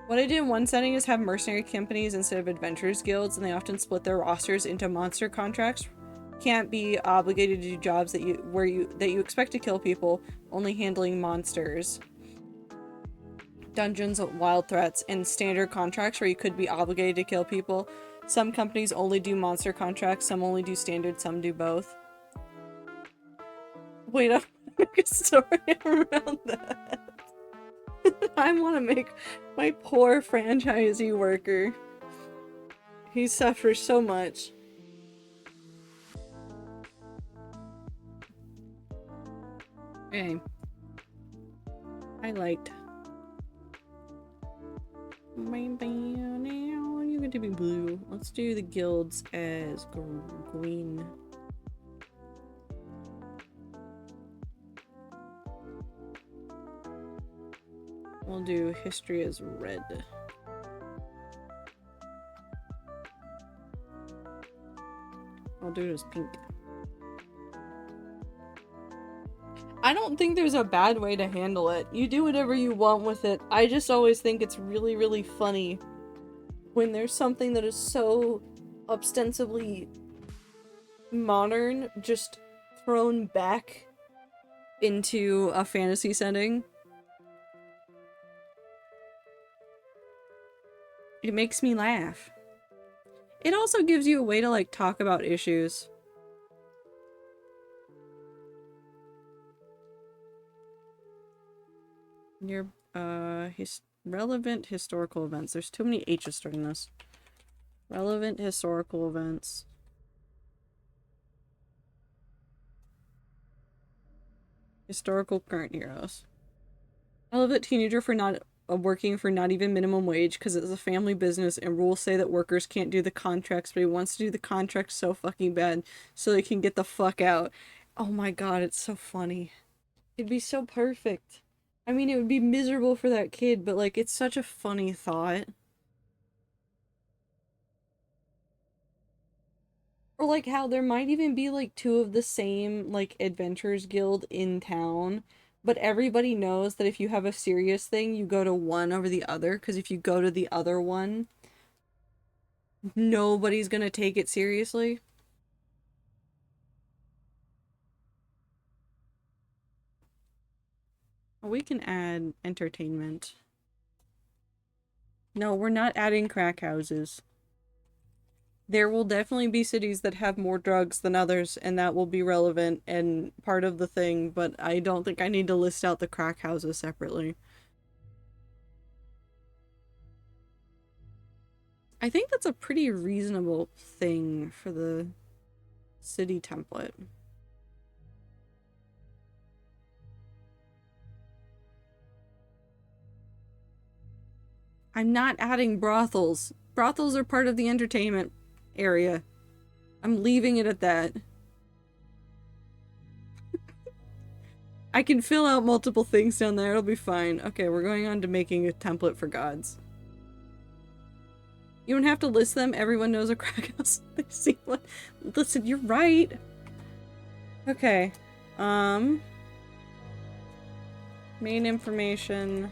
What I did in one setting is have mercenary companies instead of adventurers guilds, and they often split their rosters into monster contracts. Can't be obligated to do jobs that you expect to kill people, only handling monsters. Dungeons, wild threats, and standard contracts where you could be obligated to kill people. Some companies only do monster contracts, some only do standard, some do both. Wait, I'm gonna make a story around that. I want to make my poor franchisee worker. He suffers so much. Okay. Highlight. Now you get to be blue. Let's do the guilds as green. We'll do history as red. I'll do it as pink. I don't think there's a bad way to handle it. You do whatever you want with it. I just always think it's really, really funny when there's something that is so ostensibly modern just thrown back into a fantasy setting. It makes me laugh. It also gives you a way to like talk about issues. Your relevant historical events. There's too many H's starting this. Relevant historical events. Historical current heroes. Relevant teenager for not working for not even minimum wage because it's a family business and rules say that workers can't do the contracts, but he wants to do the contracts so fucking bad so they can get the fuck out. Oh my god, it's so funny. It'd be so perfect. I mean, it would be miserable for that kid, but like, it's such a funny thought. Or like how there might even be like two of the same like adventurers guild in town, but everybody knows that if you have a serious thing, you go to one over the other, because if you go to the other one, nobody's gonna take it seriously. We can add entertainment. No, we're not adding crack houses. There will definitely be cities that have more drugs than others, and that will be relevant and part of the thing, but I don't think I need to list out the crack houses separately. I think that's a pretty reasonable thing for the city template. I'm not adding brothels. Brothels are part of the entertainment area. I'm leaving it at that. I can fill out multiple things down there. It'll be fine. Okay, we're going on to making a template for gods. You don't have to list them. Everyone knows a crack house. They see what. Listen, you're right. Okay. Main information.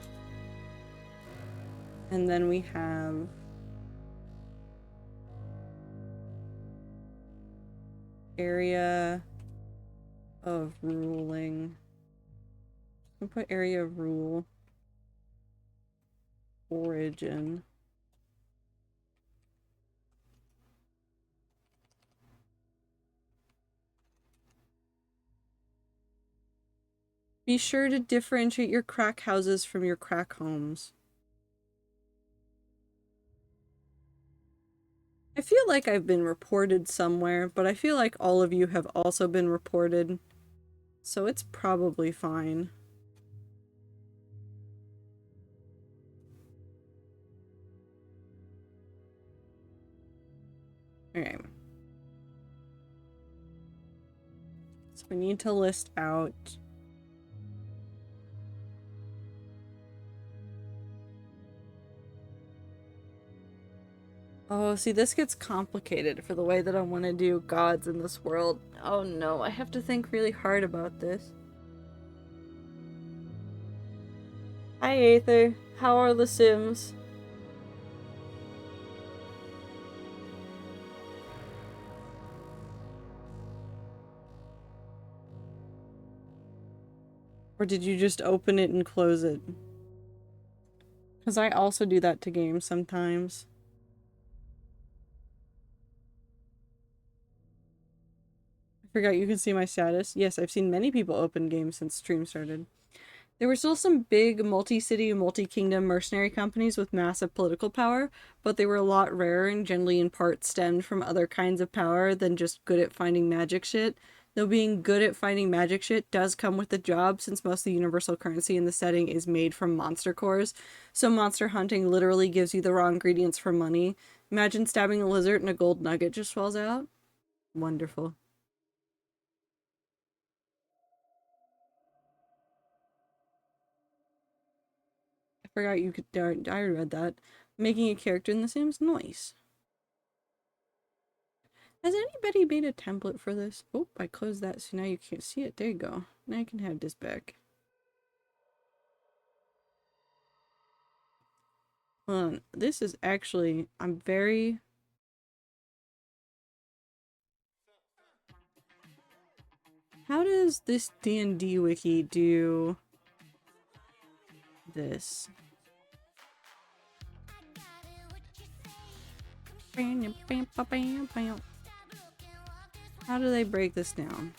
And then we have area of ruling. We'll put area of rule. Origin. Be sure to differentiate your crack houses from your crack homes. I feel like I've been reported somewhere, but I feel like all of you have also been reported, so it's probably fine. Okay. So we need to list out oh, see, this gets complicated for the way that I want to do gods in this world. Oh no, I have to think really hard about this. Hi, Aether. How are the Sims? Or did you just open it and close it? Because I also do that to games sometimes. I forgot you can see my status. Yes, I've seen many people open games since stream started. There were still some big multi-city, multi-kingdom mercenary companies with massive political power, but they were a lot rarer and generally in part stemmed from other kinds of power than just good at finding magic shit. Though being good at finding magic shit does come with the job, since most of the universal currency in the setting is made from monster cores. So monster hunting literally gives you the raw ingredients for money. Imagine stabbing a lizard and a gold nugget just falls out. Wonderful. I forgot you could. I read that. Making a character in The Sims? Nice. Has anybody made a template for this? Oh, I closed that, so now you can't see it. There you go. Now I can have this back. Hold on. This is actually... I'm very... How does this D&D wiki do this? How do they break this down?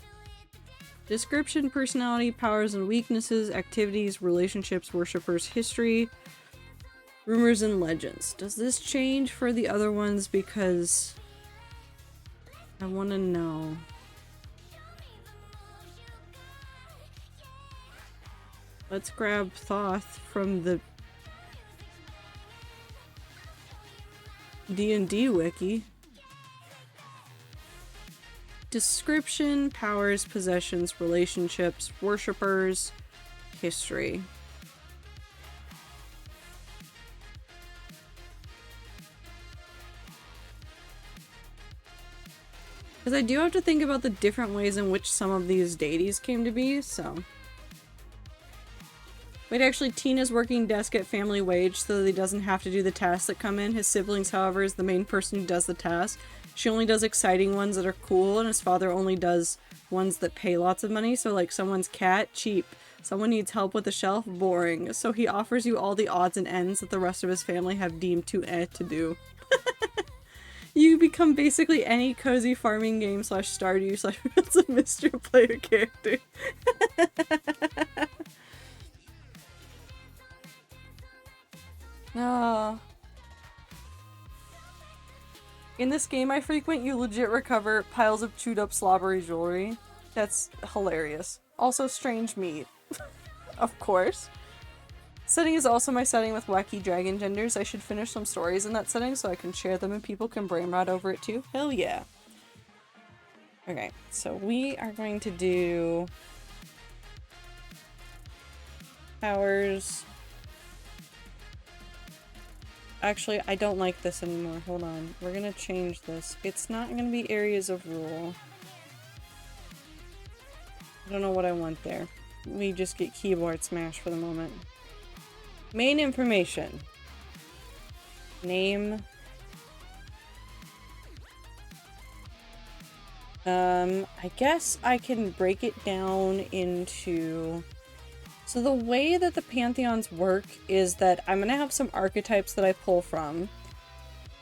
Description, personality, powers and weaknesses, activities, relationships, worshippers, history, rumors and legends. Does this change for the other ones? Because I want to know. Let's grab Thoth from the D&D wiki. Description, powers, possessions, relationships, worshippers, history. Because I do have to think about the different ways in which some of these deities came to be, so. Wait, actually, Tina's working desk at family wage so that he doesn't have to do the tasks that come in. His siblings, however, is the main person who does the task. She only does exciting ones that are cool, and his father only does ones that pay lots of money. So, like, someone's cat, cheap. Someone needs help with a shelf, boring. So he offers you all the odds and ends that the rest of his family have deemed too to do. You become basically any cozy farming game slash Stardew slash Reels of Mr. player character. Ah. In this game I frequent, you legit recover piles of chewed up slobbery jewelry. That's hilarious. Also strange meat. Of course. Setting is also my setting with wacky dragon genders. I should finish some stories in that setting so I can share them and people can brain rot over it too. Hell yeah. Okay, so we are going to do powers. Actually, I don't like this anymore. Hold on. We're gonna change this. It's not gonna be areas of rule. I don't know what I want there. We just get keyboard smash for the moment. Main information. Name. I guess I can break it down into... So the way that the pantheons work is that I'm going to have some archetypes that I pull from.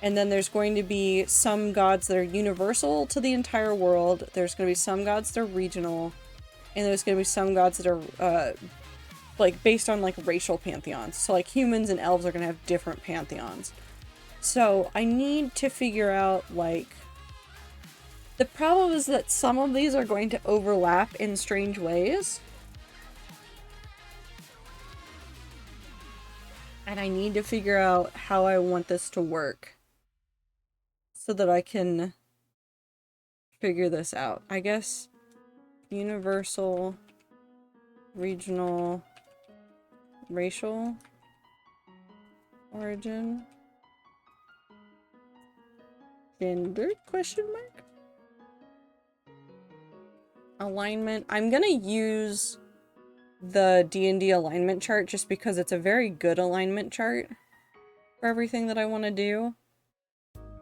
And then there's going to be some gods that are universal to the entire world. There's going to be some gods that are regional. And there's going to be some gods that are, like, based on, like, racial pantheons. So, like, humans and elves are going to have different pantheons. So, I need to figure out, like... The problem is that some of these are going to overlap in strange ways. And I need to figure out how I want this to work. So that I can figure this out. I guess universal, regional, racial, origin, gender, question mark? Alignment. I'm gonna use the D&D alignment chart just because it's a very good alignment chart for everything that I want to do.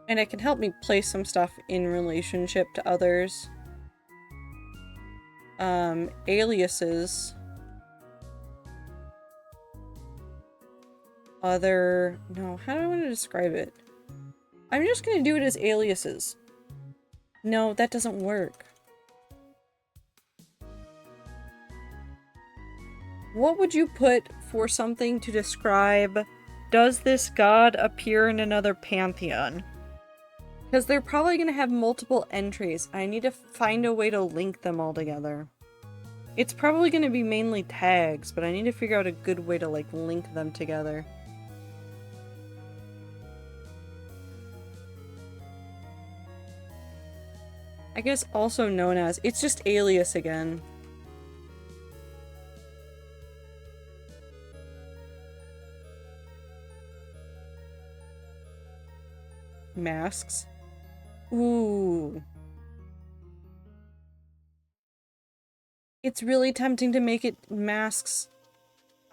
And it can help me place some stuff in relationship to others. Aliases. Other... No, how do I want to describe it? I'm just gonna do it as aliases. No, that doesn't work. What would you put for something to describe, does this god appear in another pantheon? Because they're probably going to have multiple entries. I need to find a way to link them all together. It's probably going to be mainly tags, but I need to figure out a good way to, like, link them together. I guess also known as, it's just alias again. Masks. Ooh. It's really tempting to make it masks.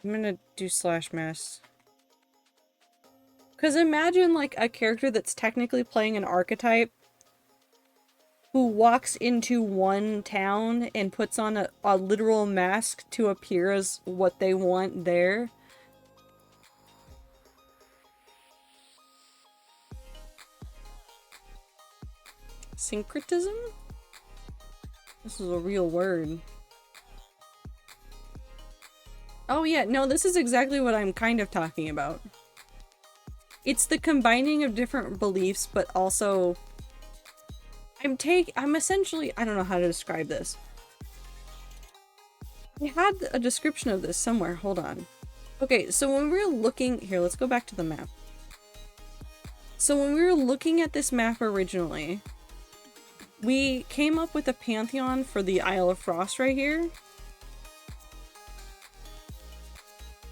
I'm gonna do slash masks. Because imagine, like, a character that's technically playing an archetype who walks into one town and puts on a literal mask to appear as what they want there. Syncretism? This is a real word. Oh yeah, no, this is exactly what I'm kind of talking about. It's the combining of different beliefs, but also... I'm essentially... I don't know how to describe this. I had a description of this somewhere, hold on. Okay, so when we were looking... Here, let's go back to the map. So when we were looking at this map originally... We came up with a pantheon for the Isle of Frost right here.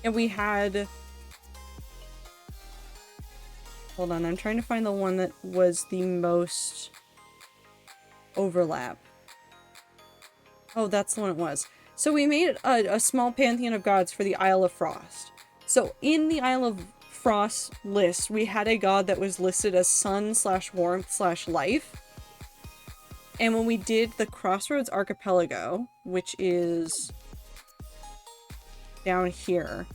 And we had... Hold on, I'm trying to find the one that was the most... overlap. Oh, that's the one it was. So we made a small pantheon of gods for the Isle of Frost. So in the Isle of Frost list, we had a god that was listed as sun slash warmth slash life. And when we did the Crossroads Archipelago, which is down here,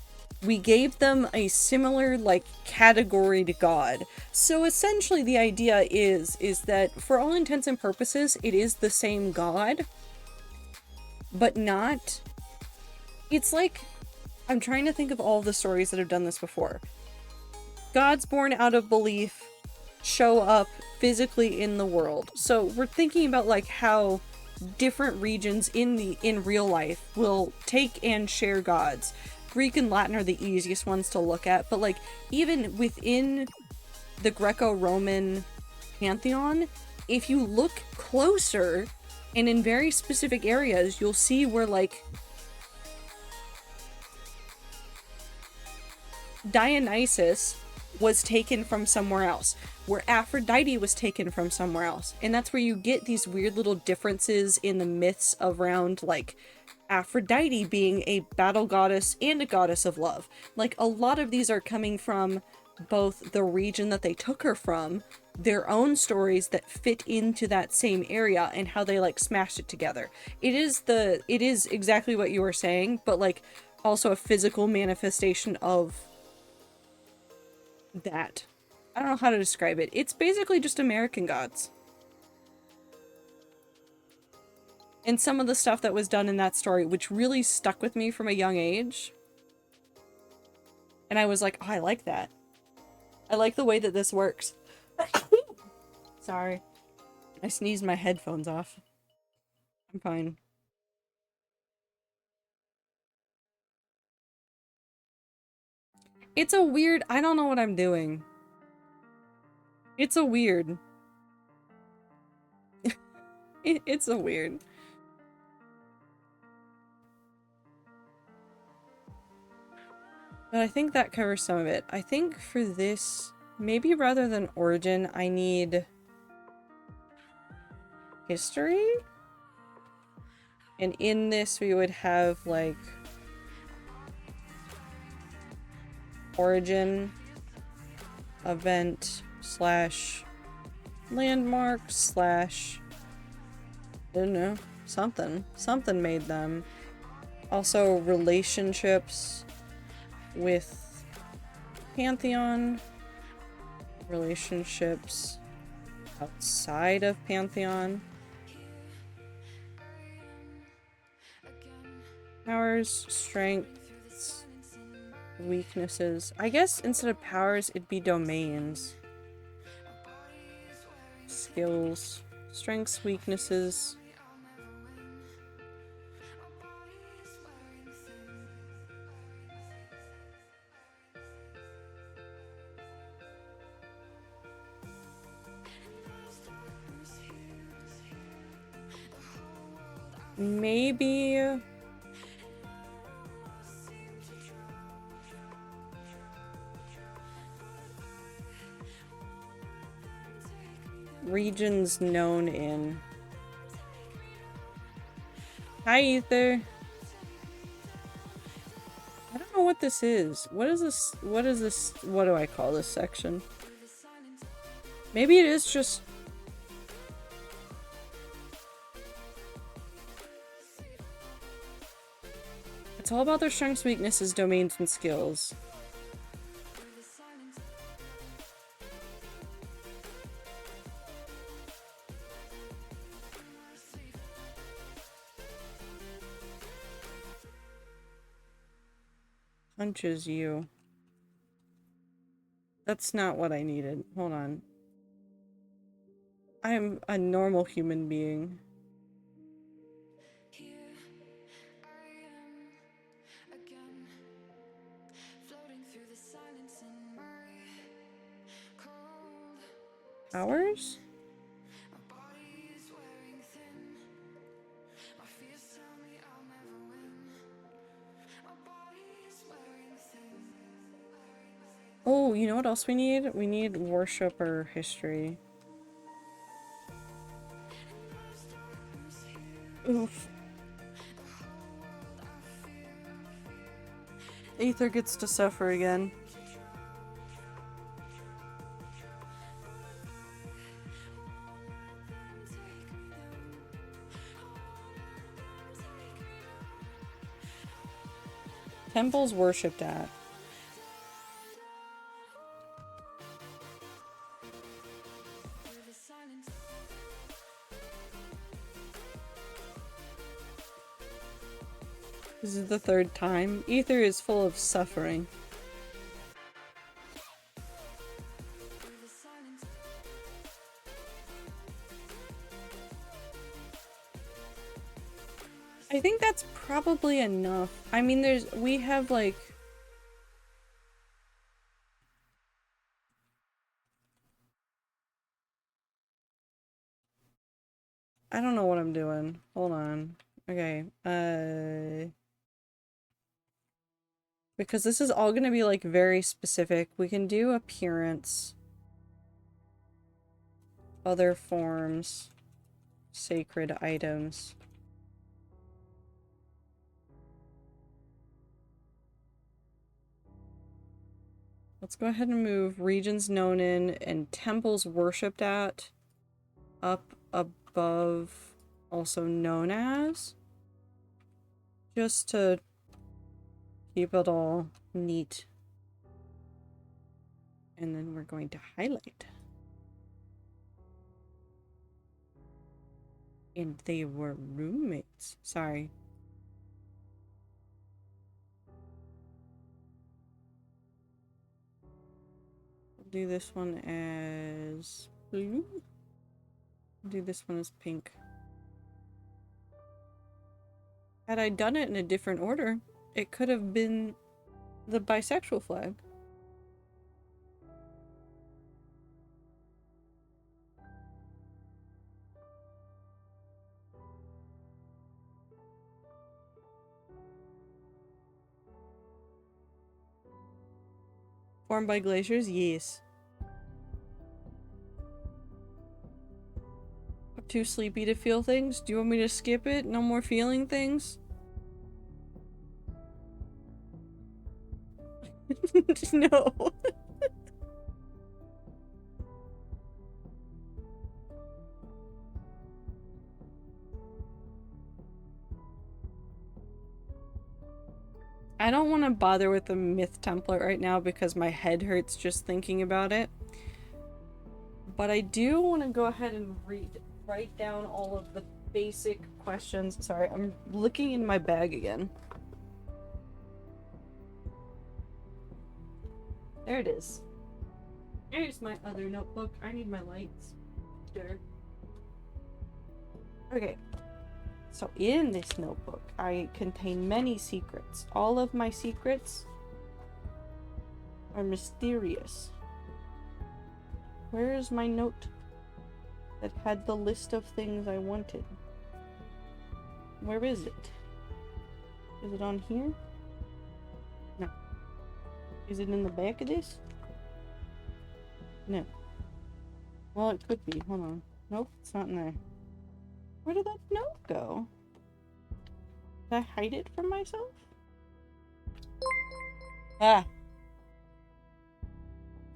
we gave them a similar, like, categoried god. So essentially the idea is that for all intents and purposes, it is the same god, but not... It's like... I'm trying to think of all the stories that have done this before. Gods born out of belief show up physically in the world. So we're thinking about, like, how different regions in real life will take and share gods. Greek and Latin are the easiest ones to look at, but, like, even within the Greco-Roman pantheon, if you look closer and in very specific areas, you'll see where, like, Dionysus was taken from somewhere else, where Aphrodite was taken from somewhere else. And that's where you get these weird little differences in the myths around, like, Aphrodite being a battle goddess and a goddess of love. Like, a lot of these are coming from both the region that they took her from, their own stories that fit into that same area, and how they, like, smashed it together. It is exactly what you were saying, but, like, also a physical manifestation of that. I don't know how to describe it. It's basically just American gods. And some of the stuff that was done in that story, which really stuck with me from a young age. And I was like, oh, I like that. I like the way that this works. Sorry. I sneezed my headphones off. I'm fine. It's a weird... I don't know what I'm doing. It's a weird... it's a weird... But I think that covers some of it. I think for this, maybe rather than origin, I need history? And in this, we would have, like, origin, event, slash, landmark, slash, I don't know, something. Something made them. Also, relationships with Pantheon, relationships outside of Pantheon, powers, strengths, weaknesses. I guess instead of powers, it'd be domains. Skills, strengths, weaknesses. Maybe regions known in. Hi, Ether. I don't know what this is. What is this? What is this? What do I call this section? Maybe it is just... It's all about their strengths, weaknesses, domains, and skills. Punches you. That's not what I needed. Hold on. I am a normal human being. Powers? Oh, you know what else we need? We need worship or history. Oof. Aether gets to suffer again. Temples worshipped at. This is the third time. Aether is full of suffering. I think that's probably enough. I mean, we have like... I don't know what I'm doing. Hold on. Okay, because this is all gonna be like very specific. We can do appearance. Other forms. Sacred items. Let's go ahead and move regions known in and temples worshipped at up above, also known as, just to keep it all neat. And then we're going to highlight. And they were roommates. Sorry. Do this one as blue. Do this one as pink. Had I done it in a different order, it could have been the bisexual flag. Formed by glaciers? Yes. I'm too sleepy to feel things. Do you want me to skip it? No more feeling things? No. I don't want to bother with the myth template right now because my head hurts just thinking about it. But I do want to go ahead and write down all of the basic questions. Sorry, I'm looking in my bag again. There it is. Here's my other notebook. I need my lights. Sure. Okay. So in this notebook, I contain many secrets. All of my secrets are mysterious. Where is my note that had the list of things I wanted? Where is it? Is it on here? No. Is it in the back of this? No. Well, it could be. Hold on. Nope, it's not in there. Where did that note go? Did I hide it from myself? Ah.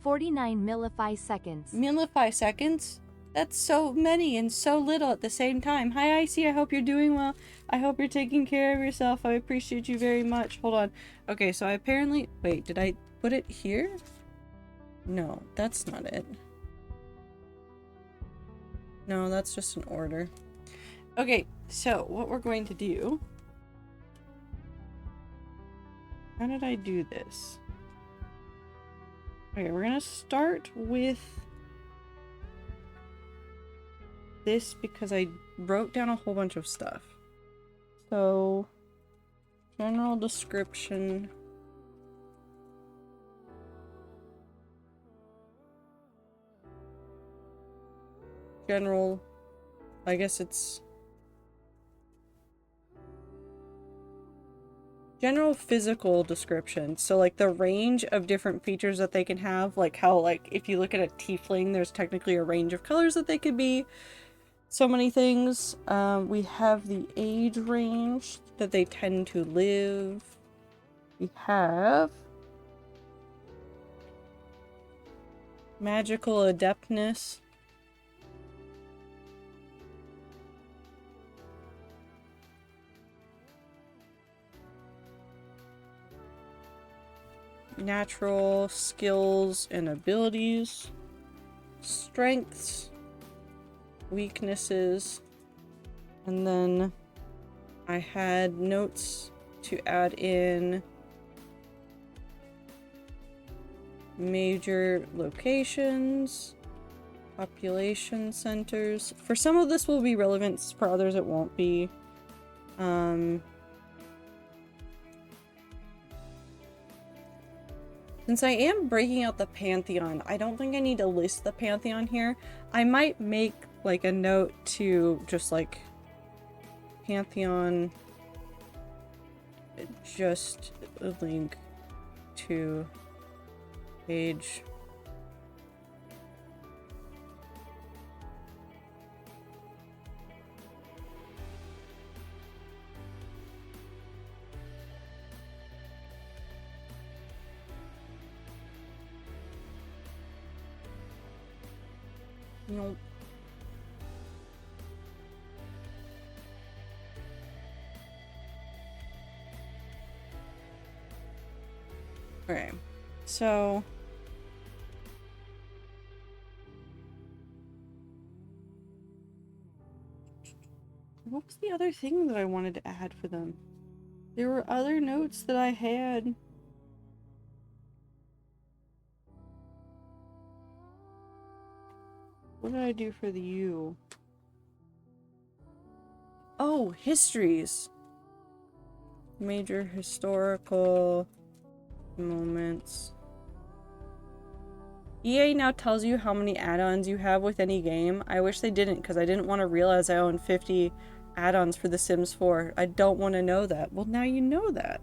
49 millify seconds. Millify seconds? That's so many and so little at the same time. Hi, Icy. I hope you're doing well. I hope you're taking care of yourself. I appreciate you very much. Hold on. Okay, so I apparently... Wait, did I put it here? No, that's not it. No, that's just an order. Okay, so what we're going to do... How did I do this? Okay, we're gonna start with this because I wrote down a whole bunch of stuff. So, general description. General, I guess it's general physical description. So like the range of different features that they can have, like how, like if you look at a tiefling, there's technically a range of colors that they could be. so many things. We have the age range that they tend to live. We have magical adeptness. Natural skills and abilities. Strengths. Weaknesses. And then I had notes to add in major locations, population centers. For some of this will be relevant, for others it won't be. Since I am breaking out the Pantheon, I don't think I need to list the Pantheon here. I might make like a note to just like Pantheon, just a link to page. Nope. Okay, so what was the other thing that I wanted to add for them? There were other notes that I had. What did I do for the U? Oh, histories. Major historical moments. EA now tells you how many add-ons you have with any game. I wish they didn't, because I didn't want to realize I own 50 add-ons for The Sims 4. I don't want to know that. Well, now you know that.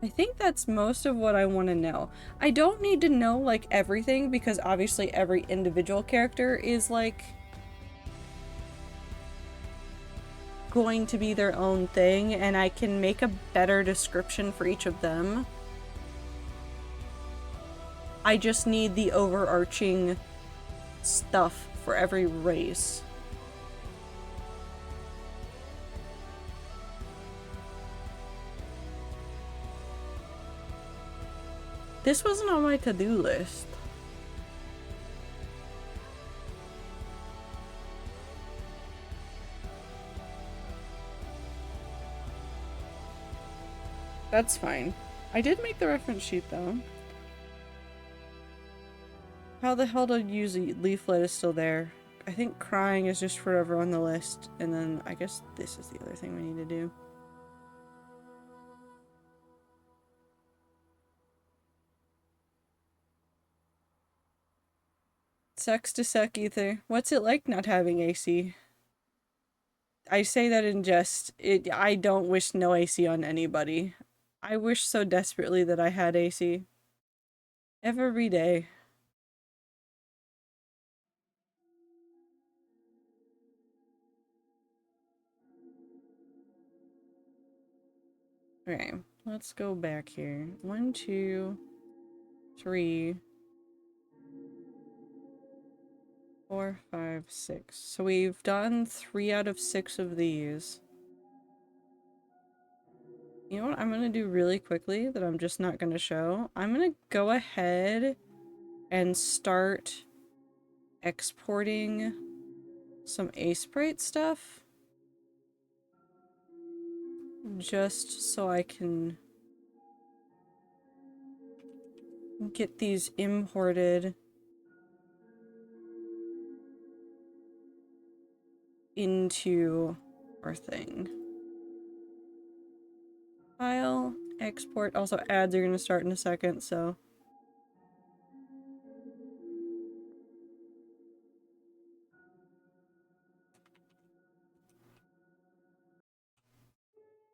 I think that's most of what I want to know. I don't need to know, like, everything, because obviously every individual character is, like, going to be their own thing, and I can make a better description for each of them. I just need the overarching stuff for every race. This wasn't on my to-do list. That's fine. I did make the reference sheet though. How the hell to use a leaflet is still there. I think crying is just forever on the list, and then I guess this is the other thing we need to do. Sucks to suck, Ether. What's it like not having AC? I say that in jest. I don't wish no AC on anybody. I wish so desperately that I had AC. Every day. Okay, let's go back here. 1, 2, 3, 4, 5, 6. So we've done 3 out of 6 of these. You know what I'm gonna do really quickly that I'm just not gonna show? I'm gonna go ahead and start exporting some Sprite stuff. Just so I can get these imported into our thing. File, export. Also, ads are going to start in a second, so.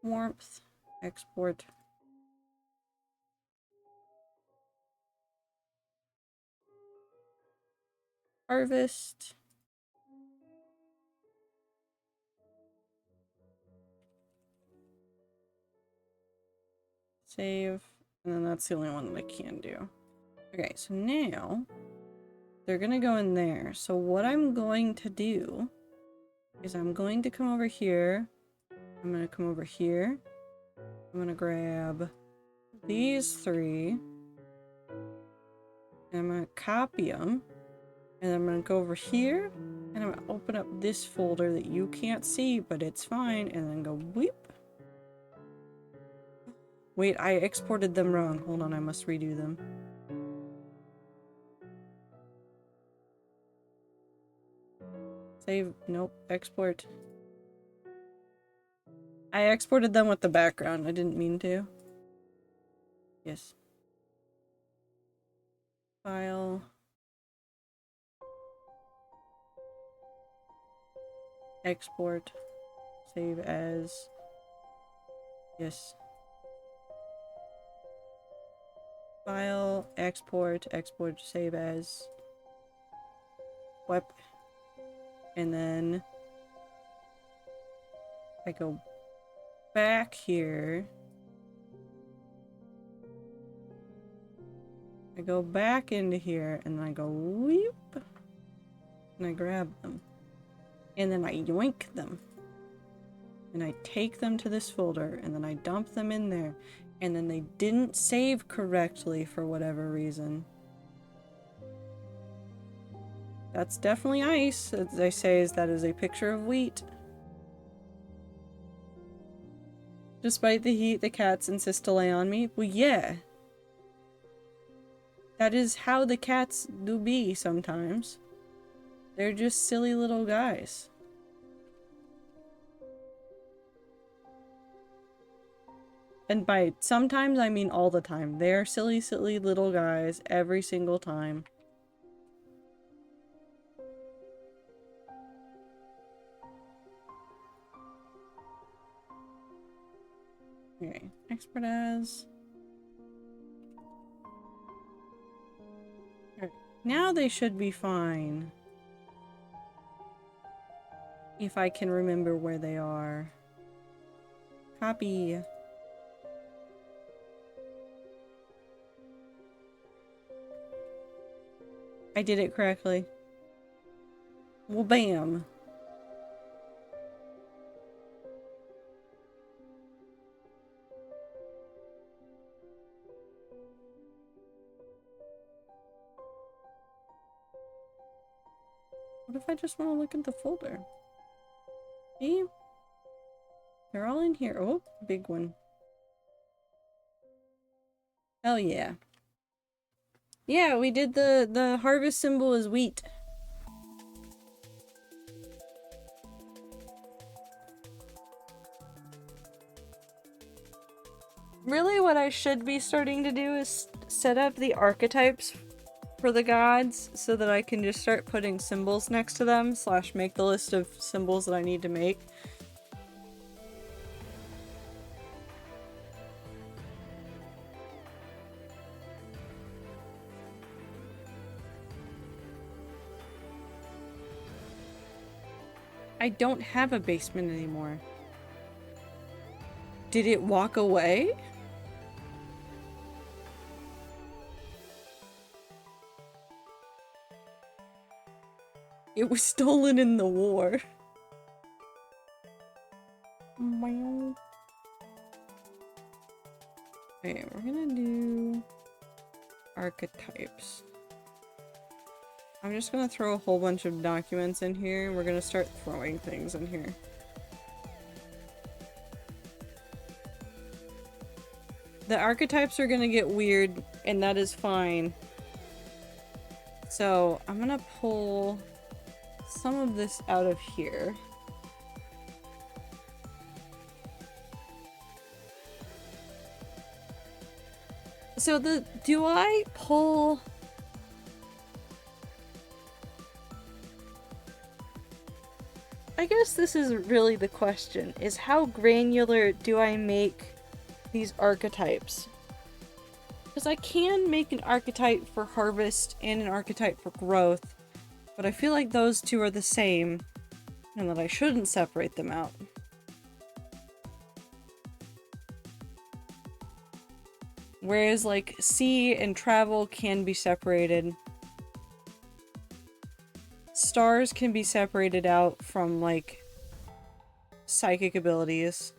Warmth, export. harvest. Save. And then that's the only one that I can do. Okay, so now they're gonna go in there. So what I'm going to do is I'm going to come over here. I'm gonna come over here. I'm gonna grab these three. And I'm gonna copy them. And I'm gonna go over here. And I'm gonna open up this folder that you can't see, but it's fine. And then go weep. Wait, I exported them wrong. Hold on, I must redo them. Save. Nope. Export. I exported them with the background. I didn't mean to. Yes. File. Export. Save as. Yes. File. Export. Export. Save as. Web. And then I go back here. I go back into here and I go whoop. And I grab them. And then I yoink them. And I take them to this folder and then I dump them in there. And then they didn't save correctly for whatever reason. That's definitely ice. As I say, that is a picture of wheat. Despite the heat, the cats insist to lay on me. Well, yeah. That is how the cats do be sometimes. They're just silly little guys. And by sometimes, I mean all the time. They're silly, silly little guys every single time. Okay, export as. Alright, now they should be fine. If I can remember where they are. Copy. I did it correctly. Well, bam. What if I just want to look at the folder? See? They're all in here. Oh, big one. Hell yeah. Yeah, we did the harvest symbol is wheat. Really, what I should be starting to do is set up the archetypes for the gods so that I can just start putting symbols next to them, / make the list of symbols that I need to make. I don't have a basement anymore. Did it walk away? It was stolen in the war. Okay, we're gonna do archetypes. I'm just gonna throw a whole bunch of documents in here and we're gonna start throwing things in here. The archetypes are gonna get weird and that is fine. So I'm gonna pull some of this out of here. So do I pull... I guess this is really the question, is how granular do I make these archetypes? Because I can make an archetype for harvest and an archetype for growth, But I feel like those two are the same, and that I shouldn't separate them out. Whereas, like, sea and travel can be separated. Stars can be separated out from, like, psychic abilities.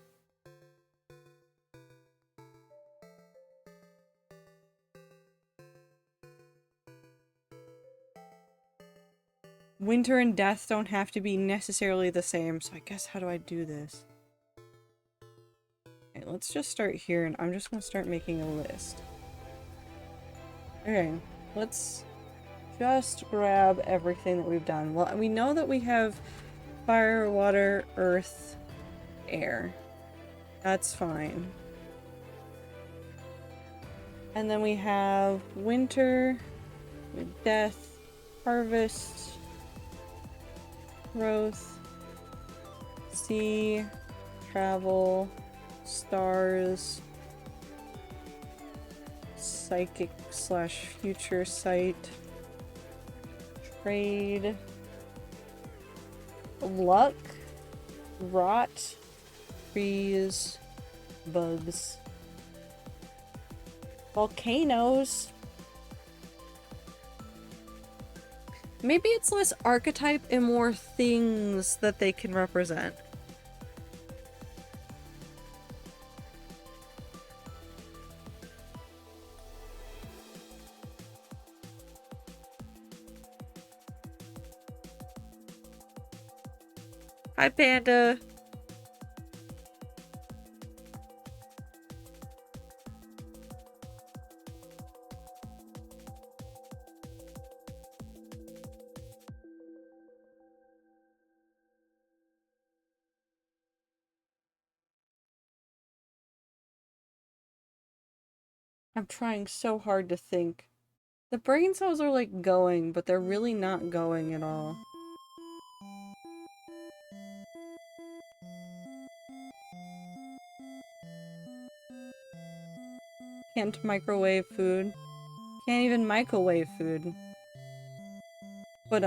Winter and death don't have to be necessarily the same, so I guess how do I do this? Okay, let's just start here, and I'm just gonna start making a list. Okay, let's just grab everything that we've done. Well, we know that we have fire, water, earth, air. That's fine. And then we have winter, death, harvest, growth, sea, travel, stars, psychic / future sight, trade, luck, rot, trees, bugs, volcanoes. Maybe it's less archetype and more things that they can represent. Hi, Panda. I'm trying so hard to think. The brain cells are like going, but they're really not going at all. Can't microwave food. Can't even microwave food. But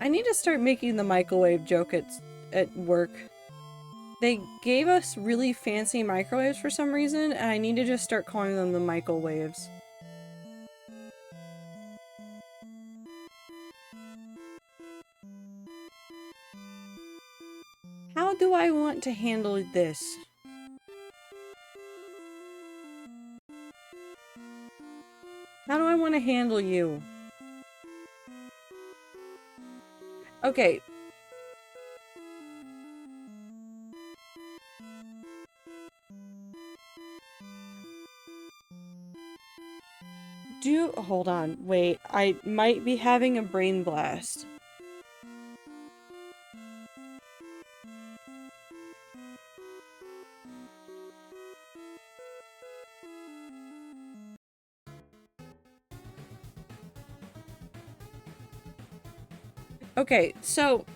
I need to start making the microwave joke at work. They gave us really fancy microwaves for some reason, and I need to just start calling them the microwaves. How do I want to handle this? How do I want to handle you? Okay. Hold on, wait, I might be having a brain blast. Okay, so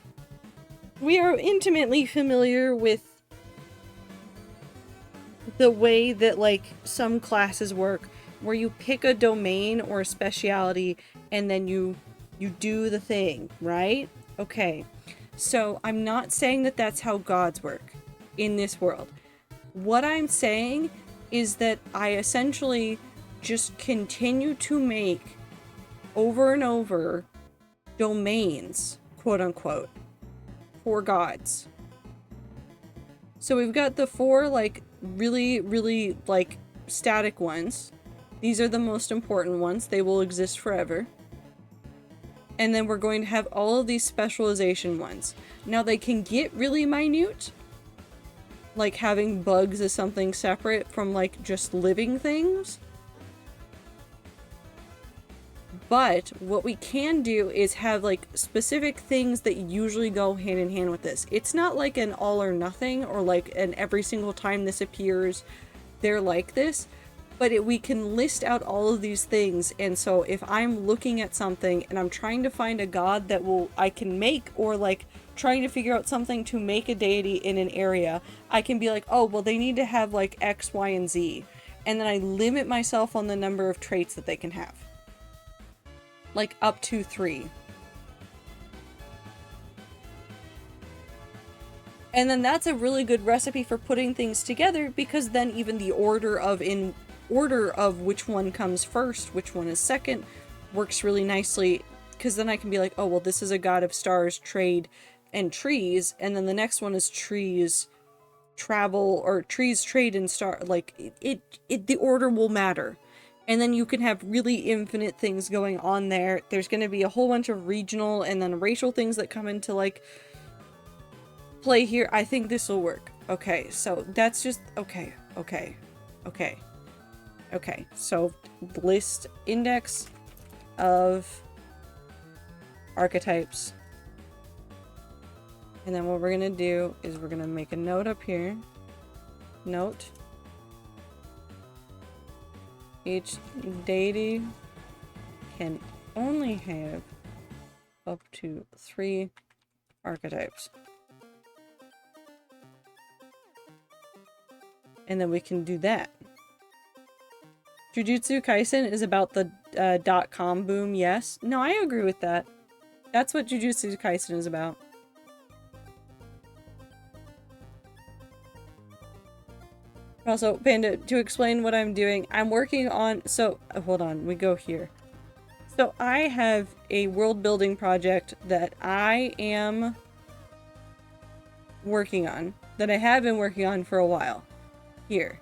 we are intimately familiar with the way that, like, some classes work, where you pick a domain or a specialty and then you do the thing, right? Okay, so I'm not saying that that's how gods work in this world. What I'm saying is that I essentially just continue to make over and over domains, quote unquote, for gods. So we've got the 4 like really like static ones. These are the most important ones. They will exist forever. And then we're going to have all of these specialization ones. Now they can get really minute, like having bugs as something separate from like just living things. But what we can do is have like specific things that usually go hand in hand with this. It's not like an all or nothing, or like an every single time this appears, they're like this. but we can list out all of these things. And so if I'm looking at something and I'm trying to find a god that I can make, or like trying to figure out something to make a deity in an area, I can be like, oh, well, they need to have like X, Y, and Z. And then I limit myself on the number of traits that they can have. Like up to 3. And then that's a really good recipe for putting things together, because then even the order of which one comes first, which one is second, works really nicely, because then I can be like, oh, well, this is a god of stars, trade, and trees, and then the next one is trees, travel, or trees, trade, and star. Like, the order will matter. And then you can have really infinite things going on there. There's going to be a whole bunch of regional and then racial things that come into, like, play here. I think this will work. Okay, so that's just okay. So list index of archetypes, and then what we're gonna do is we're gonna make a note up here. Note: each deity can only have up to 3 archetypes. And then we can do that. Jujutsu Kaisen is about the .com boom, yes. No, I agree with that. That's what Jujutsu Kaisen is about. Also, Panda, to explain what I'm doing, I'm working on... So, hold on, we go here. So, I have a world building project that I am working on, that I have been working on for a while. Here.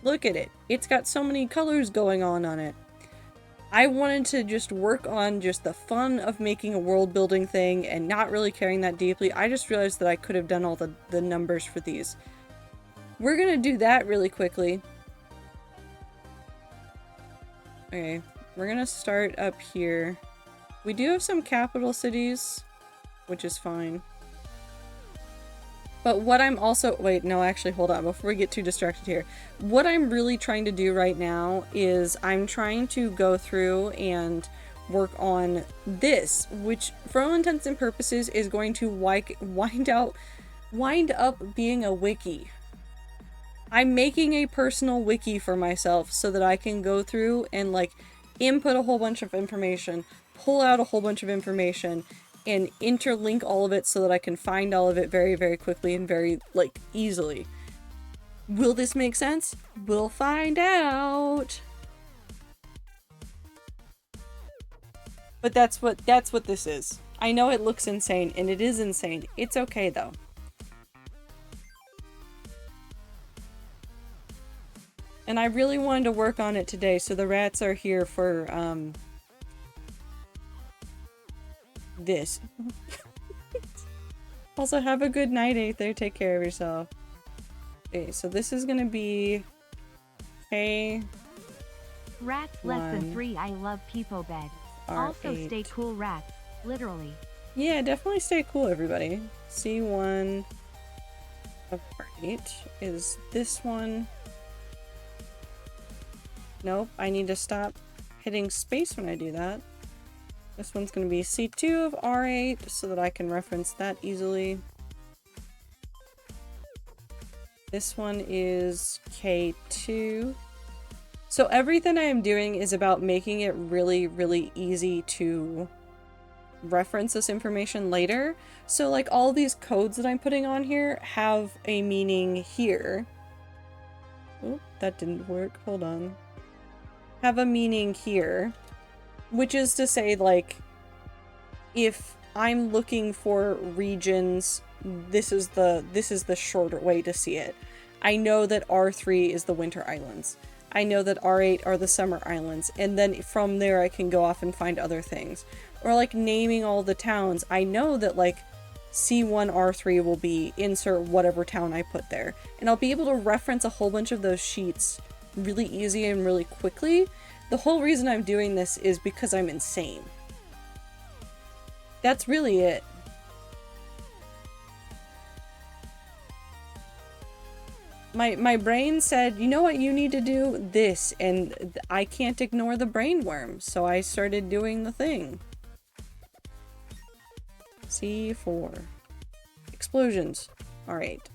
Look at it. It's got so many colors going on it. I wanted to just work on just the fun of making a world building thing and not really caring that deeply. I just realized that I could have done all the numbers for these. We're gonna do that really quickly. Okay, we're gonna start up here. We do have some capital cities, which is fine. But what I'm also... Wait, no, actually, hold on. Before we get too distracted here. What I'm really trying to do right now is I'm trying to go through and work on this, which, for all intents and purposes, is going to wind up being a wiki. I'm making a personal wiki for myself so that I can go through and, like, input a whole bunch of information, pull out a whole bunch of information, and interlink all of it so that I can find all of it very, very quickly and very, like, easily. Will this make sense? We'll find out! But that's what this is. I know it looks insane, and it is insane. It's okay, though. And I really wanted to work on it today, so the rats are here for, this. Also, have a good night, Aether. Take care of yourself. Okay, so this is gonna be K. Rats less than 3. I love people bed. Also stay cool, rats. Literally. Yeah, definitely stay cool, everybody. C1 of R8 is this one. Nope, I need to stop hitting space when I do that. This one's going to be C2 of R8 so that I can reference that easily. This one is K2. So everything I am doing is about making it really, really easy to reference this information later. So like all these codes that I'm putting on here have a meaning here. Oh, that didn't work. Hold on. Have a meaning here. Which is to say, like, if I'm looking for regions, this is the shorter way to see it. I know that R3 is the Winter Islands. I know that R8 are the Summer Islands, and then from there I can go off and find other things. Or like naming all the towns, I know that like C1 R3 will be insert whatever town I put there. And I'll be able to reference a whole bunch of those sheets really easy and really quickly. The whole reason I'm doing this is because I'm insane. That's really it. My brain said, you know what you need to do? This, and I can't ignore the brainworm, so I started doing the thing. C4. Explosions. Alright.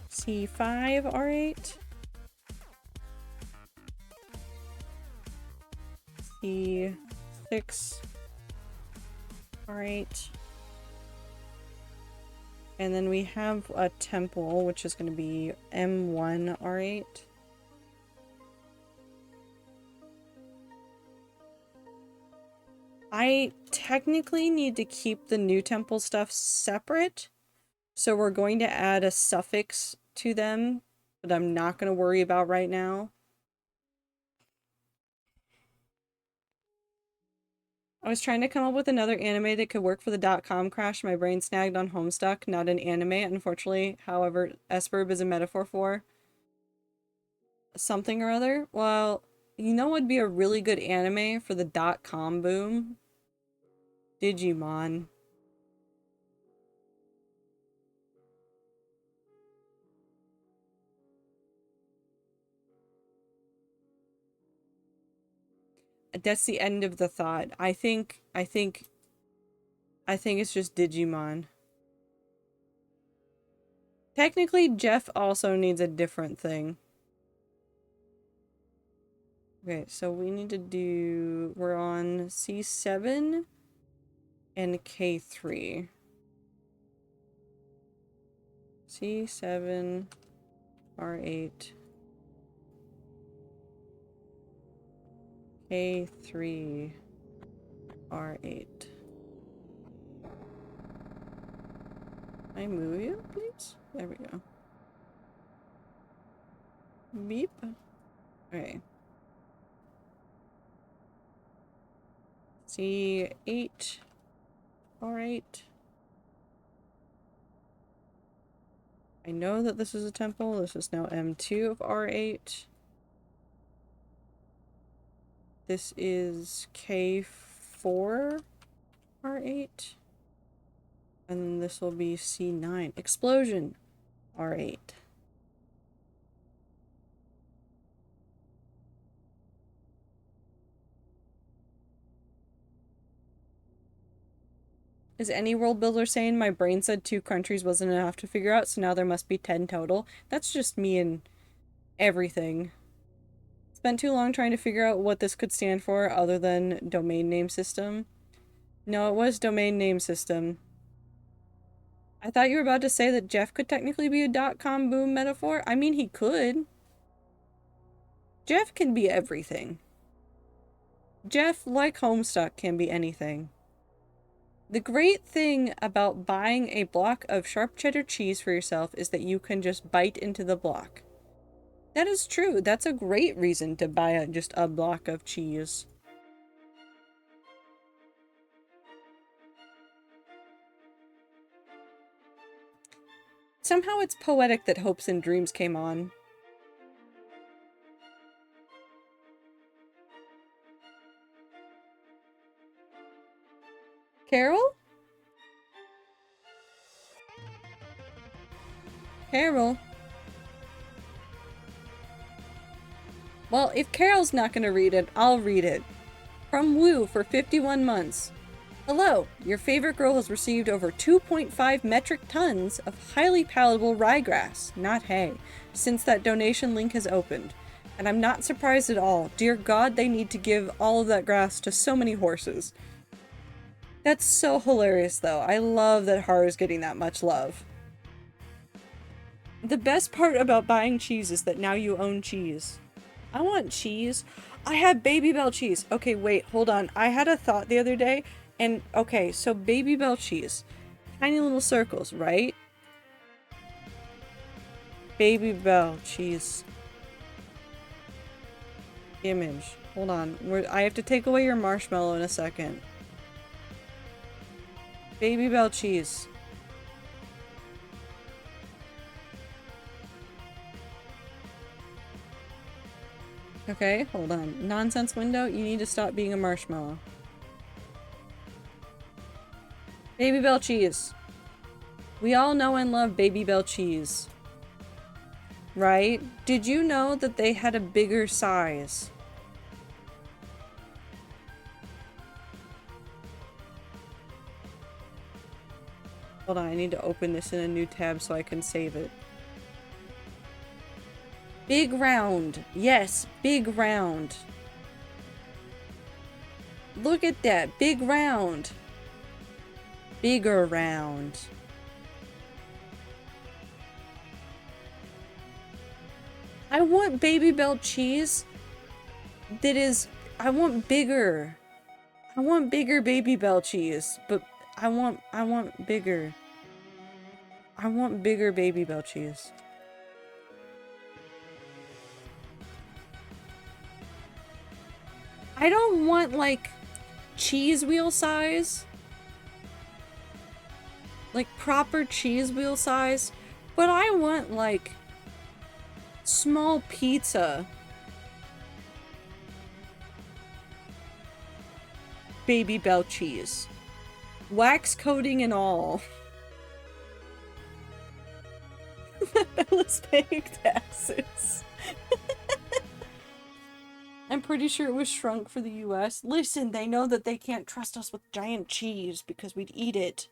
C5, alright. C6. Alright. And then we have a temple, which is going to be M1, alright. I technically need to keep the new temple stuff separate, so we're going to add a suffix to them, but I'm not going to worry about right now. I was trying to come up with another anime that could work for the .com crash. My brain snagged on Homestuck, not an anime, unfortunately. However, S-verb is a metaphor for something or other. Well, you know what would be a really good anime for the .com boom? Digimon. That's the end of the thought. I think it's just Digimon. Technically, Jeff also needs a different thing. Okay, so we need to do... We're on C7 and K3. C7, R8, K3, R8. Can I move you, please? There we go. Beep. Okay. C8, R8. I know that this is a temple. This is now M2 of R8. This is K4, R8. And this will be C9. Explosion, R8. Is any world builder saying my brain said 2 countries wasn't enough to figure out, so now there must be 10 total? That's just me and everything. Spent too long trying to figure out what this could stand for other than domain name system. No, it was domain name system. I thought you were about to say that Jeff could technically be a .com boom metaphor. I mean, he could. Jeff can be everything. Jeff, like Homestuck, can be anything. The great thing about buying a block of sharp cheddar cheese for yourself is that you can just bite into the block. That is true. That's a great reason to buy just a block of cheese. Somehow it's poetic that Hopes and Dreams came on. Carol? Carol? Well, if Carol's not gonna read it, I'll read it. From Woo for 51 months. Hello, your favorite girl has received over 2.5 metric tons of highly palatable ryegrass, not hay, since that donation link has opened. And I'm not surprised at all. Dear God, they need to give all of that grass to so many horses. That's so hilarious, though. I love that Haru's getting that much love. The best part about buying cheese is that now you own cheese. I want cheese. I have Baby Bell cheese. Okay, wait, hold on. I had a thought the other day, and okay, so Baby Bell cheese. Tiny little circles, right? Baby Bell cheese. Image. Hold on. I have to take away your marshmallow in a second. Baby Bell cheese. Okay, hold on. Nonsense window, you need to stop being a marshmallow. Baby Bell cheese. We all know and love Baby Bell cheese. Right? Did you know that they had a bigger size? Hold on, I need to open this in a new tab so I can save it. Big round. Yes, big round. Look at that. Big round. Bigger round. I want Baby Bell cheese that is... I want bigger. I want bigger Baby Bell cheese, but I want bigger. I want bigger Baby Bell cheese. I don't want, like, cheese wheel size. Like, proper cheese wheel size. But I want, like, small pizza. Baby Bell cheese. Wax coating and all. Bella's paying taxes. I'm pretty sure it was shrunk for the US. Listen, they know that they can't trust us with giant cheese because we'd eat it.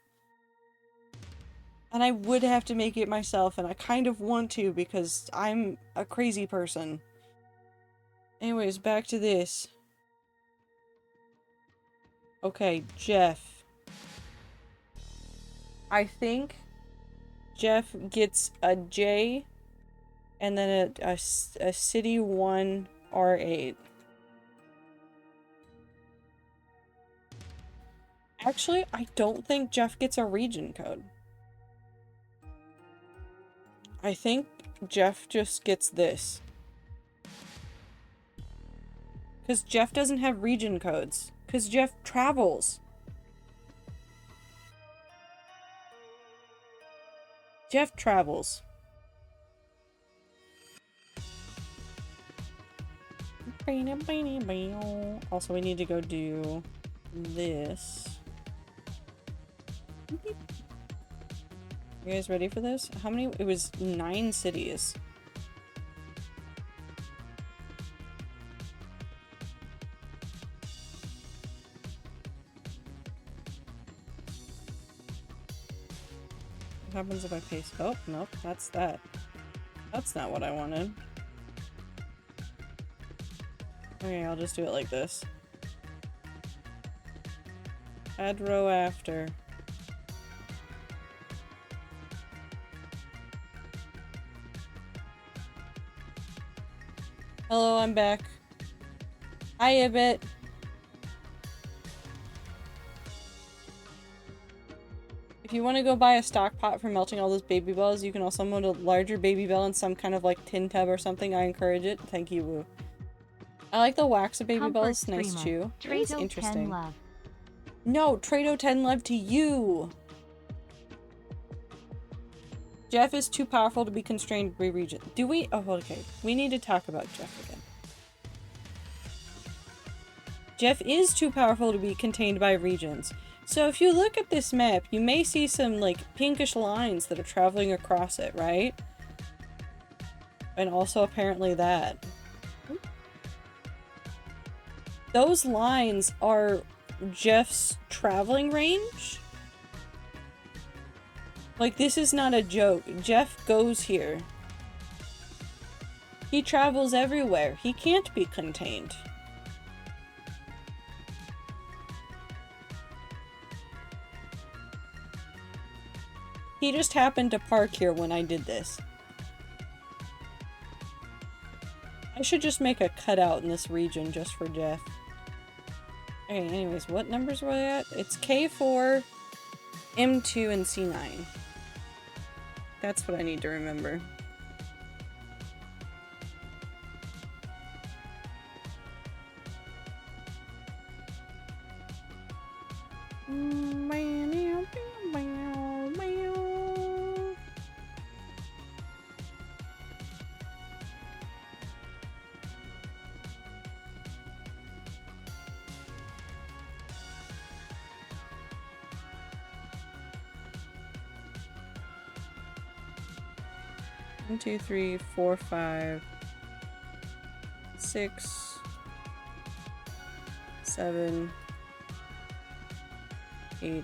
And I would have to make it myself, and I kind of want to because I'm a crazy person. Anyways, back to this. Okay, Jeff. I think Jeff gets a J and then a City 1 R8. Actually, I don't think Jeff gets a region code. I think Jeff just gets this. Because Jeff doesn't have region codes. Because Jeff travels. Jeff travels. Also, we need to go do this. You guys ready for this? How many? It was 9 cities. What happens if I paste? Oh, nope, that's that. That's not what I wanted. Okay, I'll just do it like this. Add row after. Hello, I'm back. Hi, Ibit. If you want to go buy a stock pot for melting all those baby bells, you can also melt a larger baby bell in some kind of like tin tub or something. I encourage it. Thank you, Woo. I like the wax of baby bells. Nice chew. It is interesting. No, Trado 10 love to you. Jeff is too powerful to be constrained by region. Do we? Oh, okay. We need to talk about Jeff again. Jeff is too powerful to be contained by regions. So if you look at this map, you may see some, like, pinkish lines that are traveling across it, right? And also apparently that. Those lines are Jeff's traveling range. Like, this is not a joke. Jeff goes here. He travels everywhere. He can't be contained. He just happened to park here when I did this. I should just make a cutout in this region just for Jeff. Okay, anyways, what numbers were they at? It's K4, M2, and C9. That's what I need to remember. 1, 2, 3, 4, 5, 6, 7, 8.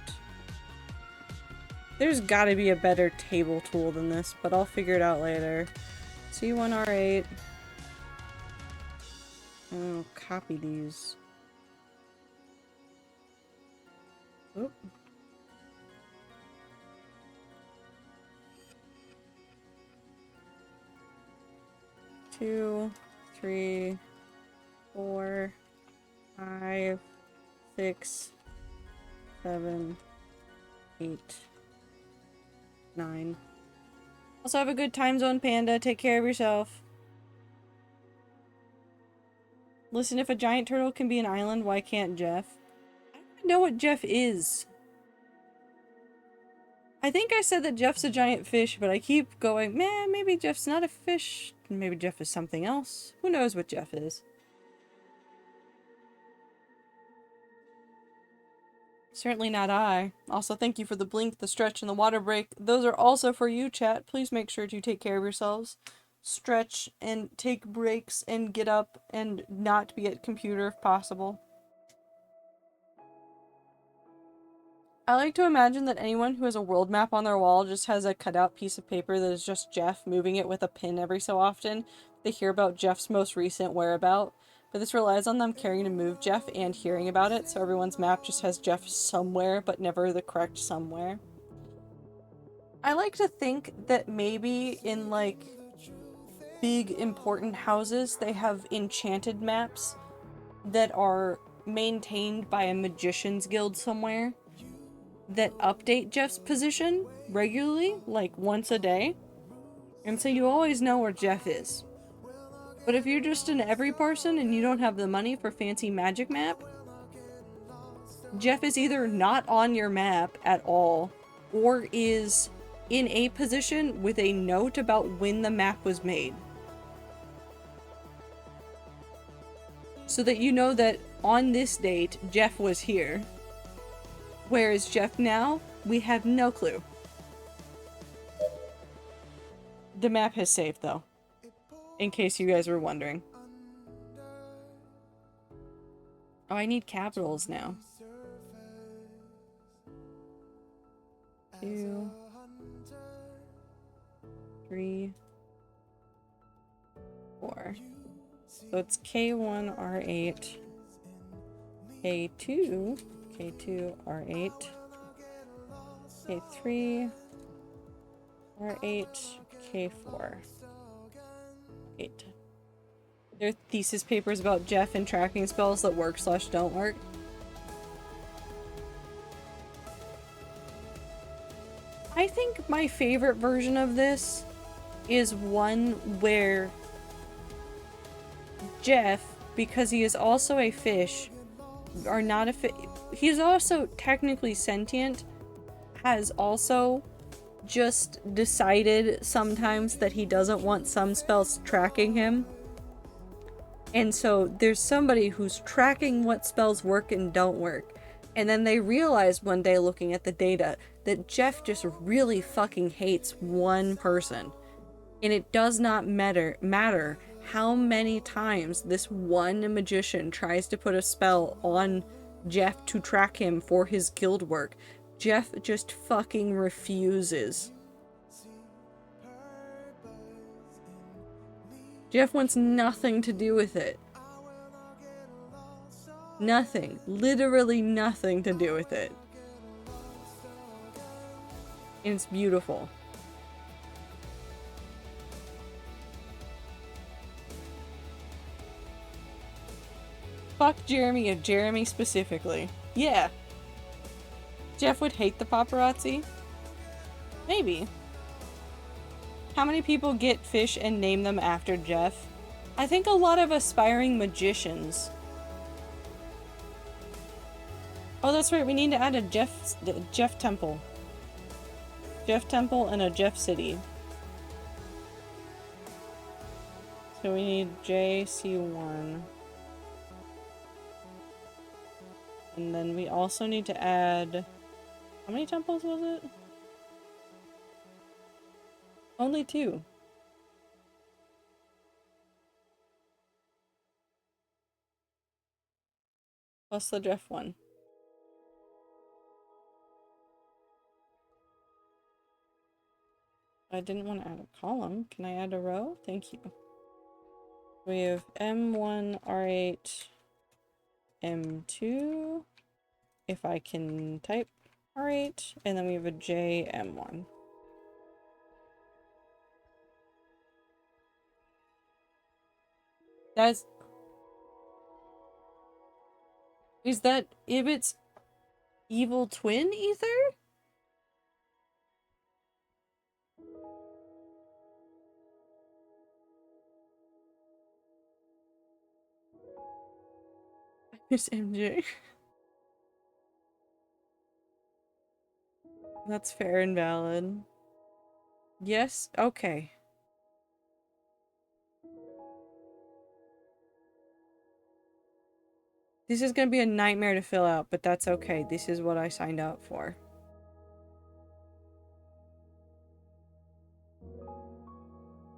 There's gotta be a better table tool than this, but I'll figure it out later. C1R8. Oh, copy these. Oop. Two, 3, 4, 5, 6, 7, 8, 9. Also have a good time zone, Panda. Take care of yourself. Listen, if a giant turtle can be an island, why can't Jeff? I don't even know what Jeff is. I think I said that Jeff's a giant fish, but I keep going, man, maybe Jeff's not a fish. Maybe Jeff is something else. Who knows what Jeff is? Certainly not I. Also, thank you for the blink, the stretch, and the water break. Those are also for you, chat. Please make sure to take care of yourselves. Stretch and take breaks and get up and not be at computer if possible. I like to imagine that anyone who has a world map on their wall just has a cutout piece of paper that is just Jeff, moving it with a pin every so often. They hear about Jeff's most recent whereabout, but this relies on them caring to move Jeff and hearing about it, so everyone's map just has Jeff somewhere, but never the correct somewhere. I like to think that maybe in, like, big important houses, they have enchanted maps that are maintained by a magician's guild somewhere that update Jeff's position regularly, like once a day. And so you always know where Jeff is. But if you're just an every person and you don't have the money for fancy magic map, Jeff is either not on your map at all, or is in a position with a note about when the map was made. So that you know that on this date, Jeff was here. Where is Jeff now? We have no clue. The map has saved, though. In case you guys were wondering. Oh, I need capitals now. 2, 3, 4. So it's K1R8, K2, K2R8, K3, R8, K4, 8. There are thesis papers about Jeff and tracking spells that work/don't work. I think my favorite version of this is one where Jeff, because he is also a fish, or not a fish, he's also technically sentient, has also just decided sometimes that he doesn't want some spells tracking him. And so there's somebody who's tracking what spells work and don't work. And then they realize one day looking at the data that Jeff just really fucking hates one person. And it does not matter how many times this one magician tries to put a spell on Jeff to track him for his guild work. Jeff just fucking refuses. Jeff wants nothing to do with it. Nothing. Literally nothing to do with it. And it's beautiful. Fuck Jeremy, and Jeremy specifically. Yeah. Jeff would hate the paparazzi? Maybe. How many people get fish and name them after Jeff? I think a lot of aspiring magicians. Oh, that's right, we need to add a Jeff temple. Jeff temple and a Jeff city. So we need JC1. And then we also need to add... How many temples was it? Only 2. Plus the Jeff one. I didn't want to add a column. Can I add a row? Thank you. We have M1, R8, M2. If I can type R8, and then we have a J, M1. That's... Is that Ibit's evil twin, Ether? Miss MJ. That's fair and valid. Yes? Okay. This is gonna be a nightmare to fill out, but that's okay. This is what I signed up for.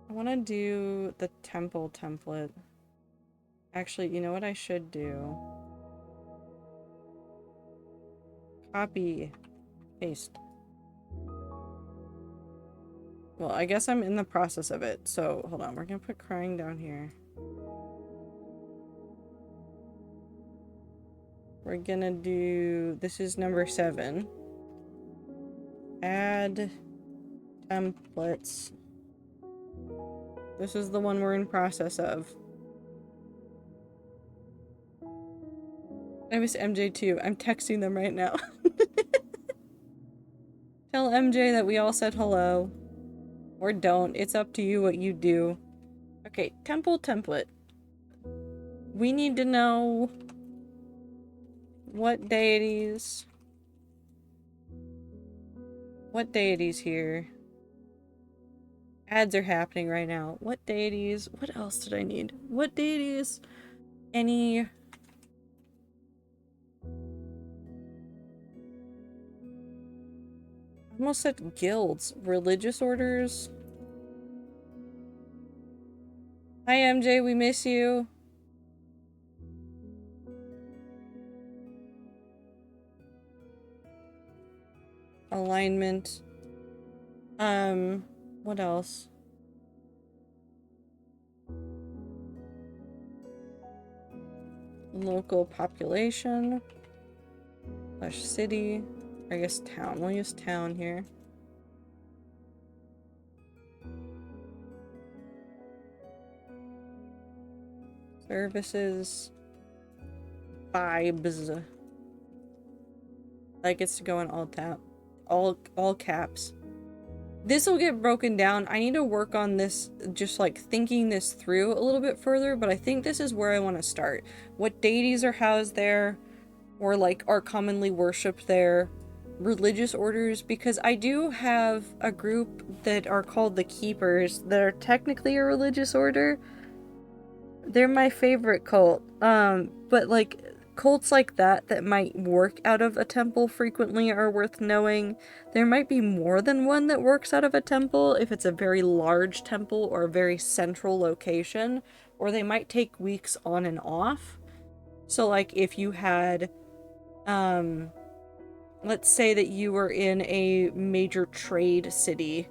I want to do the temple template. Actually, you know what I should do? Copy. Paste. Well, I guess I'm in the process of it, so hold on. We're gonna put crying down here. We're gonna do... This is number 7. Add templates. This is the one we're in process of. I miss MJ too. I'm texting them right now. Tell MJ that we all said hello. Or don't. It's up to you what you do. Okay, temple template. We need to know what deities... What deities here? Ads are happening right now. What deities? What else did I need? What deities? Any... I almost said guilds. Religious orders? Hi MJ, we miss you. Alignment. What else? Local population. / city. I guess town. We'll use town here. Services. Vibes. That gets to go in all tap. All caps. This will get broken down. I need to work on this, just like thinking this through a little bit further, but I think this is where I want to start. What deities are housed there, or like are commonly worshipped there. Religious orders, because I do have a group that are called the Keepers that are technically a religious order. They're my favorite cult. But like cults like that might work out of a temple frequently are worth knowing. There might be more than one that works out of a temple if it's a very large temple or a very central location, or they might take weeks on and off. So like if you had, let's say that you were in a major trade city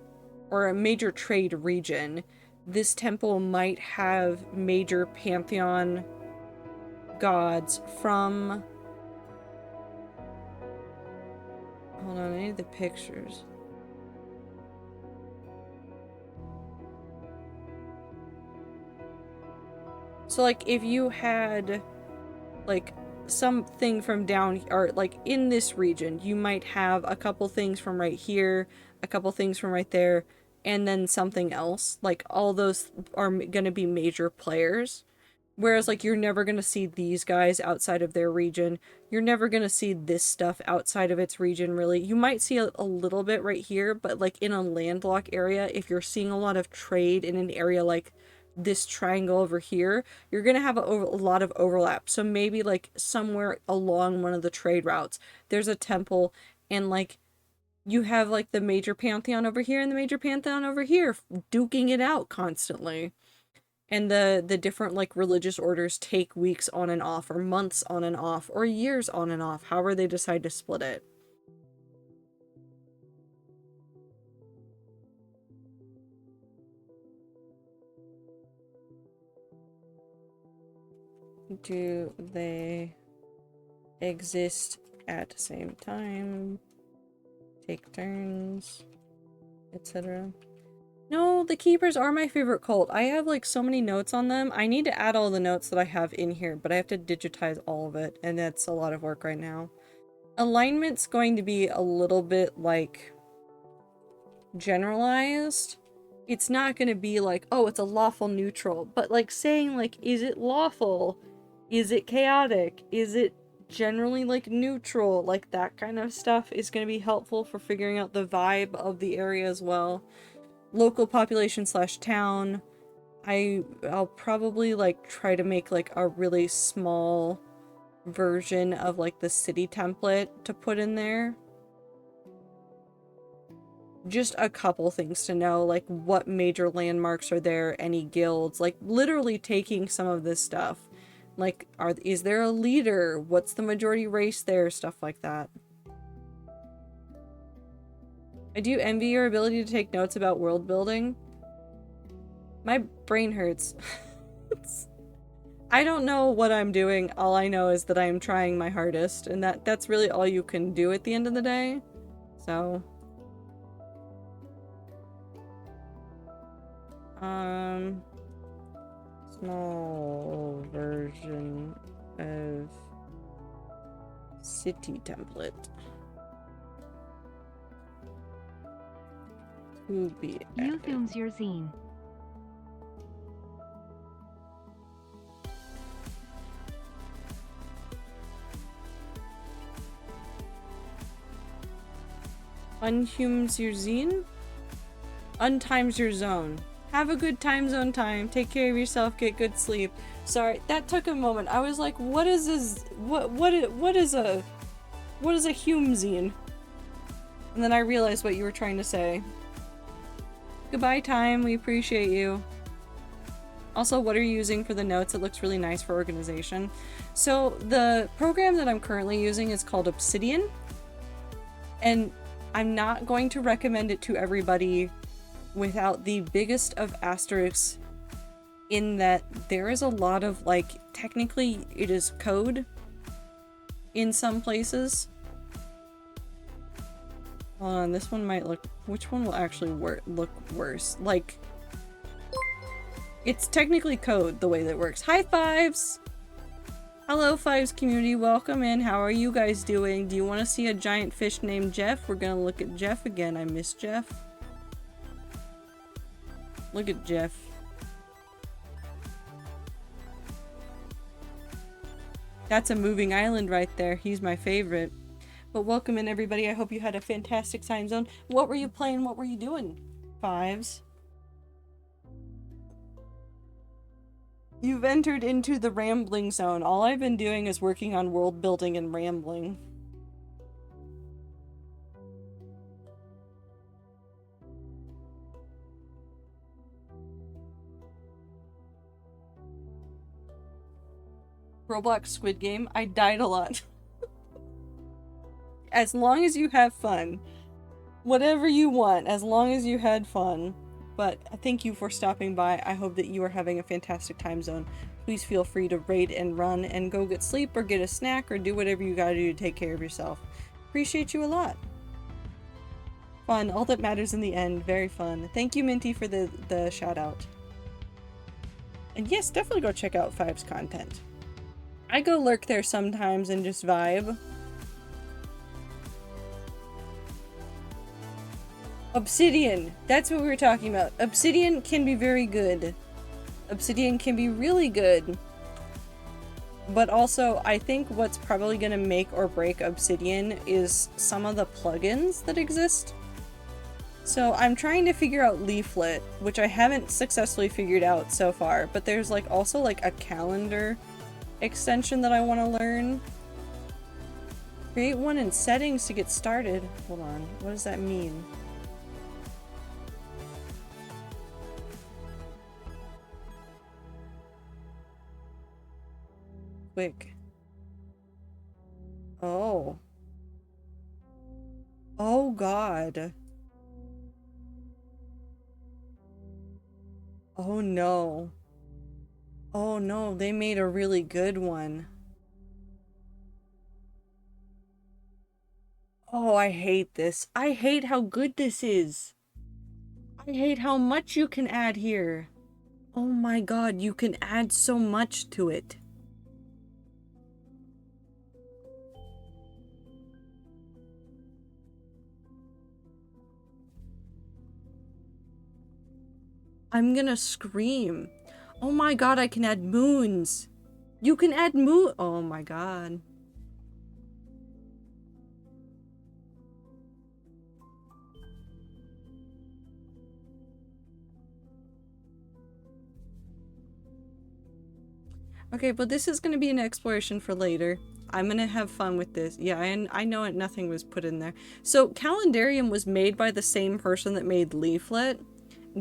or a major trade region, this temple might have major pantheon gods from... Hold on, I need the pictures. So like if you had like something from down, or like in this region, you might have a couple things from right here, a couple things from right there, and then something else. Like all those are gonna be major players. Whereas, like, you're never gonna see these guys outside of their region. You're never gonna see this stuff outside of its region, really. You might see a little bit right here, but, like, in a landlocked area, if you're seeing a lot of trade in an area like this triangle over here, you're gonna have a lot of overlap. So maybe, like, somewhere along one of the trade routes, there's a temple, and, like, you have, like, the major pantheon over here and the major pantheon over here duking it out constantly. And the different like religious orders take weeks on and off, or months on and off, or years on and off, however they decide to split it. Do they exist at the same time? Take turns, etc. No, the keepers are my favorite cult. I have like so many notes on them. I need to add all the notes that I have in here, but I have to digitize all of it, and that's a lot of work right now. Alignment's going to be a little bit like generalized. It's not going to be like, oh, it's a lawful neutral, but like saying like, is it lawful? Is it chaotic? Is it generally like neutral? Like that kind of stuff is going to be helpful for figuring out the vibe of the area as well. Local population / town. I'll probably like try to make like a really small version of like the city template to put in there. Just a couple things to know, like what major landmarks are there, any guilds, like literally taking some of this stuff. Like, is there a leader? What's the majority race there? Stuff like that. I do envy your ability to take notes about world building. My brain hurts. I don't know what I'm doing. All I know is that I am trying my hardest, and that's really all you can do at the end of the day. So, small version of city template. To be added. YouTube's your zine. Unhumes your zine? Untimes your zone. Have a good time zone time. Take care of yourself. Get good sleep. Sorry, that took a moment. I was like, what is this? What is a Hume zine? And then I realized what you were trying to say. Goodbye, time. We appreciate you. Also, what are you using for the notes? It looks really nice for organization. So the program that I'm currently using is called Obsidian. And I'm not going to recommend it to everybody without the biggest of asterisks, in that there is a lot of, like, technically it is code in some places. Hold on, this one might look... Which one will actually look worse? Like, it's technically code the way that works. High fives! Hello, Fives community. Welcome in. How are you guys doing? Do you want to see a giant fish named Jeff? We're gonna look at Jeff again. I miss Jeff. Look at Jeff. That's a moving island right there. He's my favorite. But welcome in, everybody. I hope you had a fantastic time zone. What were you playing? What were you doing? Fives. You've entered into the rambling zone. All I've been doing is working on world building and rambling. Roblox Squid Game. I died a lot. As long as you have fun. Whatever you want, as long as you had fun. But thank you for stopping by. I hope that you are having a fantastic time zone. Please feel free to raid and run and go get sleep or get a snack or do whatever you gotta do to take care of yourself. Appreciate you a lot. Fun. All that matters in the end. Very fun. Thank you, Minty, for the shout out. And yes, definitely go check out Five's content. I go lurk there sometimes and just vibe. Obsidian. That's what we were talking about. Obsidian can be very good. Obsidian can be really good. But also, I think what's probably going to make or break Obsidian is some of the plugins that exist. So I'm trying to figure out Leaflet, which I haven't successfully figured out so far. But there's like also like a calendar extension that I want to learn. Create one in settings to get started. Hold on. What does that mean? quick. Oh. Oh God. Oh no. Oh no, they made a really good one. Oh, I hate this. I hate how good this is. I hate how much you can add here. Oh my God, you can add so much to it. I'm gonna scream. Oh my God, I can add moons. You can add moon. Oh my God. Okay, but this is gonna be an exploration for later. I'm gonna have fun with this. Yeah, and I know nothing was put in there. So Calendarium was made by the same person that made Leaflet.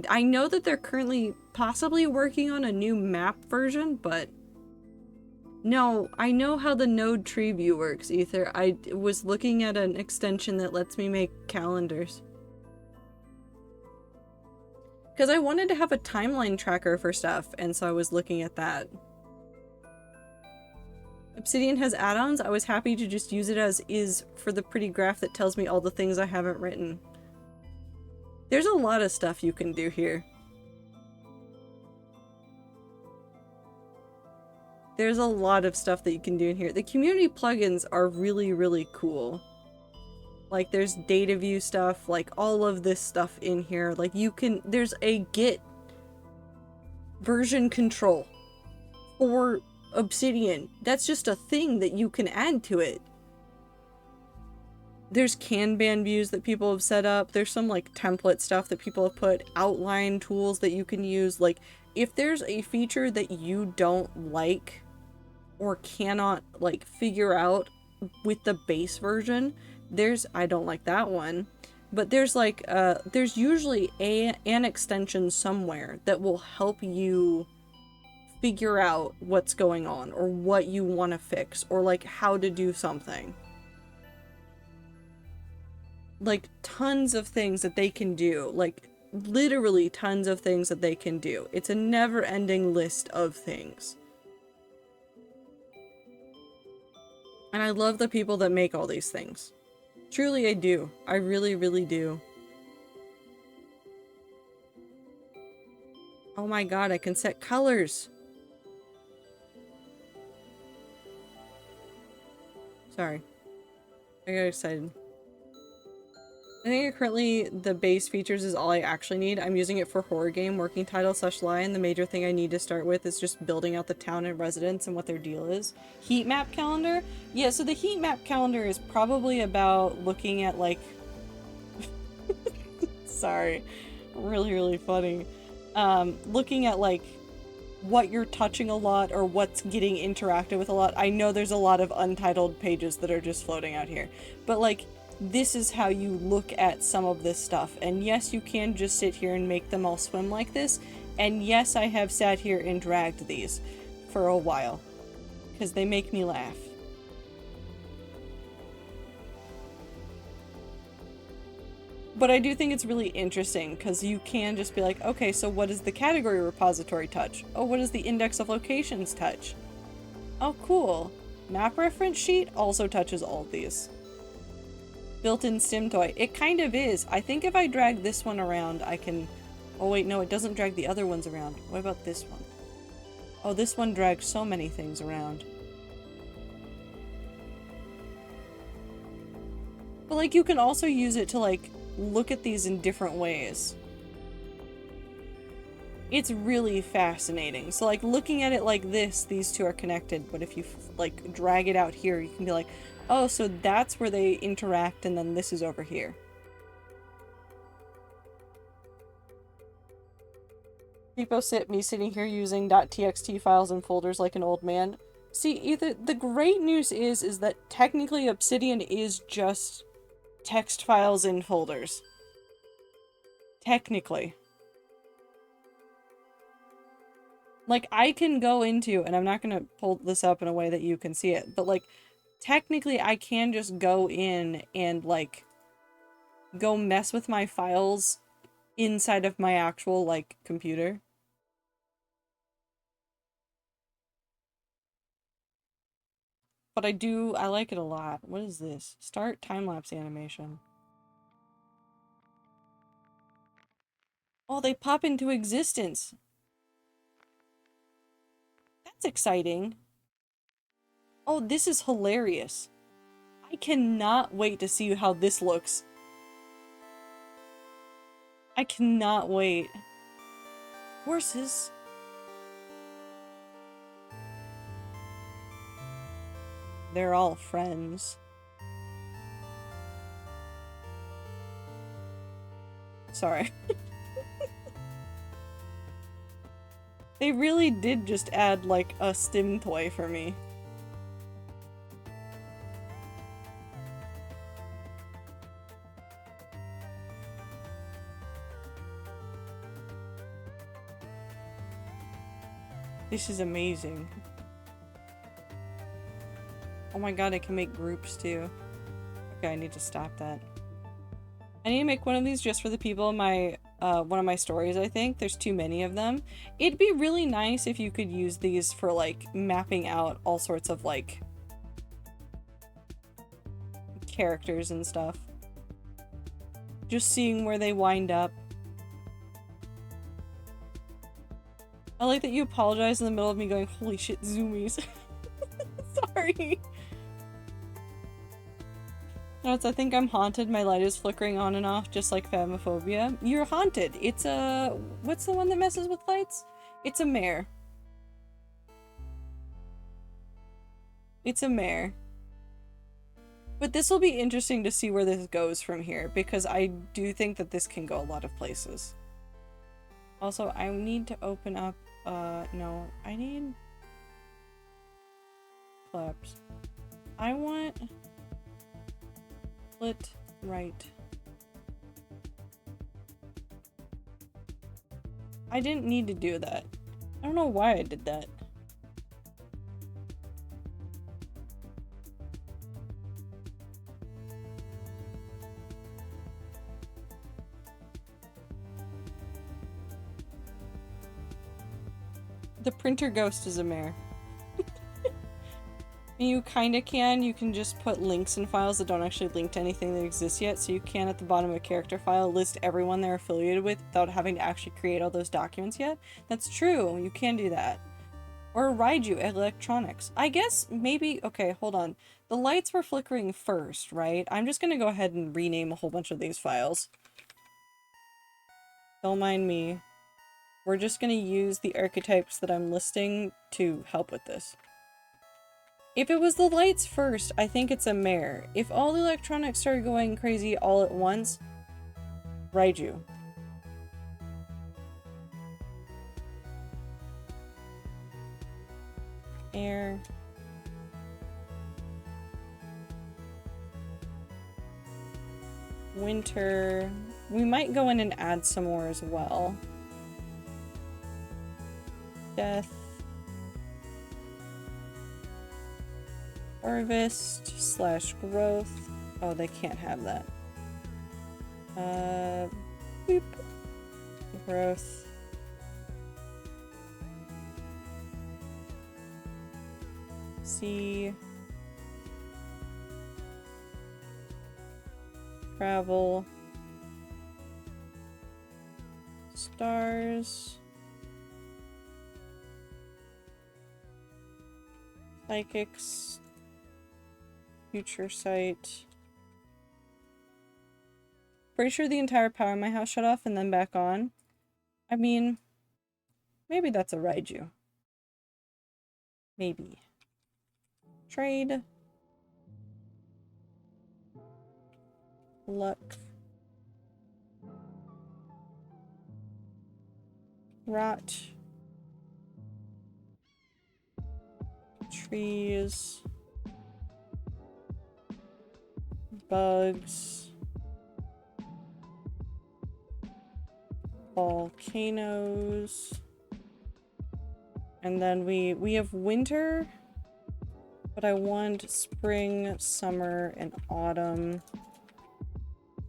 I know that they're currently possibly working on a new map version, but no, I know how the node tree view works, Ether. I was looking at an extension that lets me make calendars. Because I wanted to have a timeline tracker for stuff, and so I was looking at that. Obsidian has add-ons. I was happy to just use it as is for the pretty graph that tells me all the things I haven't written. There's a lot of stuff you can do here. There's a lot of stuff that you can do in here. The community plugins are really, really cool. Like, there's data view stuff, like all of this stuff in here. Like, you can, there's a Git version control for Obsidian. That's just a thing that you can add to it. There's Kanban views that people have set up. There's some like template stuff that people have put, outline tools that you can use. Like, if there's a feature that you don't like or cannot like figure out with the base version, I don't like that one, but there's like there's usually an extension somewhere that will help you figure out what's going on or what you want to fix or like how to do something. Like tons of things that they can do, like literally tons of things that they can do. It's a never-ending list of things. And I love the people that make all these things. Truly I do. I really, really do. Oh my God, I can set colors. Sorry. I got excited. I think currently the base features is all I actually need. I'm using it for horror game, working title / line. The major thing I need to start with is just building out the town and residents and what their deal is. Heat map calendar? Yeah, so the heat map calendar is probably about looking at like... Sorry. Really, really funny. Looking at like what you're touching a lot or what's getting interacted with a lot. I know there's a lot of untitled pages that are just floating out here, but like this is how you look at some of this stuff. And yes, you can just sit here and make them all swim like this. And yes, I have sat here and dragged these for a while because they make me laugh. But I do think it's really interesting because you can just be like, okay, so what does the category repository touch? Oh, what does the index of locations touch? Oh, cool. Map reference sheet also touches all of these. Built-in sim toy. It kind of is. I think if I drag this one around, I can... Oh wait, no, it doesn't drag the other ones around. What about this one? Oh, this one drags so many things around. But like, you can also use it to like, look at these in different ways. It's really fascinating. So like, looking at it like this, these two are connected, but if you like, drag it out here, you can be like, oh, so that's where they interact, and then this is over here. People me sitting here using .txt files and folders like an old man. See, either the great news is that technically Obsidian is just text files in folders. Technically. Like, I can go into, and I'm not gonna pull this up in a way that you can see it, but like, technically I can just go in and like, go mess with my files inside of my actual, like, computer. But I like it a lot. What is this? Start time-lapse animation. Oh, they pop into existence. That's exciting. Oh, this is hilarious. I cannot wait to see how this looks. I cannot wait. Horses. They're all friends. Sorry. They really did just add, like, a stim toy for me. This is amazing. Oh my god, I can make groups too. Okay, I need to stop that. I need to make one of these just for the people in my, one of my stories, I think. There's too many of them. It'd be really nice if you could use these for, like, mapping out all sorts of, like, characters and stuff. Just seeing where they wind up. I like that you apologize in the middle of me going, holy shit, zoomies. Sorry. Notes, I think I'm haunted. My light is flickering on and off, just like Phasmophobia. You're haunted. It's a... What's the one that messes with lights? It's a mare. It's a mare. But this will be interesting to see where this goes from here, because I do think that this can go a lot of places. Also, I need to open up... no. I need... Collapse. I want... Split right. I didn't need to do that. I don't know why I did that. The printer ghost is a mare. You kinda can. You can just put links in files that don't actually link to anything that exists yet, so you can at the bottom of a character file list everyone they're affiliated with without having to actually create all those documents yet. That's true, you can do that. Or Raiju Electronics. I guess maybe, okay, hold on. The lights were flickering first, right? I'm just gonna go ahead and rename a whole bunch of these files. Don't mind me. We're just gonna use the archetypes that I'm listing to help with this. If it was the lights first, I think it's a mare. If all the electronics started going crazy all at once, Raiju. Air. Winter. We might go in and add some more as well. Death. Harvest slash growth. Oh, they can't have that. Boop. Growth. Sea. Travel. Stars. Psychics. Future sight. Pretty sure the entire power in my house shut off and then back on. I mean, maybe that's a Raiju. Maybe. Trade. Luck. Rot. Trees. Bugs. Volcanoes. And then we have winter, but I want spring, summer, and autumn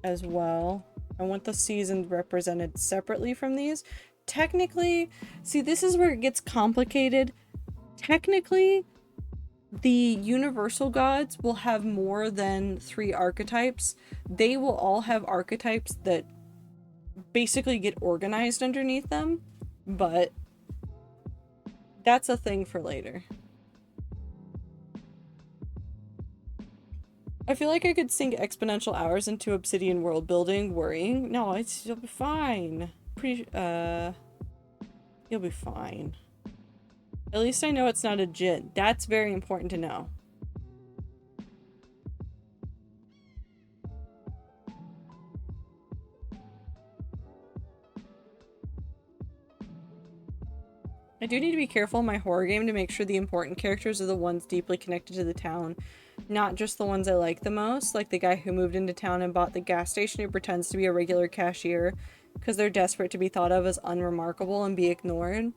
as well. I want the seasons represented separately from these. Technically, see, this is where it gets complicated. Technically, the universal gods will have more than 3 archetypes. They will all have archetypes that basically get organized underneath them, but that's a thing for later. I feel like I could sink exponential hours into Obsidian world building, worrying. No, you'll be fine. You'll be fine. At least I know it's not a djinn. That's very important to know. I do need to be careful in my horror game to make sure the important characters are the ones deeply connected to the town, not just the ones I like the most, like the guy who moved into town and bought the gas station who pretends to be a regular cashier because they're desperate to be thought of as unremarkable and be ignored.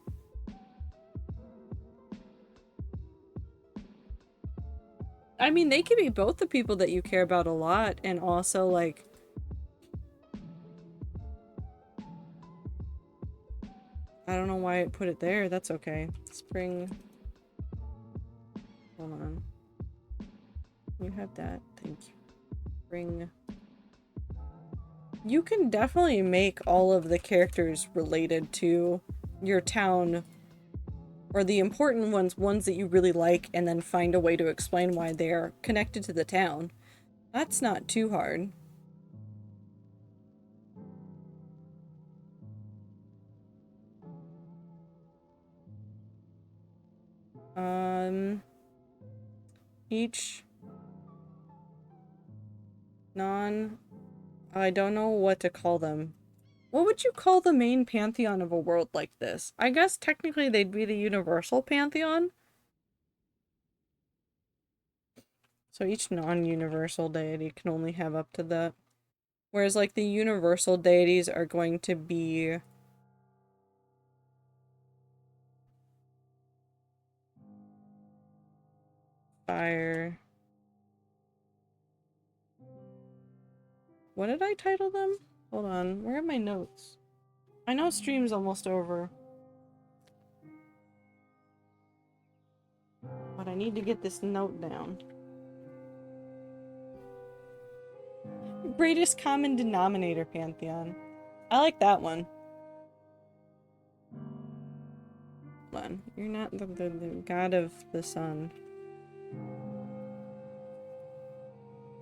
I mean, they can be both the people that you care about a lot and also, like, I don't know why it put it there. That's okay. Spring. Hold on. You have that. Thank you. Spring. You can definitely make all of the characters related to your town, or the important ones that you really like, and then find a way to explain why they are connected to the town. That's not too hard. Each I don't know what to call them. What would you call the main pantheon of a world like this? I guess technically they'd be the universal pantheon. So each non-universal deity can only have up to that. Whereas, like, the universal deities are going to be fire. What did I title them? Hold on, where are my notes? I know stream's almost over, but I need to get this note down. Greatest common denominator pantheon. I like that one. Hold on, you're not the god of the sun.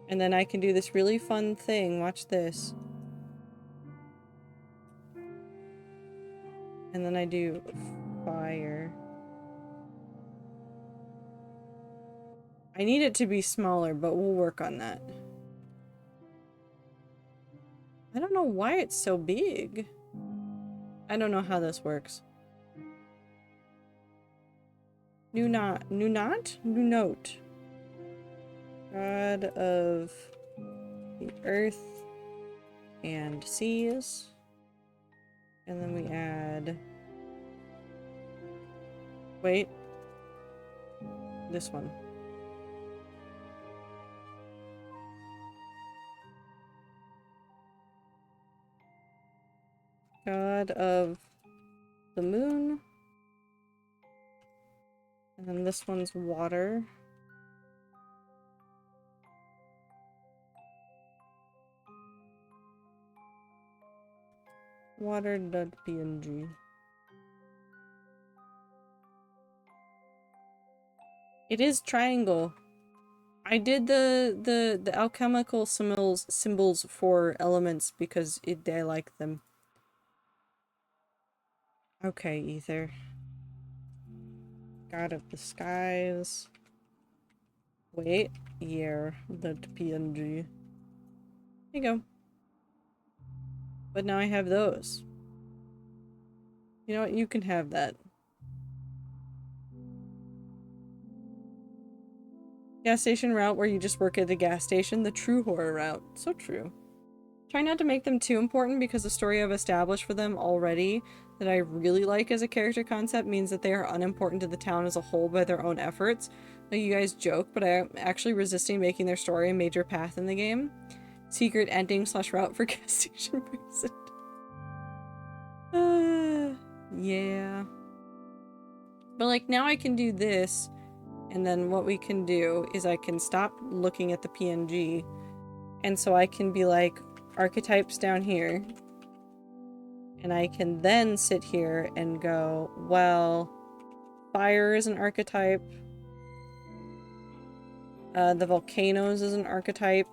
And then I can do this really fun thing. Watch this. And then I do fire. I need it to be smaller, but we'll work on that. I don't know why it's so big. I don't know how this works. New note. God of the earth and seas. And then we add... Wait. This one. God of the moon. And then this one's water. Water.png. It is triangle. I did the alchemical symbols for elements because I like them. Okay, Ether. God of the skies. Wait, year.png. There you go. But now I have those. You know what? You can have that. Gas station route where you just work at the gas station. The true horror route. So true. Try not to make them too important because the story I've established for them already that I really like as a character concept means that they are unimportant to the town as a whole by their own efforts. Like, you guys joke, but I'm actually resisting making their story a major path in the game. Secret ending / route for gas station person. Yeah. But like, now I can do this, and then what we can do is I can stop looking at the PNG, and so I can be like, archetypes down here, and I can then sit here and go, well, fire is an archetype, the volcanoes is an archetype,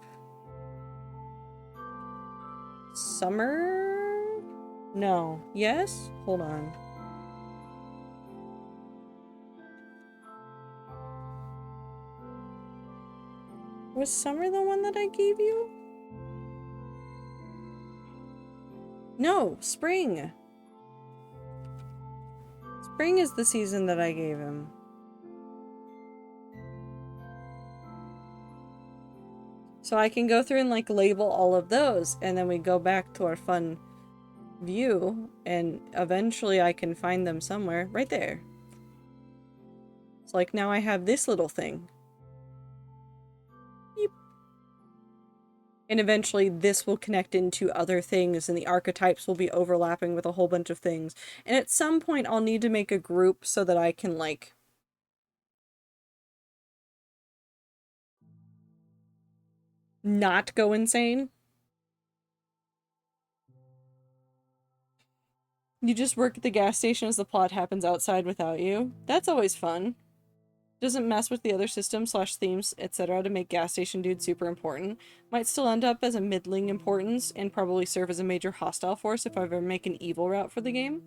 summer? No. Yes? Hold on. Was summer the one that I gave you? No, spring. Spring is the season that I gave him. So I can go through and like label all of those, and then we go back to our fun view, and eventually I can find them somewhere. Right there. So like now I have this little thing. Beep. And eventually this will connect into other things, and the archetypes will be overlapping with a whole bunch of things. And at some point I'll need to make a group so that I can like not go insane. You just work at the gas station as the plot happens outside without you. That's always fun. Doesn't mess with the other systems / themes, etc. to make gas station dude super important. Might still end up as a middling importance and probably serve as a major hostile force if I ever make an evil route for the game.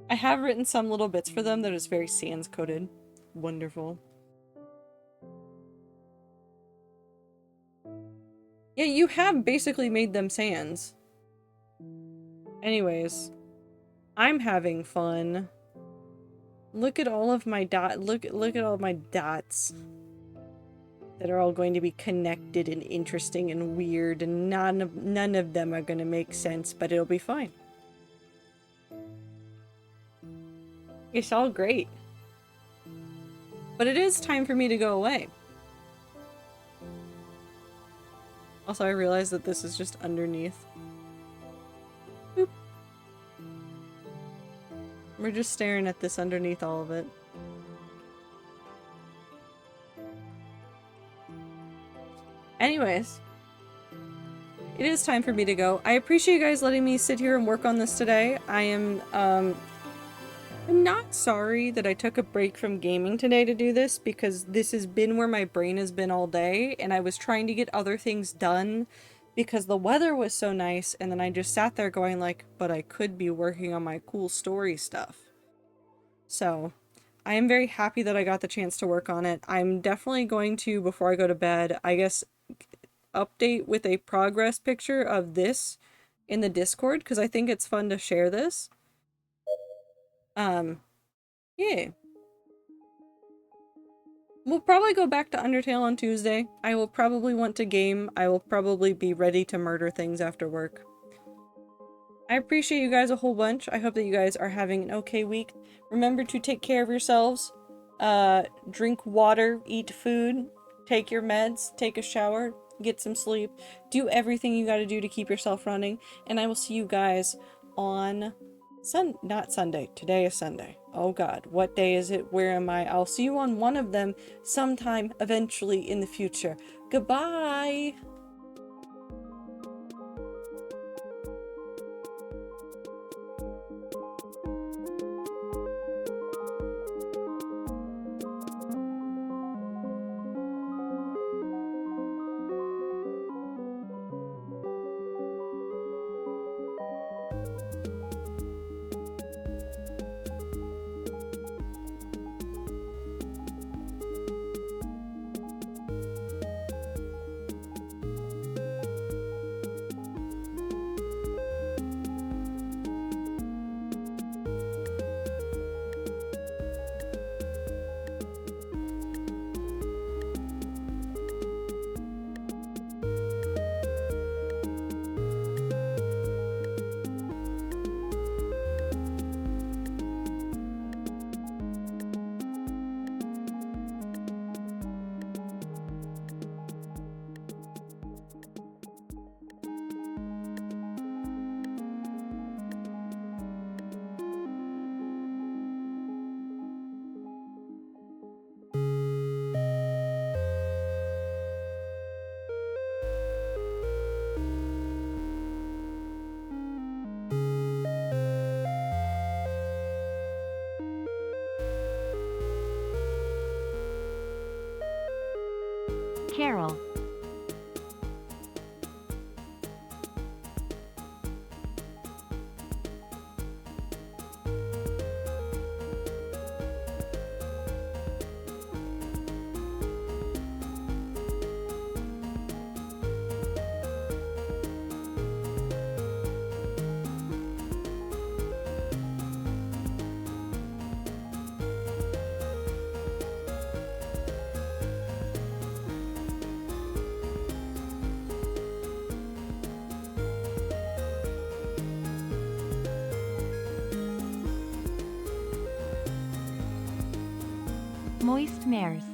I have written some little bits for them that is very sans coded. Wonderful. Yeah, you have basically made them sans. Anyways, I'm having fun. Look at all of my look at all of my dots that are all going to be connected and interesting and weird, and none of them are going to make sense, but it'll be fine. It's all great. But it is time for me to go away. Also, I realize that this is just underneath. Boop. We're just staring at this underneath all of it. Anyways, it is time for me to go. I appreciate you guys letting me sit here and work on this today. I am, I'm not sorry that I took a break from gaming today to do this, because this has been where my brain has been all day, and I was trying to get other things done because the weather was so nice, and then I just sat there going like, but I could be working on my cool story stuff. So, I am very happy that I got the chance to work on it. I'm definitely going to, before I go to bed, I guess, update with a progress picture of this in the Discord, because I think it's fun to share this. Yeah. We'll probably go back to Undertale on Tuesday. I will probably want to game. I will probably be ready to murder things after work. I appreciate you guys a whole bunch. I hope that you guys are having an okay week. Remember to take care of yourselves. Drink water, eat food, take your meds, take a shower, get some sleep. Do everything you gotta do to keep yourself running. And I will see you guys on not Sunday. Today is Sunday. Oh god, what day is it? Where am I? I'll see you on one of them sometime eventually in the future. Goodbye! Carol. Moist mares.